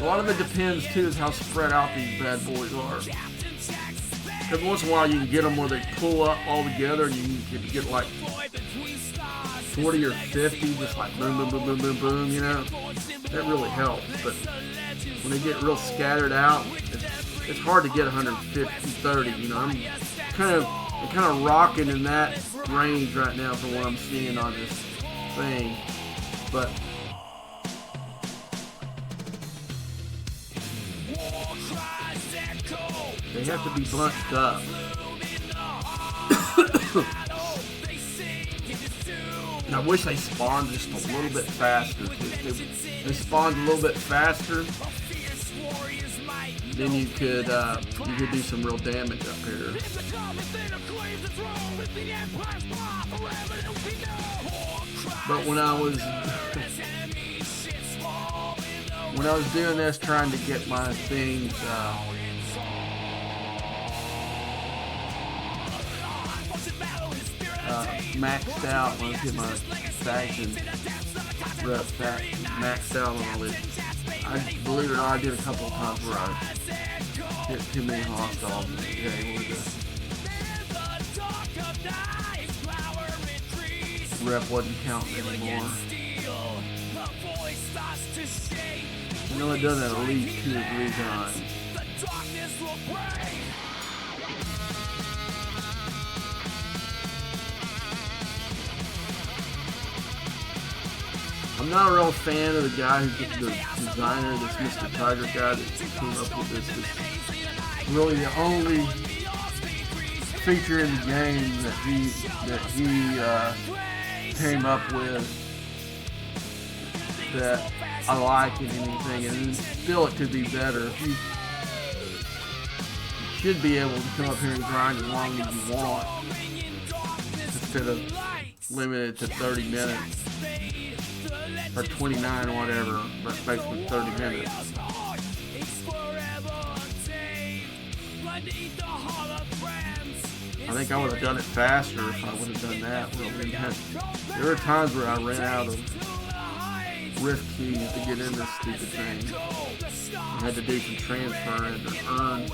A lot of it depends too, is how spread out these bad boys are. Every once in a while you can get them where they pull up all together and you can get like 40 or 50, just like boom, boom, boom, boom, boom, boom, you know. That really helps. But when they get real scattered out, it's hard to get 150, 30, you know. I'm kind of rocking in that range right now for what I'm seeing on this thing. But they have to be bunched up. And I wish they spawned just a little bit faster. If they spawned a little bit faster, then you could do some real damage up here. But when I was doing this, trying to get my things maxed out, when I get my faction rep maxed out on all this, believe it or not, I did a couple of times where I hit too many hostiles in the game with the rep wasn't counting anymore. I know it does that at least 2 or 3 times. I'm not a real fan of the guy the designer, this Mr. Tiger guy that came up with this. It's really the only feature in the game that he came up with that I like in anything, and still it could be better. You should be able to come up here and grind as long as you want instead of limited to 30 minutes. Or 29 or whatever, but basically 30 minutes. I think I would have done it faster if I would have done that. There were times where I ran out of rift keys to get in this stupid thing. I had to do some transferring to earn.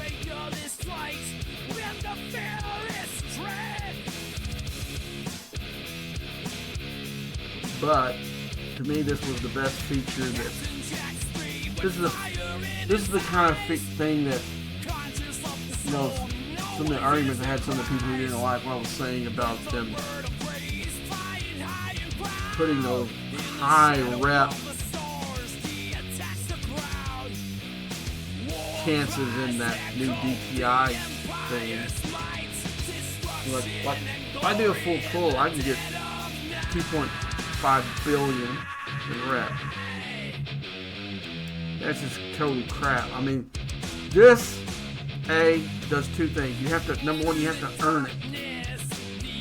but to me this was the best feature. This is the kind of thing that, you know, some of the arguments I had, some of the people who didn't like what I was saying about them putting those high rep chances in that new DTI thing. Like if I do a full pull, I can get 2.5 billion in rep. That's just total crap. I mean, this does two things. You have to, number one, you have to earn it,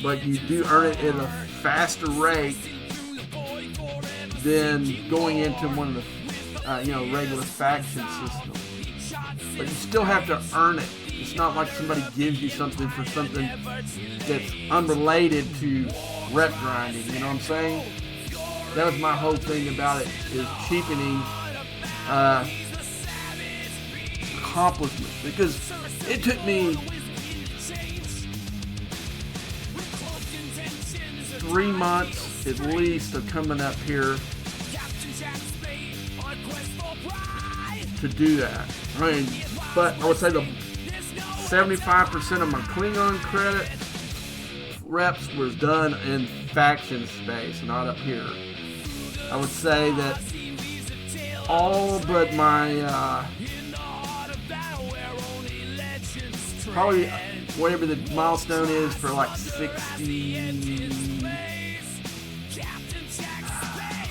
but you do earn it at a faster rate than going into one of the regular faction systems. But you still have to earn it. It's not like somebody gives you something for something that's unrelated to rep grinding. You know what I'm saying? That was my whole thing about it, is cheapening accomplishments, because it took me 3 months at least of coming up here to do that. I mean, but I would say the 75% of my Klingon credit reps was done in faction space, not up here. I would say that all but my probably whatever the milestone is for like 60,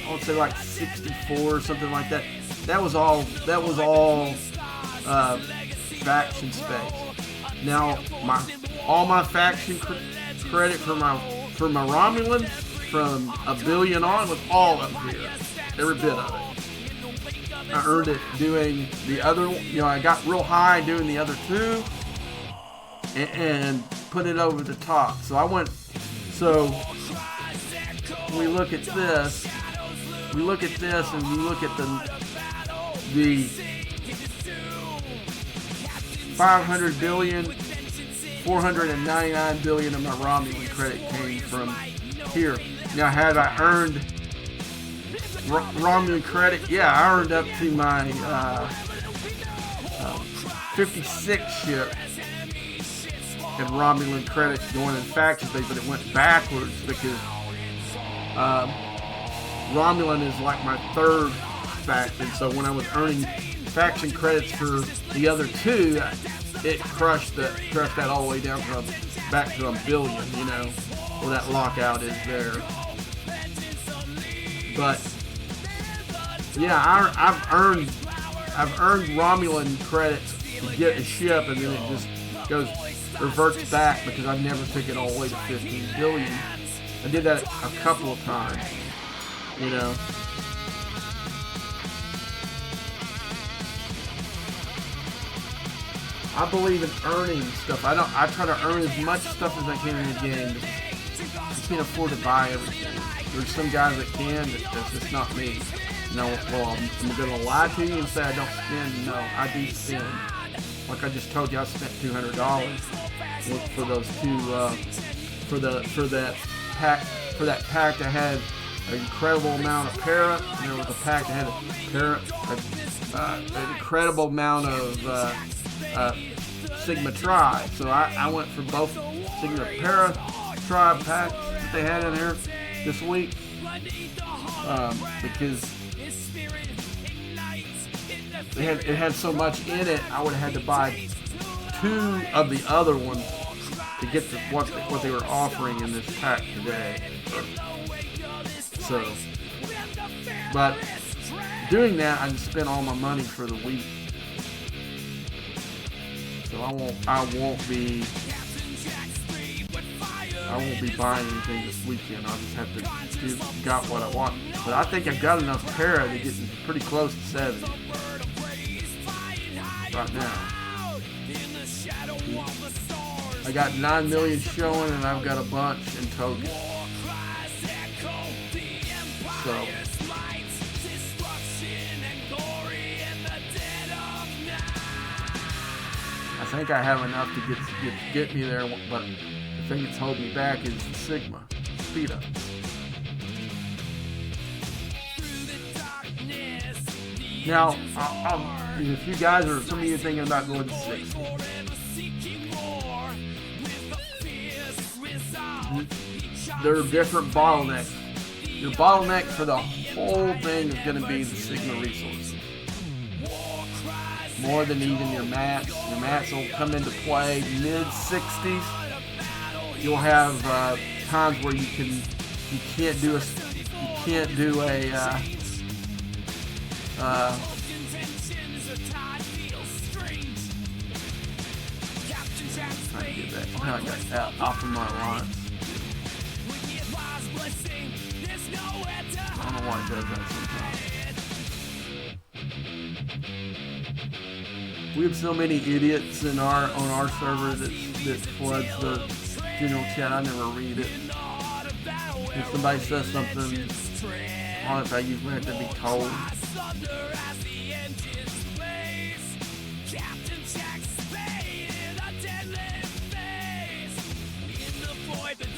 I would say like 64 or something like that. That was all faction space. Now all my faction credit for my Romulan from a billion on was all up here, every bit of it. I earned it doing the other, I got real high doing the other two and put it over the top. So when we look at this and we look at the 500 billion, 499 billion of my Romulan credit came from here. Now, had I earned Romulan credit, yeah, I earned up to my 56 ship in Romulan credits going in faction space, but it went backwards because Romulan is like my third faction. So when I was earning faction credits for the other two, it crushed that all the way down back to a billion, where that lockout is there. But yeah, I've earned Romulan credits to get a ship, and then it just reverts back because I never took it all the way to 15 billion. I did that a couple of times, I believe in earning stuff. I try to earn as much stuff as I can in the game. I can't afford to buy everything. There's some guys that can, that's just not me. I'm going to lie to you and say I don't spend. No, I do spend. Like I just told you, I spent $200 for those two, for that pack. For that pack, I had an incredible amount of para, and there was a pack that had an incredible amount of Sigma Tri. So I went for both Sigma Para Tri packs that they had in there this week, because it had so much in it. I would have had to buy 2 of the other ones to get what they were offering in this pack today. So, but doing that, I just spent all my money for the week. So I won't be buying anything this weekend. I'll just have to got what I want. But I think I've got enough para to get pretty close to 70 right now. I got 9 million showing, and I've got a bunch in tokens. So I think I have enough to get me there, but the thing that's holding me back is the Sigma speed up. Now, if you guys or some of you are thinking about going to 60, there are different bottlenecks. Your bottleneck for the whole thing is going to be the Sigma resources. More than even your mats. Your mats will come into play mid-60s. You'll have times where you can't do a trying to get that. I got that off of my line. I don't know why it does that sometimes. We have so many idiots on our server that floods the general chat. I never read it. If somebody says something on it, I usually have to be told.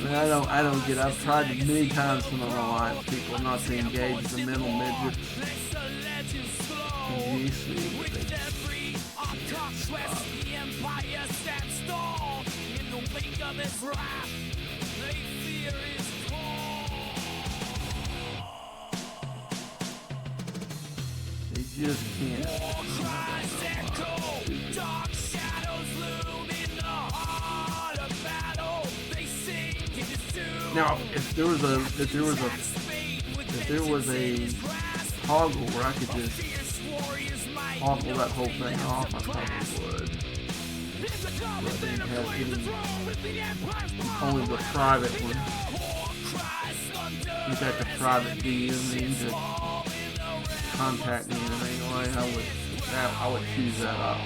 I don't get. I've tried many times from the alliance people not to engage the mental midgets. They just can't. Now, if there was a toggle where I could just toggle that whole thing off, I probably would. But I didn't have only the private one. You got the private DM to contact me in any way. I would choose that up.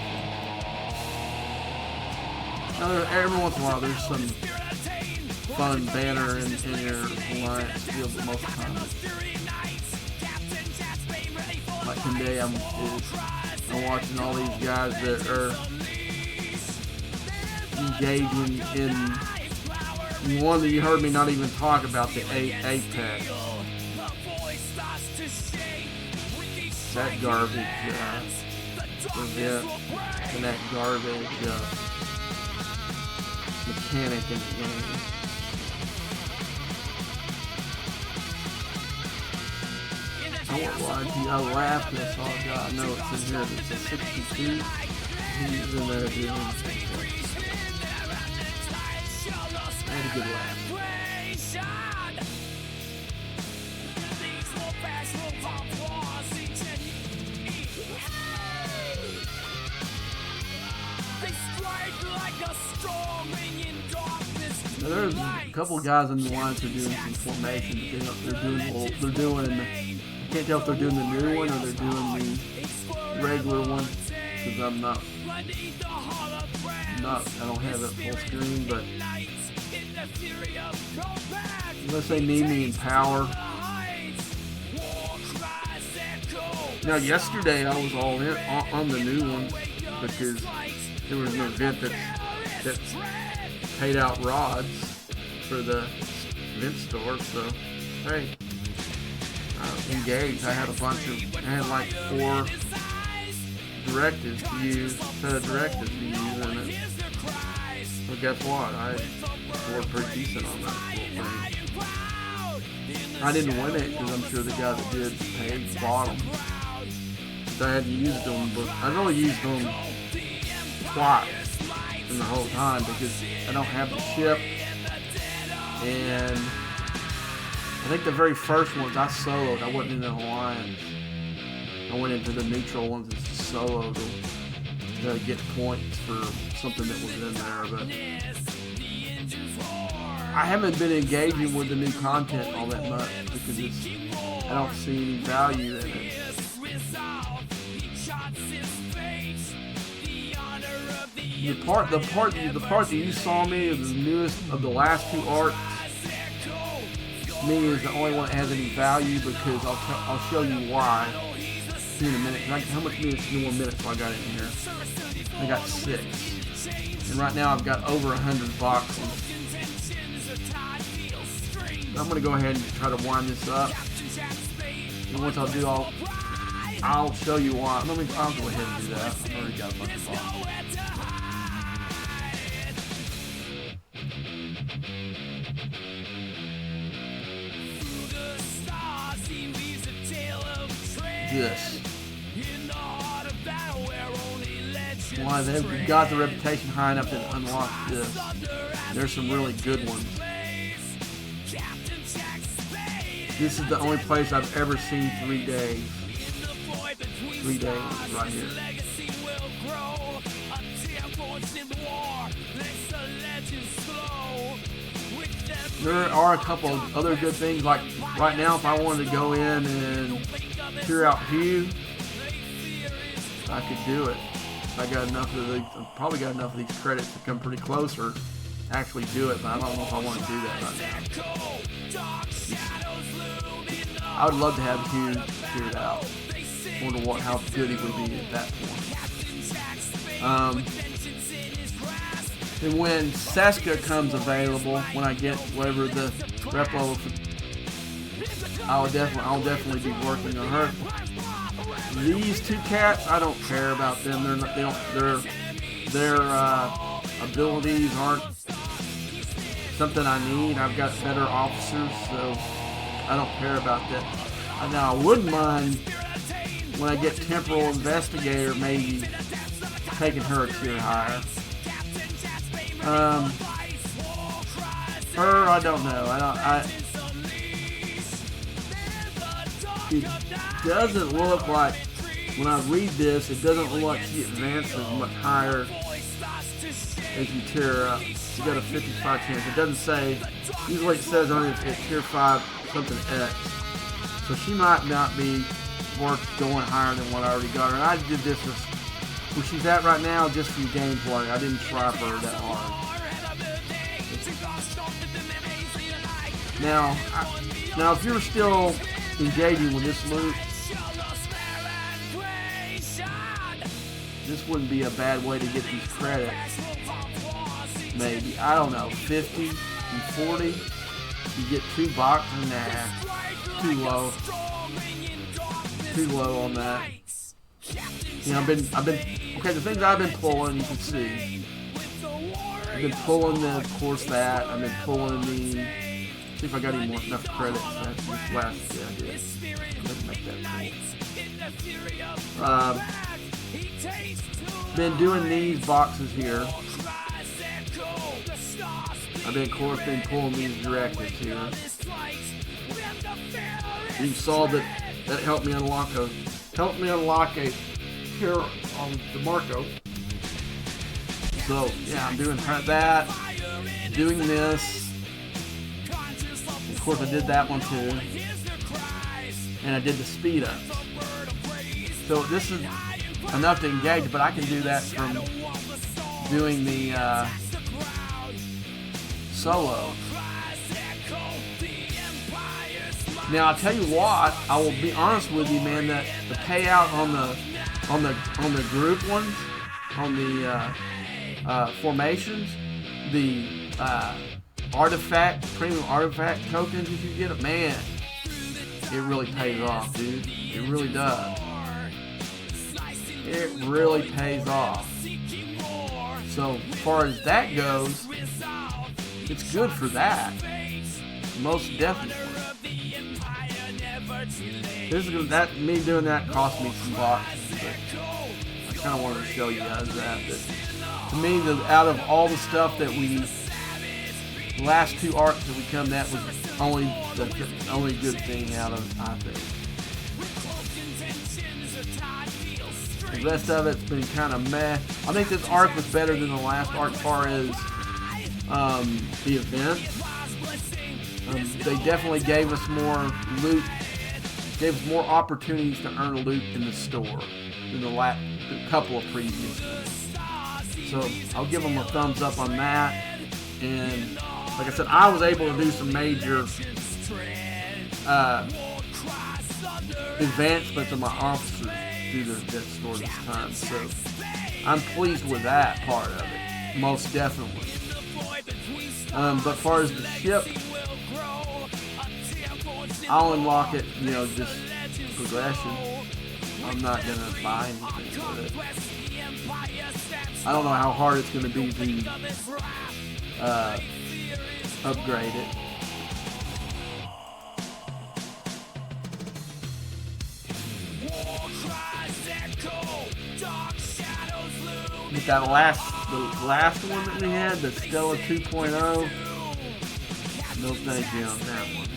Now, every once in a while, there's some fun banner in your alliance field, but most of the time like today I'm watching all these guys that are engaging in one that you heard me not even talk about, the Apex. That garbage event and that garbage mechanic in the game. I won't lie to you, I laughed and I saw a guy, I know it's in here, it's a 62, he's in there doing, I had a good laugh. Now, there's a couple of guys in the lines that are doing some formation, they're doing I can't tell if they're doing the new one or they're doing the regular one, because I don't have it full screen, but unless they need me in power. Now yesterday I was all in on the new one because there was an event that paid out rods for the event store, so hey. Engaged. I had like 4 directives to use, set of directives to use in it. But guess what? I scored pretty decent on that whole thing. I didn't win it because I'm sure the guy that did bought them. So I had to use them, but I only used them twice in the whole time because I don't have the ship, and I think the very first ones I soloed. I wasn't in the alliance. I went into the neutral ones and soloed to get points for something that was in there. But I haven't been engaging with the new content all that much because I don't see any value in it. The part that you saw me of the newest of the last 2 arcs. Me is the only one that has any value because I'll show you why in a minute. How much more minutes have I got in here? I got 6. And right now I've got over 100 boxes. I'm going to go ahead and try to wind this up. And once I do, I'll I'll show you why. I'll go ahead and do that. I've already got a bunch of boxes. This. Why they've got the reputation high enough to unlock this. There's some really good ones. This is the only place I've ever seen 3 days. 3 days right here. There are a couple of other good things, like right now if I wanted to go in and clear out Hugh, I could do it. I got enough of these, probably got enough of these credits to come pretty close or actually do it, but I don't know if I want to do that right now. I would love to have Hugh cleared out. Wonder how good he would be at that point. And when Seska comes available, when I get whatever the rep level, I'll definitely be working on her. These two cats, I don't care about them. Their abilities aren't something I need. I've got better officers, so I don't care about that. Now I wouldn't mind when I get Temporal Investigator, maybe taking her a tier higher. Her, I don't know. It doesn't look like, when I read this, it doesn't look like she advances much higher as you tier her up. She got a 55 chance. It doesn't say, usually it says on it at tier 5 something X. So she might not be worth going higher than what I already got her. And I did this where she's at right now just for gameplay. I didn't try for her that hard. Now if you're still engaging with this loot, this wouldn't be a bad way to get these credits. Maybe, I don't know, 50 and 40. You get 2 boxes. Nah, too low. Too low on that. You know, I've been. Okay, the things I've been pulling, you can see. I've been pulling of course that. I've been pulling the. See if I got any more enough credits. That's this last. Yeah, I did. Let's make that cool. Been doing these boxes here. I've been, of course, pulling these directives here. You saw that helped me unlock a here on DeMarco. So yeah, I'm doing that, doing this. Of course, I did that one too, and I did the speed up. So this is enough to engage, but I can do that from doing the solo. Now I'll tell you what, I will be honest with you, man, that the payout on the group ones, on the formations, the premium artifact tokens, if you get it, man, it really pays off, dude. It really does. It really pays off. So as far as that goes, it's good for that. Most definitely. Me doing that cost me some boxes, but I kind of wanted to show you guys that. But to me, out of all the stuff that the last 2 arcs that we come, that was the only good thing out of, I think. The rest of it's been kind of meh. I think this arc was better than the last arc as far as the event. They definitely gave us more loot, gave us more opportunities to earn loot in the store than the couple of previous ones. So I'll give them a thumbs up on that. And like I said, I was able to do some major advancements of my officers through the store this time. So I'm pleased with that part of it, most definitely. But as far as the ship, I'll unlock it, just progression. I'm not gonna buy anything with it. I don't know how hard it's gonna be to upgrade it. But that the last one that we had, the Stella 2.0, no thank you on that one.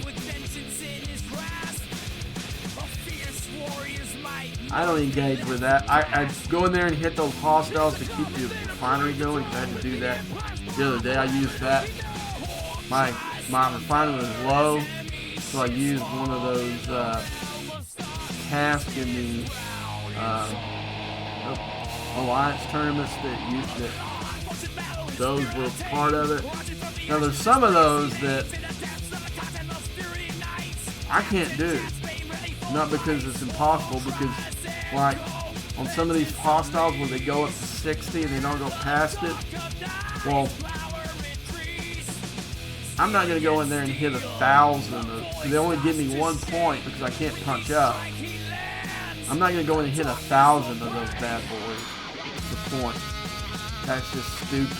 I don't engage with that. I go in there and hit those hostiles to keep the refinery going. I had to do that the other day. I used that. My refinery was low, so I used one of those tasks in the Alliance tournaments that those were part of it. Now there's some of those that I can't do. Not because it's impossible, because like on some of these hostiles where they go up to 60 and they don't go past it, well, I'm not going to go in there and hit 1,000. They only give me 1 point because I can't punch up. I'm not going to go in and hit 1,000 of those bad boys for points. That's just stupid.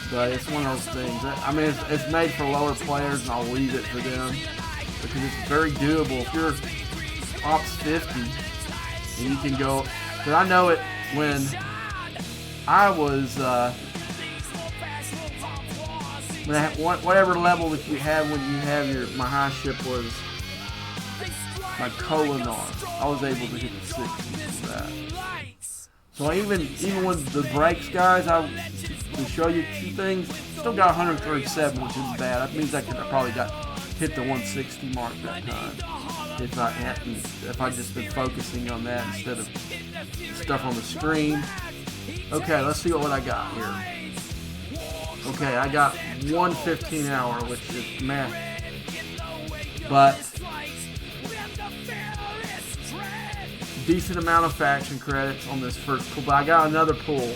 But it's one of those things. I mean, it's made for lower players, and I'll leave it for them because it's very doable. If you're Ops 50 and you can go, because I know it when I was whatever level that you have when you have my high ship was my Kolinar. I was able to hit the 60 with that. So even with the brakes guys, to show you two things, still got 137, which isn't bad. That means I could have probably hit the 160 mark that time if I just been focusing on that instead of stuff on the screen. Okay, let's see what I got here. Okay, I got 115 hour, which is meh. But decent amount of faction credits on this first pull. But I got another pull.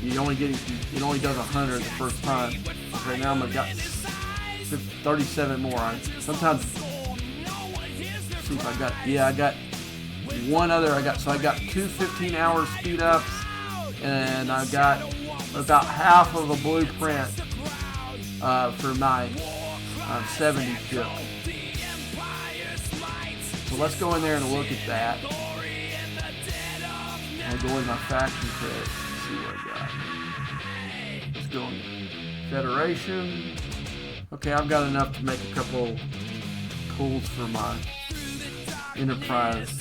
It only does 100 the first time. Okay, now I got 37 more. Sometimes see if I got one other. So I got 2 15-hour speed ups, and I got about half of a blueprint for my 70 ship. So let's go in there and look at that. I'll go in my faction credits and see what I got. Let's go in Federation. Okay, I've got enough to make a couple pulls for my Enterprise.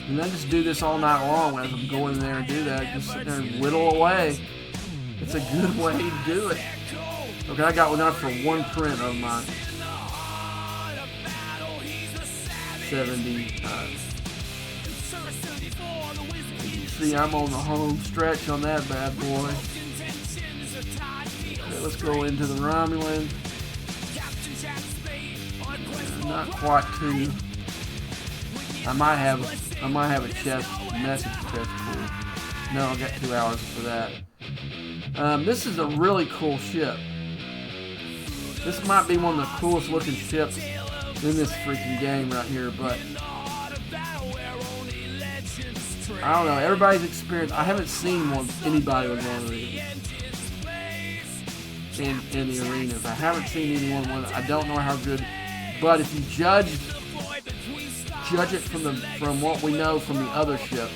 And I just do this all night long as I'm going in there and do that. Just sit there and whittle away. It's a good way to do it. Okay, I got enough for one print of my 70. See, I'm on the home stretch on that bad boy. Okay, let's go into the Romulan. Not quite too. I might have a message chest pull. No, I got 2 hours for that. This is a really cool ship. This might be one of the coolest looking ships in this freaking game right here, but I don't know. Everybody's experience. I haven't seen anybody with one of these in the arenas. I haven't seen anyone with it. I don't know how good, but if you judge it from what we know from the other ships.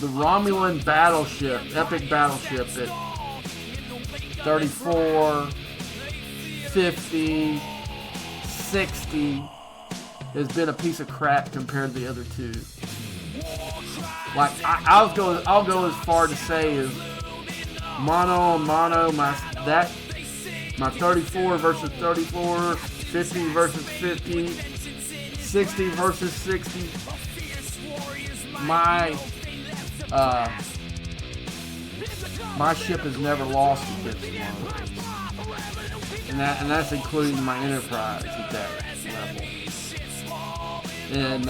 The Romulan battleship, epic battleship at 34, 50, 60 has been a piece of crap compared to the other two. Like I'll go as far to say is mono, my 34 versus 34, 50 versus 50, 60 versus 60. My ship has never lost against one of those. and that's including my Enterprise at that level. And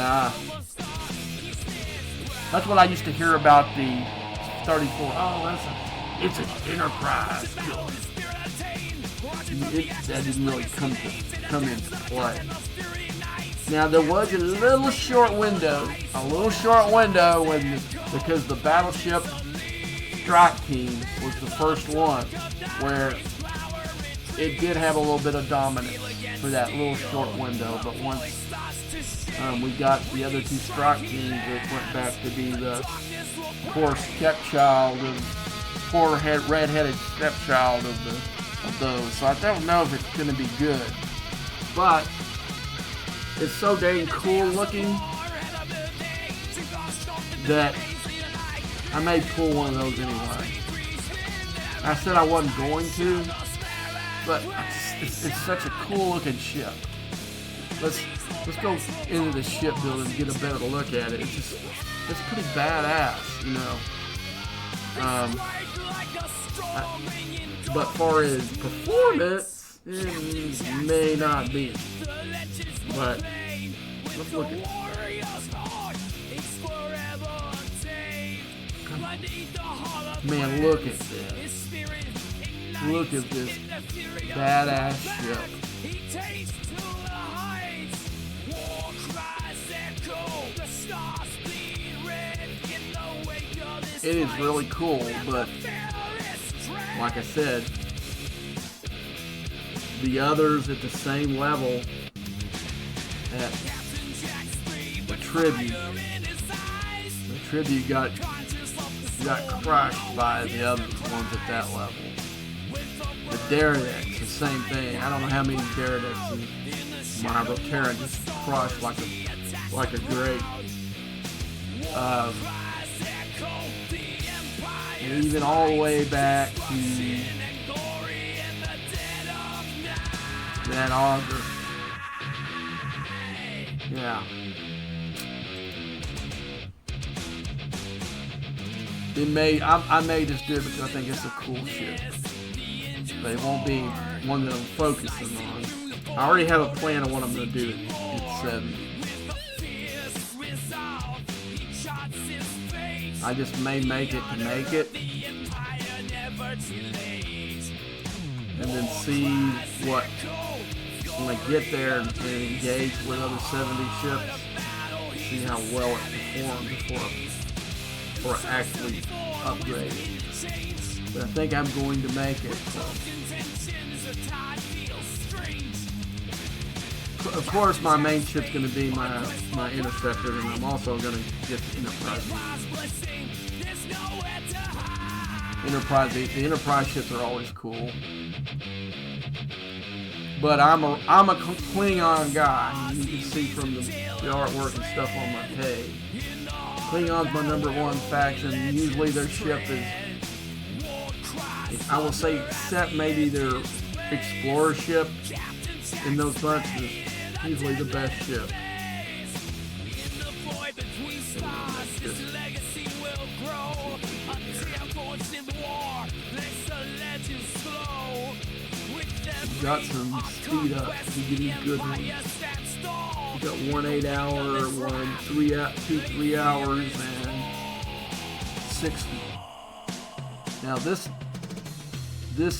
that's what I used to hear about the 34. Oh, it's an Enterprise. That didn't really come into play. Now there was a little short window because the Battleship Strike Team was the first one where it did have a little bit of dominance for that little short window, but once we got the other two strike teams, it went back to be the poor stepchild of red-headed stepchild of those. So I don't know if it's going to be good, but it's so dang cool looking that I may pull one of those anyway. I said I wasn't going to, but it's such a cool looking ship. Let's go into the ship building and get a better look at it. It's pretty badass, you know. But far as performance, it may not be. But let's look at it. Man, look at this. Look at this badass ship. It is really cool, but like I said, the others at the same level at the Tribute got crushed by the other ones at that level. The Deredex, the same thing. I don't know how many Deredex in my Terran just crushed like a grape. And even all the way back to that auger. Yeah. I may just do it because I think it's a cool ship. But it won't be one that I'm focusing on. I already have a plan of what I'm going to do at 70. I just may make it to make it. And then see what, when I get there and engage with other 70 ships, see how well it performs before I actually upgrade it. But I think I'm going to make it. So. Of course, my main ship's going to be my Interceptor, and I'm also going to get the Enterprise. The Enterprise ships are always cool. But I'm a Klingon guy. You can see from the artwork and stuff on my page. Klingon's my number 1 faction. Usually their ship is, I will say, except maybe their Explorer ship in those bunches, usually the best ship. Got some speed up to get these good ones. You got 1 8-hour, 2 3 hours, and 60. Now this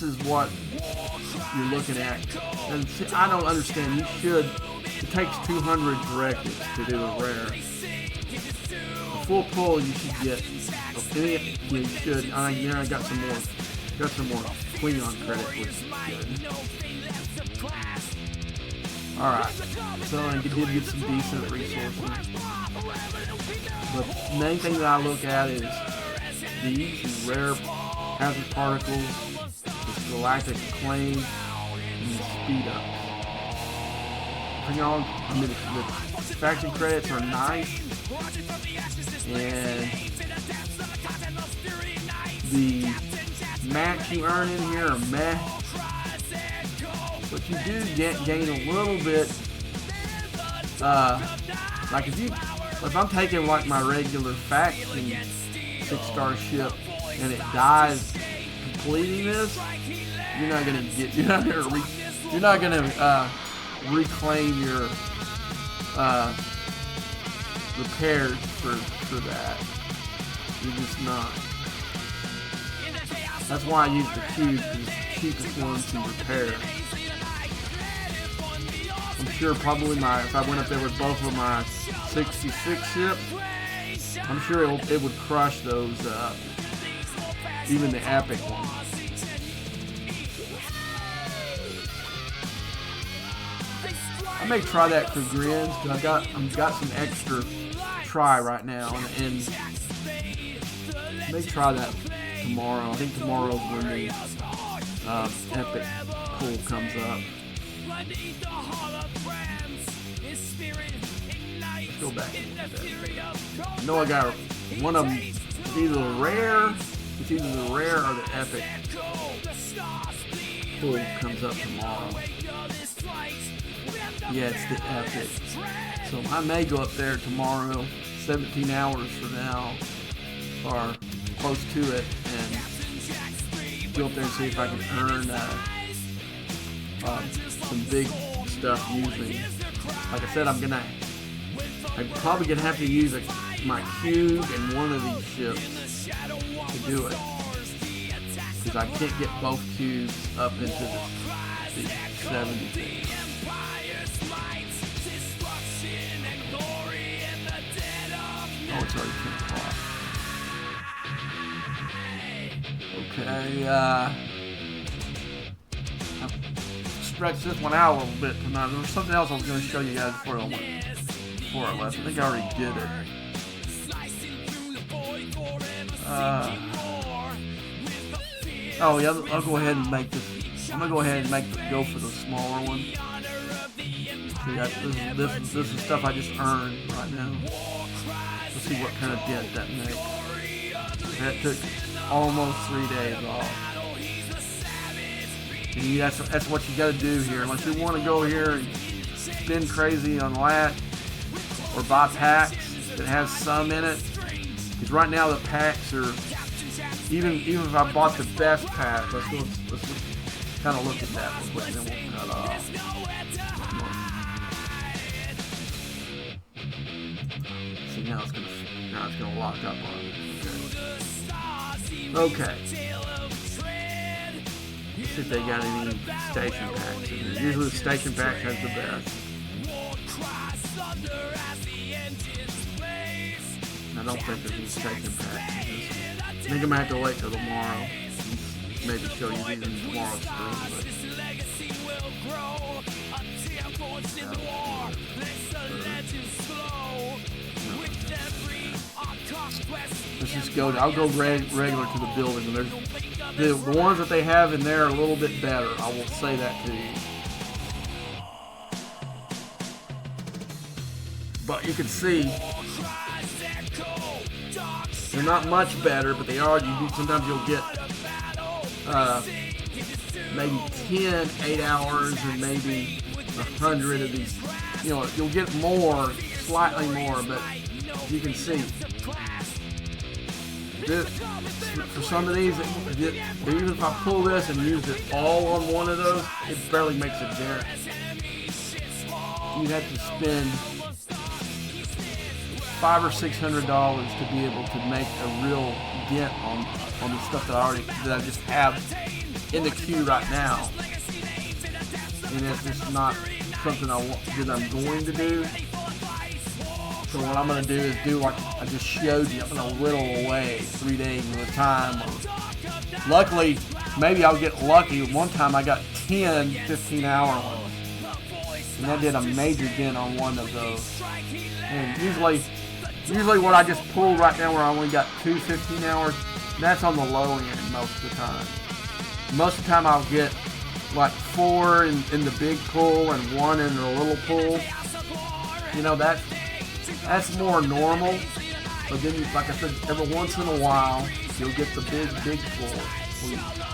is what you're looking at. And see, I don't understand. It takes 200 directives to do a rare. A full pull you should get. You should. I got some more Klingon credit, which is good. Alright, so I did get some decent resources. But the main thing that I look at is these rare hazard particles, this galactic acclaim, and the speed up. The faction credits are nice, and the max you earn in here are meh. But you do gain a little bit, like if I'm taking like my regular faction 6-star ship and it dies completing this, you're not gonna You're not gonna reclaim your repairs for that. You're just not. That's why I use the cube, because it's the cheapest one to repair. I'm sure probably if I went up there with both of my 66 ships, I'm sure it would crush those, even the epic ones. I may try that for grins, because I've got some extra try right now, and I may try that tomorrow. I think tomorrow's when the epic pool comes up. Let's go back. I know I got one of them. It's either the rare or the epic pool comes up tomorrow. Yeah, it's the epic. So I may go up there tomorrow, 17 hours from now, or close to it, and go up there and see if I can earn some big stuff using. Like I said, I'm probably gonna have to use my cube and one of these ships to do it, because I can't get both cubes up into the 70. Oh, it's already 10 o'clock. Okay, I'll stretch this one out a little bit tonight. There was something else I was going to show you guys before I left. I think I already did it. Oh yeah, I'll go ahead and make this. I'm gonna go ahead and go for the smaller one. See, this is stuff I just earned right now. Let's see what kind of dent that makes. That took almost 3 days off. And that's what you got to do here. Unless you want to go here and spin crazy on lat or buy packs that has some in it. Because right now the packs are, even if I bought the best pack, let's kind of look at that real quick, then we'll cut off. See, now it's gonna lock up on it. Okay. Let's see if they got any station packs in there. Usually the station pack has the best. I don't think there's any station packs in this. I think I'm gonna have to wait till tomorrow. Maybe show you these in tomorrow's stream. Let's just go. I'll go regular to the building. And the ones that they have in there are a little bit better. I will say that to you. But you can see they're not much better, but they are. Sometimes you'll get maybe 10 8 hours and maybe 100 of these. You know, you'll get more, slightly more, but you can see. For some of these, even if I pull this and use it all on one of those, it barely makes a dent. You'd have to spend $500 or $600 to be able to make a real dent on the stuff that I just have in the queue right now. And it's just not something that I'm going to do. So what I'm going to do is do like I just showed you. I'm going to whittle away 3 days at a time. Luckily, maybe I'll get lucky. One time I got 10 15-hour ones. And that did a major dent on one of those. And usually what I just pulled right now where I only got 2 15-hours, that's on the low end most of the time. Most of the time I'll get like 4 in the big pool and 1 in the little pool. You know, that's more normal, but then, like I said, every once in a while, you'll get the big pool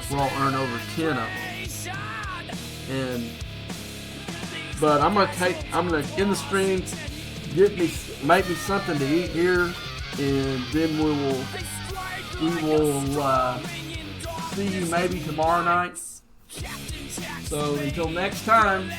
where I'll earn over 10 of them. But I'm gonna in the stream, make me something to eat here, and then we will see you maybe tomorrow night. So So until next time,